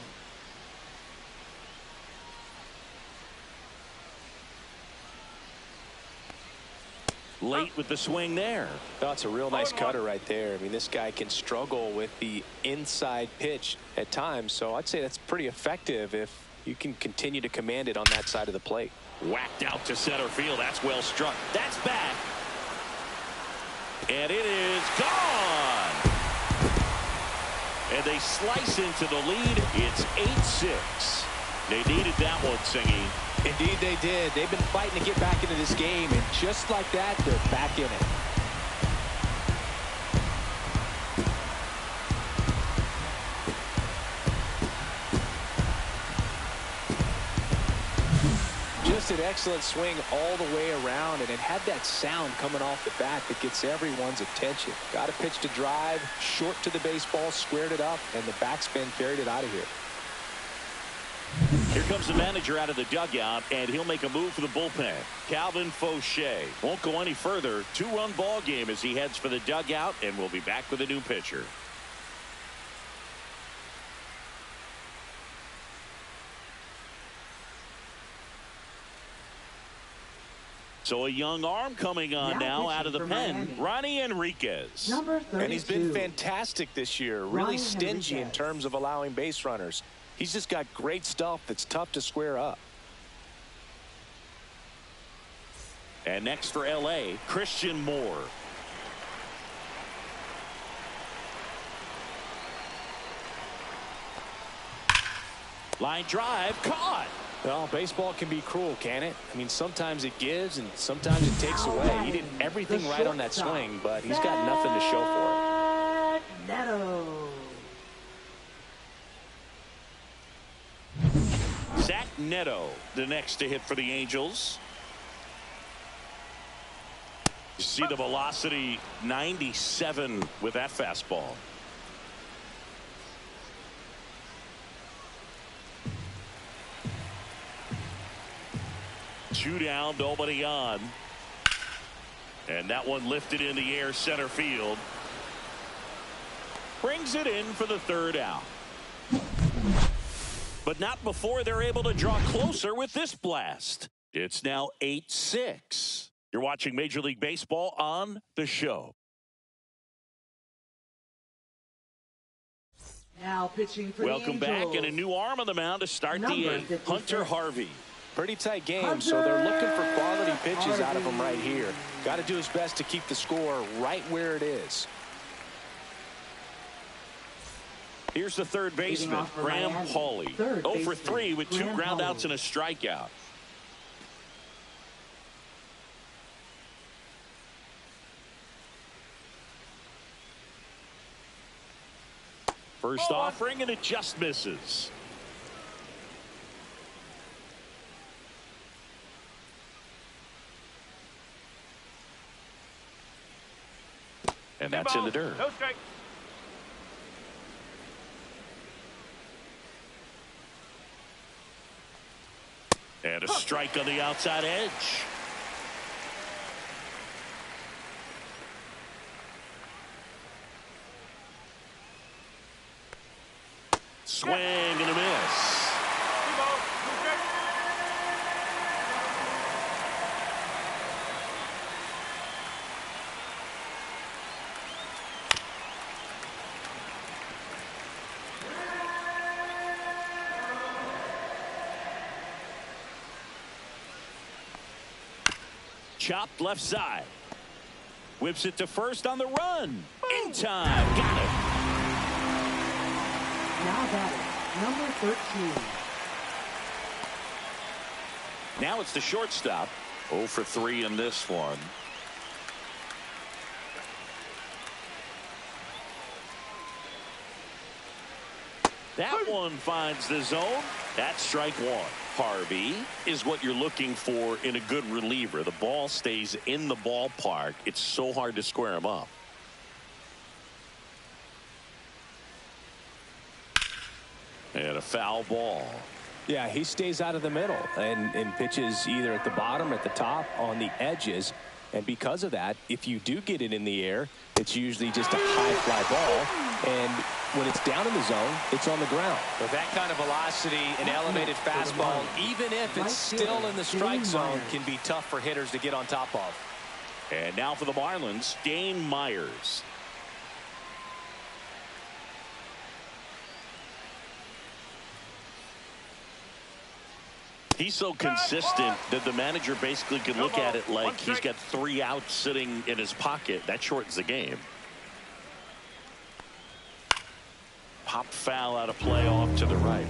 [SPEAKER 2] late with the swing there.
[SPEAKER 3] That's a real nice cutter right there. I mean, this guy can struggle with the inside pitch at times, so I'd say that's pretty effective if you can continue to command it on that side of the plate.
[SPEAKER 2] Whacked out to center field. That's well struck. That's back. And it is gone. And they slice into the lead. It's 8-6. They needed that one, Singy.
[SPEAKER 3] Indeed they did. They've been fighting to get back into this game, and just like that, they're back in it. Just an excellent swing all the way around, and it had that sound coming off the bat that gets everyone's attention. Got a pitch to drive, short to the baseball, squared it up, and the backspin carried it out of here.
[SPEAKER 2] Here comes the manager out of the dugout, and he'll make a move for the bullpen. Calvin Fauché won't go any further. 2-run ball game as he heads for the dugout, and we'll be back with a new pitcher. So a young arm coming on now out of the pen, Ronnie Enriquez.
[SPEAKER 5] Number 32.
[SPEAKER 3] And he's been fantastic this year, really stingy in terms of allowing base runners. He's just got great stuff that's tough to square up.
[SPEAKER 2] And next for L.A., Christian Moore. Line drive, caught.
[SPEAKER 3] Well, baseball can be cruel, can it? I mean, sometimes it gives and sometimes it takes away. He did everything right on that swing, but he's got nothing to show for it.
[SPEAKER 5] Neto.
[SPEAKER 2] Zach Neto, the next to hit for the Angels. You see the velocity, 97 with that fastball. Two down, nobody on. And that one lifted in the air center field. Brings it in for the third out. But not before they're able to draw closer with this blast. It's now 8-6. You're watching Major League Baseball on The Show.
[SPEAKER 5] Now pitching for
[SPEAKER 2] Welcome
[SPEAKER 5] the
[SPEAKER 2] back,
[SPEAKER 5] Angels.
[SPEAKER 2] and a new arm on the mound to start the eighth.
[SPEAKER 5] 56.
[SPEAKER 2] Hunter Harvey.
[SPEAKER 3] Pretty tight game, so they're looking for quality pitches out of him right here. Got to do his best to keep the score right where it is.
[SPEAKER 2] Here's the third baseman, Graham Pauley. 0 for 3 with 2 groundouts and a strikeout. First offering, and it just misses. And that's in the dirt.
[SPEAKER 4] No strike.
[SPEAKER 2] And a strike on the outside edge. Swing and a miss.
[SPEAKER 4] 2 balls, 2 strikes.
[SPEAKER 2] Chopped left side. Whips it to first on the run. In time. Got it.
[SPEAKER 5] Now batting, number 13.
[SPEAKER 2] Now it's the shortstop. 0 for 3 in this one. That one finds the zone. That's strike one. Harvey is what you're looking for in a good reliever. The ball stays in the ballpark. It's so hard to square him up. And a foul ball.
[SPEAKER 3] Yeah, he stays out of the middle and pitches either at the bottom or at the top on the edges. And because of that, if you do get it in the air, it's usually just a high fly ball. And when it's down in the zone, it's on the ground. With that kind of velocity, an elevated fastball, even if it's still in the strike zone, can be tough for hitters to get on top of.
[SPEAKER 2] And now for the Marlins, Dane Myers. He's so consistent that the manager basically can look at it like he's got 3 outs sitting in his pocket. That shortens the game. Pop foul out of play off to the right.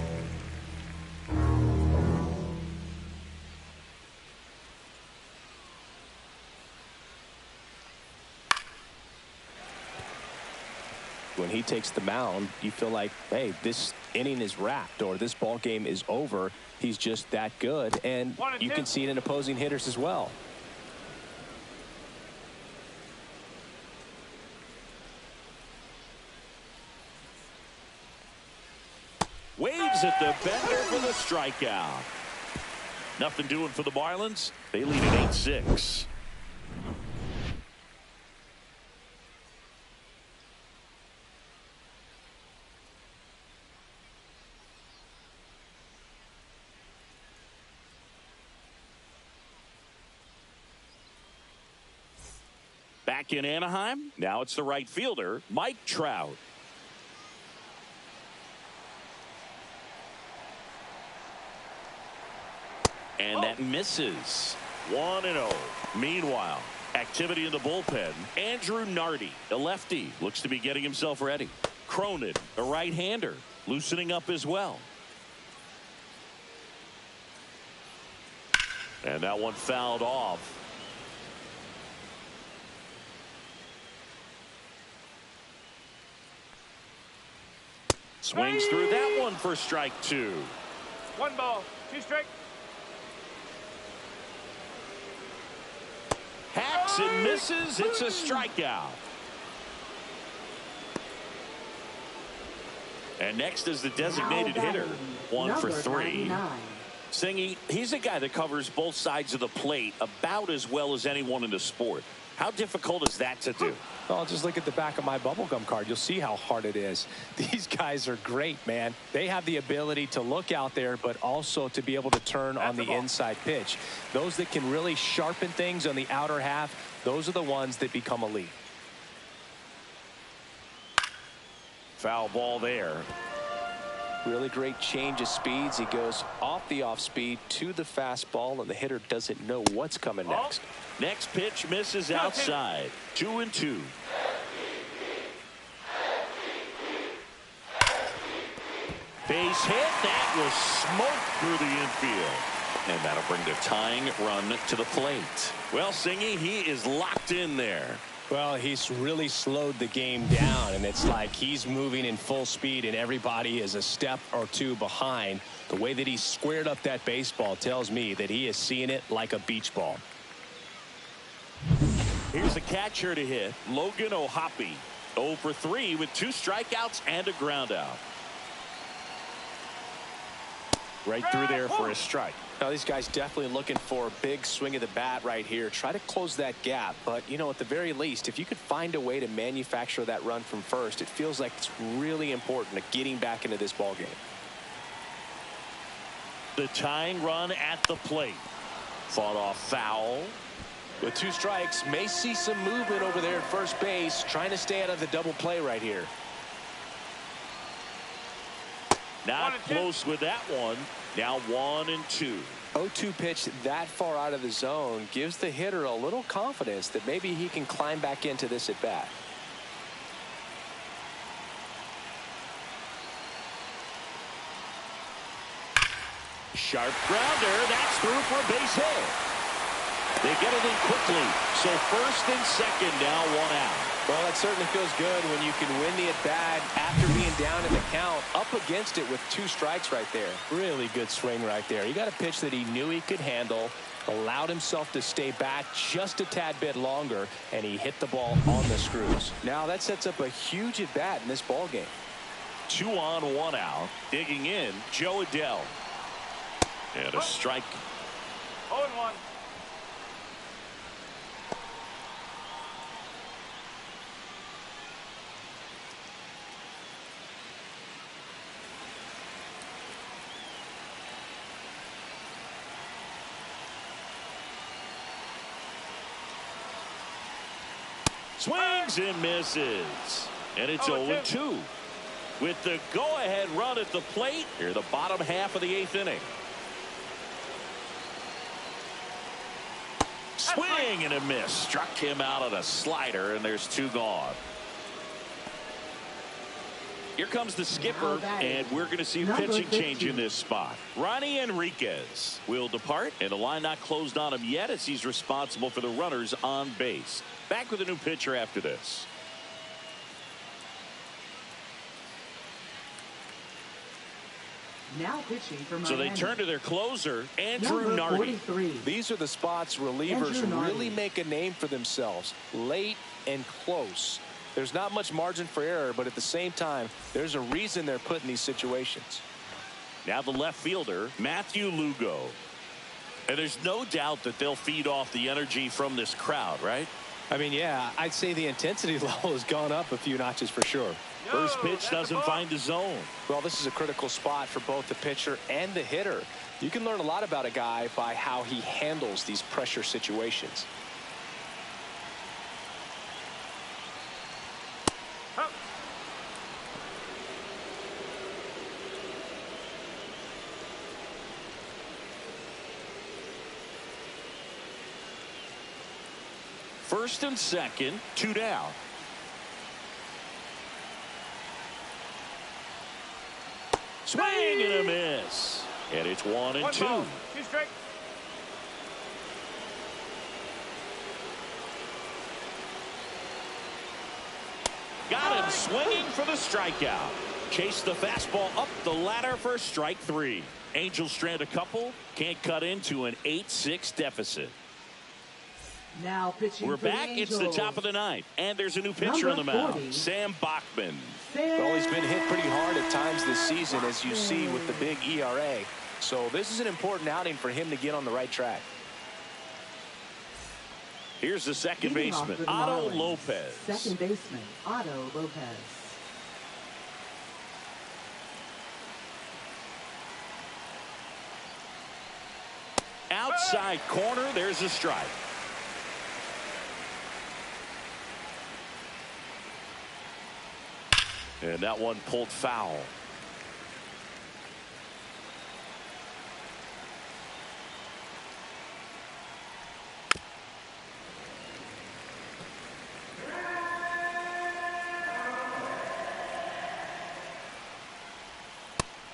[SPEAKER 6] When he takes the mound, you feel like, hey, this inning is wrapped or this ball game is over. He's just that good, and you can see it in opposing hitters as well.
[SPEAKER 2] Waves at the bender for the strikeout. Nothing doing for the Marlins. They lead at 8-6. Back in Anaheim, now it's the right fielder, Mike Trout. And that misses. 1-0. Meanwhile, activity in the bullpen. Andrew Nardi, the lefty, looks to be getting himself ready. Cronin, a right-hander, loosening up as well. And that one fouled off. Swings through that one for strike 2.
[SPEAKER 4] 1 ball, 2 strikes.
[SPEAKER 2] Hacks and misses. It's a strikeout. And next is the designated hitter. 1 for 3. Singy, he's a guy that covers both sides of the plate about as well as anyone in the sport. How difficult is that to do?
[SPEAKER 3] Well, just look at the back of my bubblegum card. You'll see how hard it is. These guys are great, man. They have the ability to look out there, but also to be able to turn on the inside pitch. Those that can really sharpen things on the outer half, those are the ones that become elite.
[SPEAKER 2] Foul ball there.
[SPEAKER 6] Really great change of speeds. He goes off the off speed to the fastball, and the hitter doesn't know what's coming next.
[SPEAKER 2] Next pitch misses outside. 2-2. Base hit. That was smoked through the infield. And that'll bring the tying run to the plate. Well, Singy, he is locked in there.
[SPEAKER 3] Well, he's really slowed the game down, and it's like he's moving in full speed and everybody is a step or 2 behind. The way that he squared up that baseball tells me that he is seeing it like a beach ball.
[SPEAKER 2] Here's a catcher to hit, Logan O'Hoppe. 0 for 3 with 2 strikeouts and a ground out. Right through there for a strike.
[SPEAKER 6] Now these guys definitely looking for a big swing of the bat right here. Try to close that gap, but you know, at the very least, if you could find a way to manufacture that run from first, it feels like it's really important to getting back into this ball game.
[SPEAKER 2] The tying run at the plate. Fought off foul.
[SPEAKER 6] With 2 strikes, may see some movement over there at first base, trying to stay out of the double play right here.
[SPEAKER 2] Not close with that one. Now 1-2.
[SPEAKER 6] 0-2 pitch that far out of the zone gives the hitter a little confidence that maybe he can climb back into this at bat.
[SPEAKER 2] Sharp grounder. That's through for a base hit. They get it in quickly. So first and second, now 1 out.
[SPEAKER 6] Well, that certainly feels good when you can win the at-bat after being down in the count, up against it with 2 strikes right there.
[SPEAKER 3] Really good swing right there. He got a pitch that he knew he could handle, allowed himself to stay back just a tad bit longer, and he hit the ball on the screws.
[SPEAKER 6] Now that sets up a huge at-bat in this ball game.
[SPEAKER 2] 2 on, 1 out. Digging in, Joe Adell. And a strike.
[SPEAKER 4] 0-1.
[SPEAKER 2] Swings and misses. And it's 0-2. With the go-ahead run at the plate, here the bottom half of the 8th inning. Swing and a miss. Struck him out on a slider, and there's 2 gone. Here comes the skipper, and we're going to see a pitching change in this spot. Ronnie Enriquez will depart, and the line not closed on him yet as he's responsible for the runners on base. Back with a new pitcher after this.
[SPEAKER 5] Now pitching for Miami.
[SPEAKER 2] So they turn to their closer, Andrew Nardi.
[SPEAKER 5] 43.
[SPEAKER 3] These are the spots relievers really make a name for themselves. Late and close. There's not much margin for error, but at the same time, there's a reason they're put in these situations.
[SPEAKER 2] Now the left fielder, Matthew Lugo. And there's no doubt that they'll feed off the energy from this crowd, right?
[SPEAKER 3] I mean, yeah, I'd say the intensity level has gone up a few notches for sure.
[SPEAKER 2] First pitch doesn't find the zone.
[SPEAKER 3] Well, this is a critical spot for both the pitcher and the hitter. You can learn a lot about a guy by how he handles these pressure situations.
[SPEAKER 2] First and second, 2 down. Swing and a miss. And it's 1-2.
[SPEAKER 4] 2 strike.
[SPEAKER 2] Got him swinging for the strikeout. Chase the fastball up the ladder for strike 3. Angels strand a couple. Can't cut into an 8-6 deficit.
[SPEAKER 5] Now pitching
[SPEAKER 2] We're
[SPEAKER 5] for the
[SPEAKER 2] back. It's the
[SPEAKER 5] Angels.
[SPEAKER 2] top of the 9th. And there's a new pitcher on the
[SPEAKER 5] Number
[SPEAKER 2] mound.
[SPEAKER 5] 40.
[SPEAKER 2] Sam Bachman.
[SPEAKER 3] Well, he's been hit pretty hard at times this season, as you see with the big ERA. So this is an important outing for him to get on the right track.
[SPEAKER 2] Here's the second
[SPEAKER 5] Leading off
[SPEAKER 2] baseman,
[SPEAKER 5] for the
[SPEAKER 2] Otto
[SPEAKER 5] Marlins,
[SPEAKER 2] Lopez.
[SPEAKER 5] Second baseman, Otto Lopez.
[SPEAKER 2] Outside corner, there's a strike. And that one pulled foul.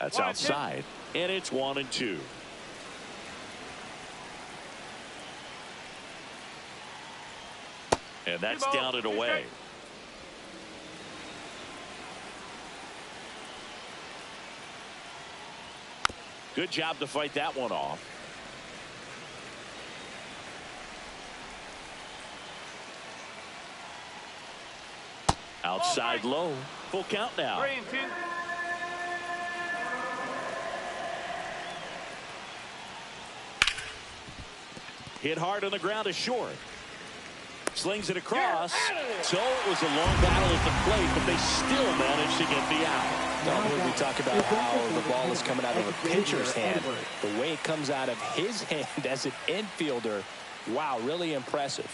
[SPEAKER 2] That's outside, and it's 1-2. And that's down and away. Good job to fight that one off. Outside low. Full count now.
[SPEAKER 4] 3-2.
[SPEAKER 2] Hit hard on the ground is short. Slings it across. So it was a long battle at the plate, but they still managed to get the out.
[SPEAKER 3] Now, when we talk about how the ball is coming out of a pitcher's hand, the way it comes out of his hand as an infielder, wow, really impressive.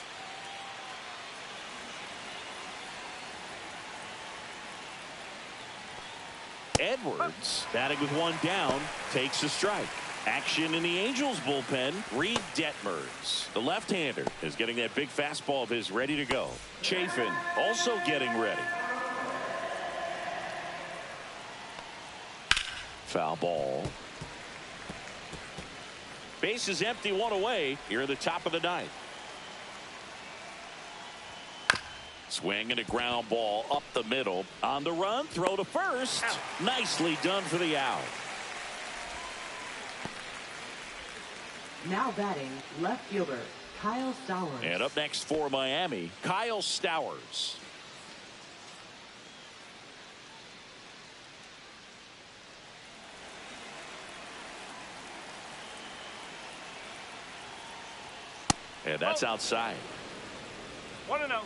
[SPEAKER 2] Edwards, batting with 1 down, takes a strike. Action in the Angels bullpen. Reed Detmers, the left-hander, is getting that big fastball of his ready to go. Chafin also getting ready. Foul ball. Base is empty, 1 away. Here at the top of the 9th. Swing and a ground ball up the middle. On the run, throw to first. Nicely done for the out.
[SPEAKER 5] Now batting, left fielder, Kyle Stowers.
[SPEAKER 2] And up next for Miami, Kyle Stowers. And that's outside.
[SPEAKER 4] 1-0.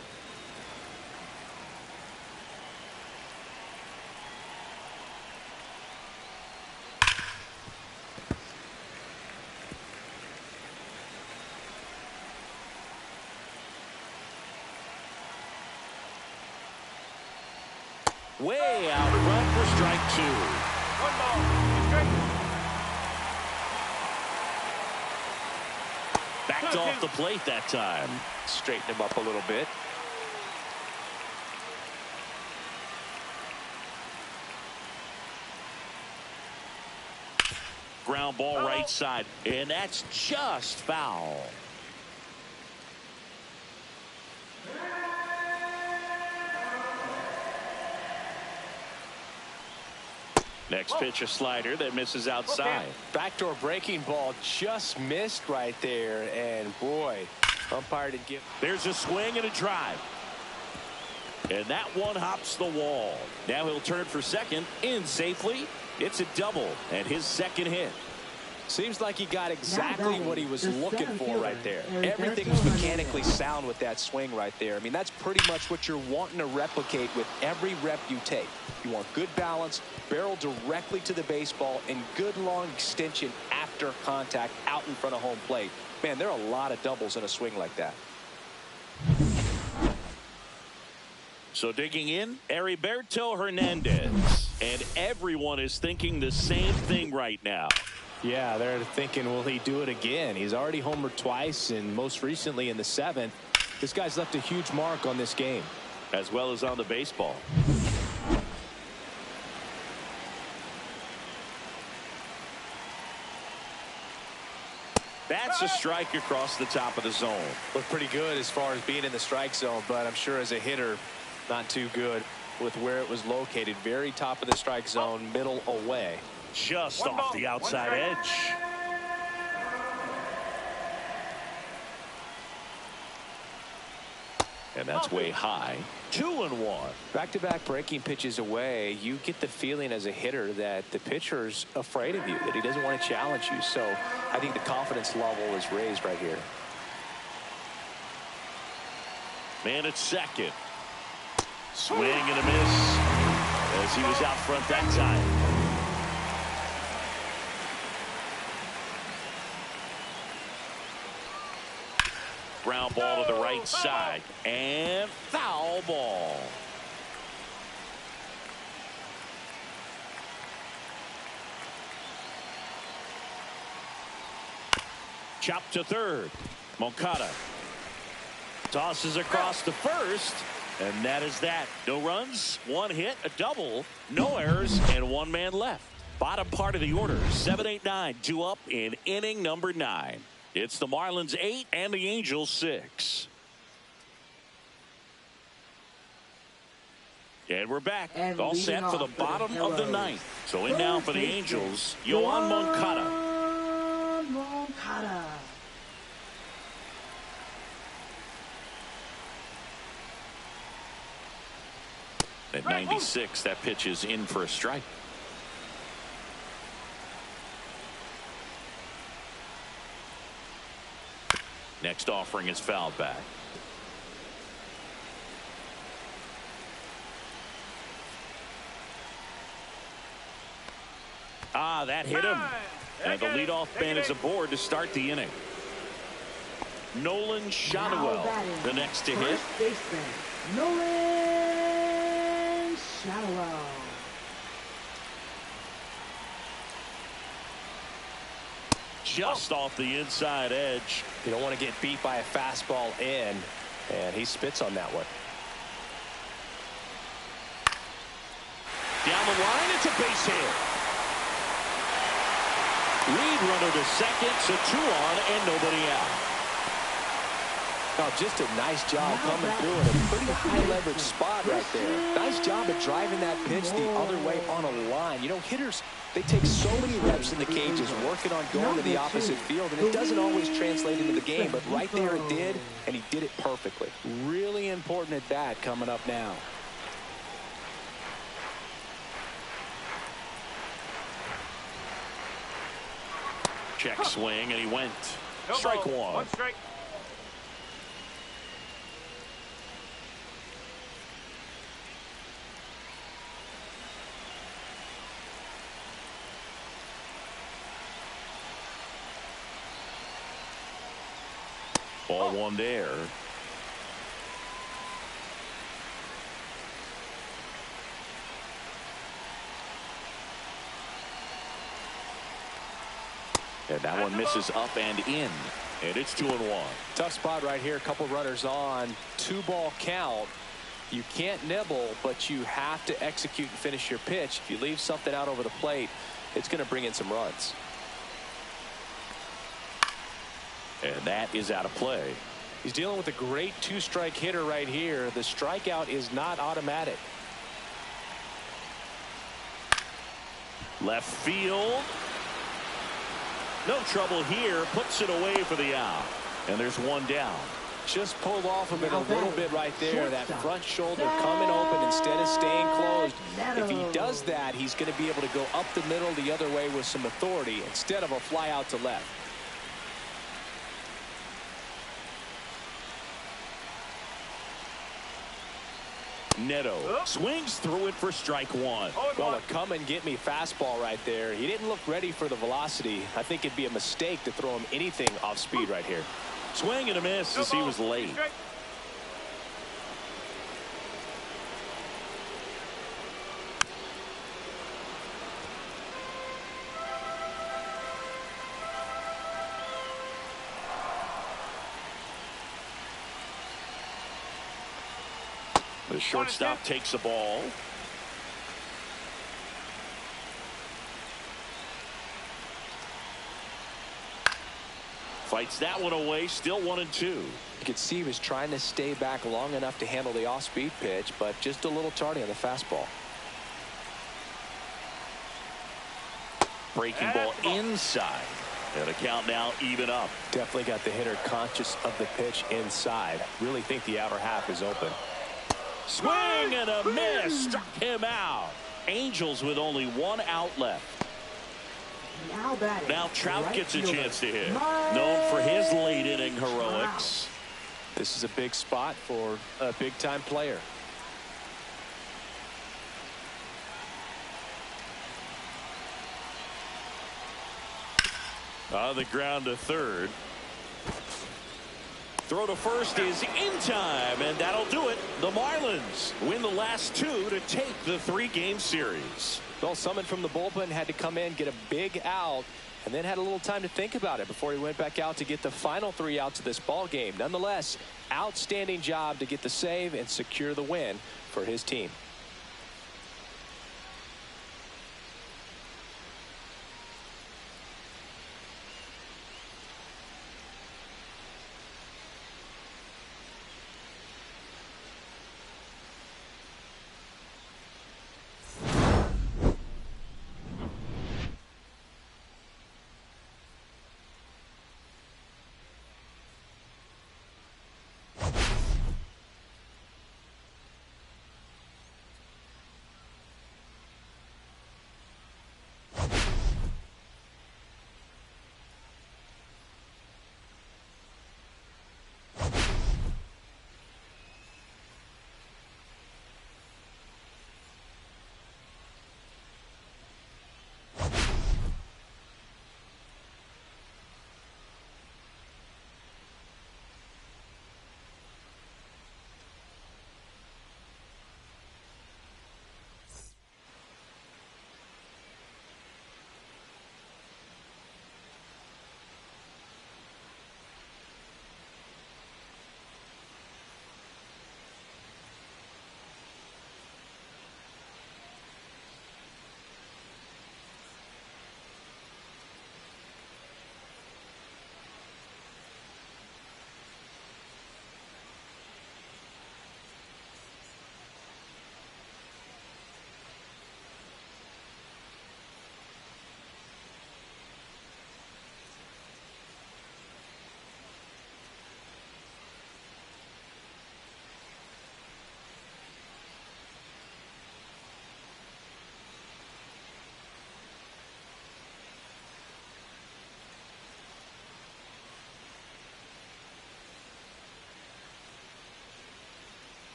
[SPEAKER 2] way out front for strike 2.
[SPEAKER 4] 1 ball, 2 strikes.
[SPEAKER 2] Backed off the plate that time.
[SPEAKER 6] Straighten him up a little bit.
[SPEAKER 2] Ground ball right side, and that's just foul. Next pitch, a slider that misses outside.
[SPEAKER 6] Backdoor breaking ball just missed right there, and boy, umpire didn't give.
[SPEAKER 2] There's a swing and a drive. And that one hops the wall. Now he'll turn for second, in safely. It's a double, and his second hit.
[SPEAKER 6] Seems like he got exactly what he was looking for right there. Everything was mechanically sound with that swing right there. I mean, that's pretty much what you're wanting to replicate with every rep you take. You want good balance, barrel directly to the baseball, and good long extension after contact out in front of home plate. Man, there are a lot of doubles in a swing like that.
[SPEAKER 2] So digging in, Heriberto Hernandez. And everyone is thinking the same thing right now.
[SPEAKER 3] Yeah, they're thinking, will he do it again? He's already homered twice, and most recently in the 7th. This guy's left a huge mark on this game.
[SPEAKER 2] As well as on the baseball. That's a strike across the top of the zone.
[SPEAKER 6] Looked pretty good as far as being in the strike zone, but I'm sure as a hitter, not too good with where it was located. Very top of the strike zone, middle away.
[SPEAKER 2] Just off the outside edge. And that's way high. 2-1.
[SPEAKER 6] Back-to-back breaking pitches away, you get the feeling as a hitter that the pitcher's afraid of you, that he doesn't want to challenge you. So I think the confidence level is raised right here.
[SPEAKER 2] Man at second. Swing and a miss as he was out front that time. Ground ball to the right side and foul ball. Chopped to third. Moncada tosses across to first, and that is that. No runs, 1 hit, a double, no errors, and 1 man left. Bottom part of the order, 7, 8, 9, 2 up in inning number 9. It's the Marlins 8 and the Angels 6. And we're back.
[SPEAKER 5] And
[SPEAKER 2] all set for the bottom of the 9th. So in now for the Angels, Yoan Moncada.
[SPEAKER 5] Moncada.
[SPEAKER 2] At 96, that pitch is in for a strike. Next offering is fouled back. That hit him. And the leadoff man is aboard to start the inning. Nolan Shadwell, the next to hit.
[SPEAKER 5] First baseman, Nolan Shadwell.
[SPEAKER 2] Just off the inside edge.
[SPEAKER 6] You don't want to get beat by a fastball in, and he spits on that one.
[SPEAKER 2] Down the line, it's a base hit. Lead runner to second, so 2 on and nobody out.
[SPEAKER 6] Oh, just a nice job coming through in a pretty high leverage spot right there. Nice job of driving that pitch the other way on a line. You know, hitters, they take so many reps in the cages working on going to the opposite field, and it doesn't always translate into the game, but right there it did, and he did it perfectly.
[SPEAKER 3] Really important at bat coming up now.
[SPEAKER 2] Check swing, and he went.
[SPEAKER 4] No
[SPEAKER 2] Strike
[SPEAKER 4] ball,
[SPEAKER 2] 1.
[SPEAKER 4] 1 strike.
[SPEAKER 2] Ball 1 there. And that one misses up and in. And it's 2-1.
[SPEAKER 3] Tough spot right here. A couple runners on. 2-ball count. You can't nibble, but you have to execute and finish your pitch. If you leave something out over the plate, it's going to bring in some runs.
[SPEAKER 2] And that is out of play.
[SPEAKER 3] He's dealing with a great 2-strike hitter right here. The strikeout is not automatic.
[SPEAKER 2] Left field. No trouble here. Puts it away for the out. And there's one down.
[SPEAKER 3] Just pulled off of it a little bit right there. That front shoulder coming open instead of staying closed. If he does that, he's going to be able to go up the middle the other way with some authority instead of a fly out to left.
[SPEAKER 2] Neto swings through it for strike one.
[SPEAKER 3] Well, a come and get me fastball right there. He didn't look ready for the velocity. I think it'd be a mistake to throw him anything off speed right here.
[SPEAKER 2] Swing and a miss as he was late. The shortstop takes the ball. Fights that one away. Still 1-2.
[SPEAKER 3] You could see he was trying to stay back long enough to handle the off-speed pitch, but just a little tardy on the fastball.
[SPEAKER 2] Breaking ball inside. And a count now even up.
[SPEAKER 3] Definitely got the hitter conscious of the pitch inside. Really think the outer half is open.
[SPEAKER 2] Swing and a miss. Struck him out. Angels with only one out left. Now Trout gets a chance to hit. Known for his late inning heroics.
[SPEAKER 3] This is a big spot for a big time player.
[SPEAKER 2] On the ground to third. Throw to first is in time, and that'll do it. The Marlins win the last two to take the 3-game series.
[SPEAKER 3] Well, someone from the bullpen had to come in, get a big out, and then had a little time to think about it before he went back out to get the final 3 outs of this ball game. Nonetheless, outstanding job to get the save and secure the win for his team.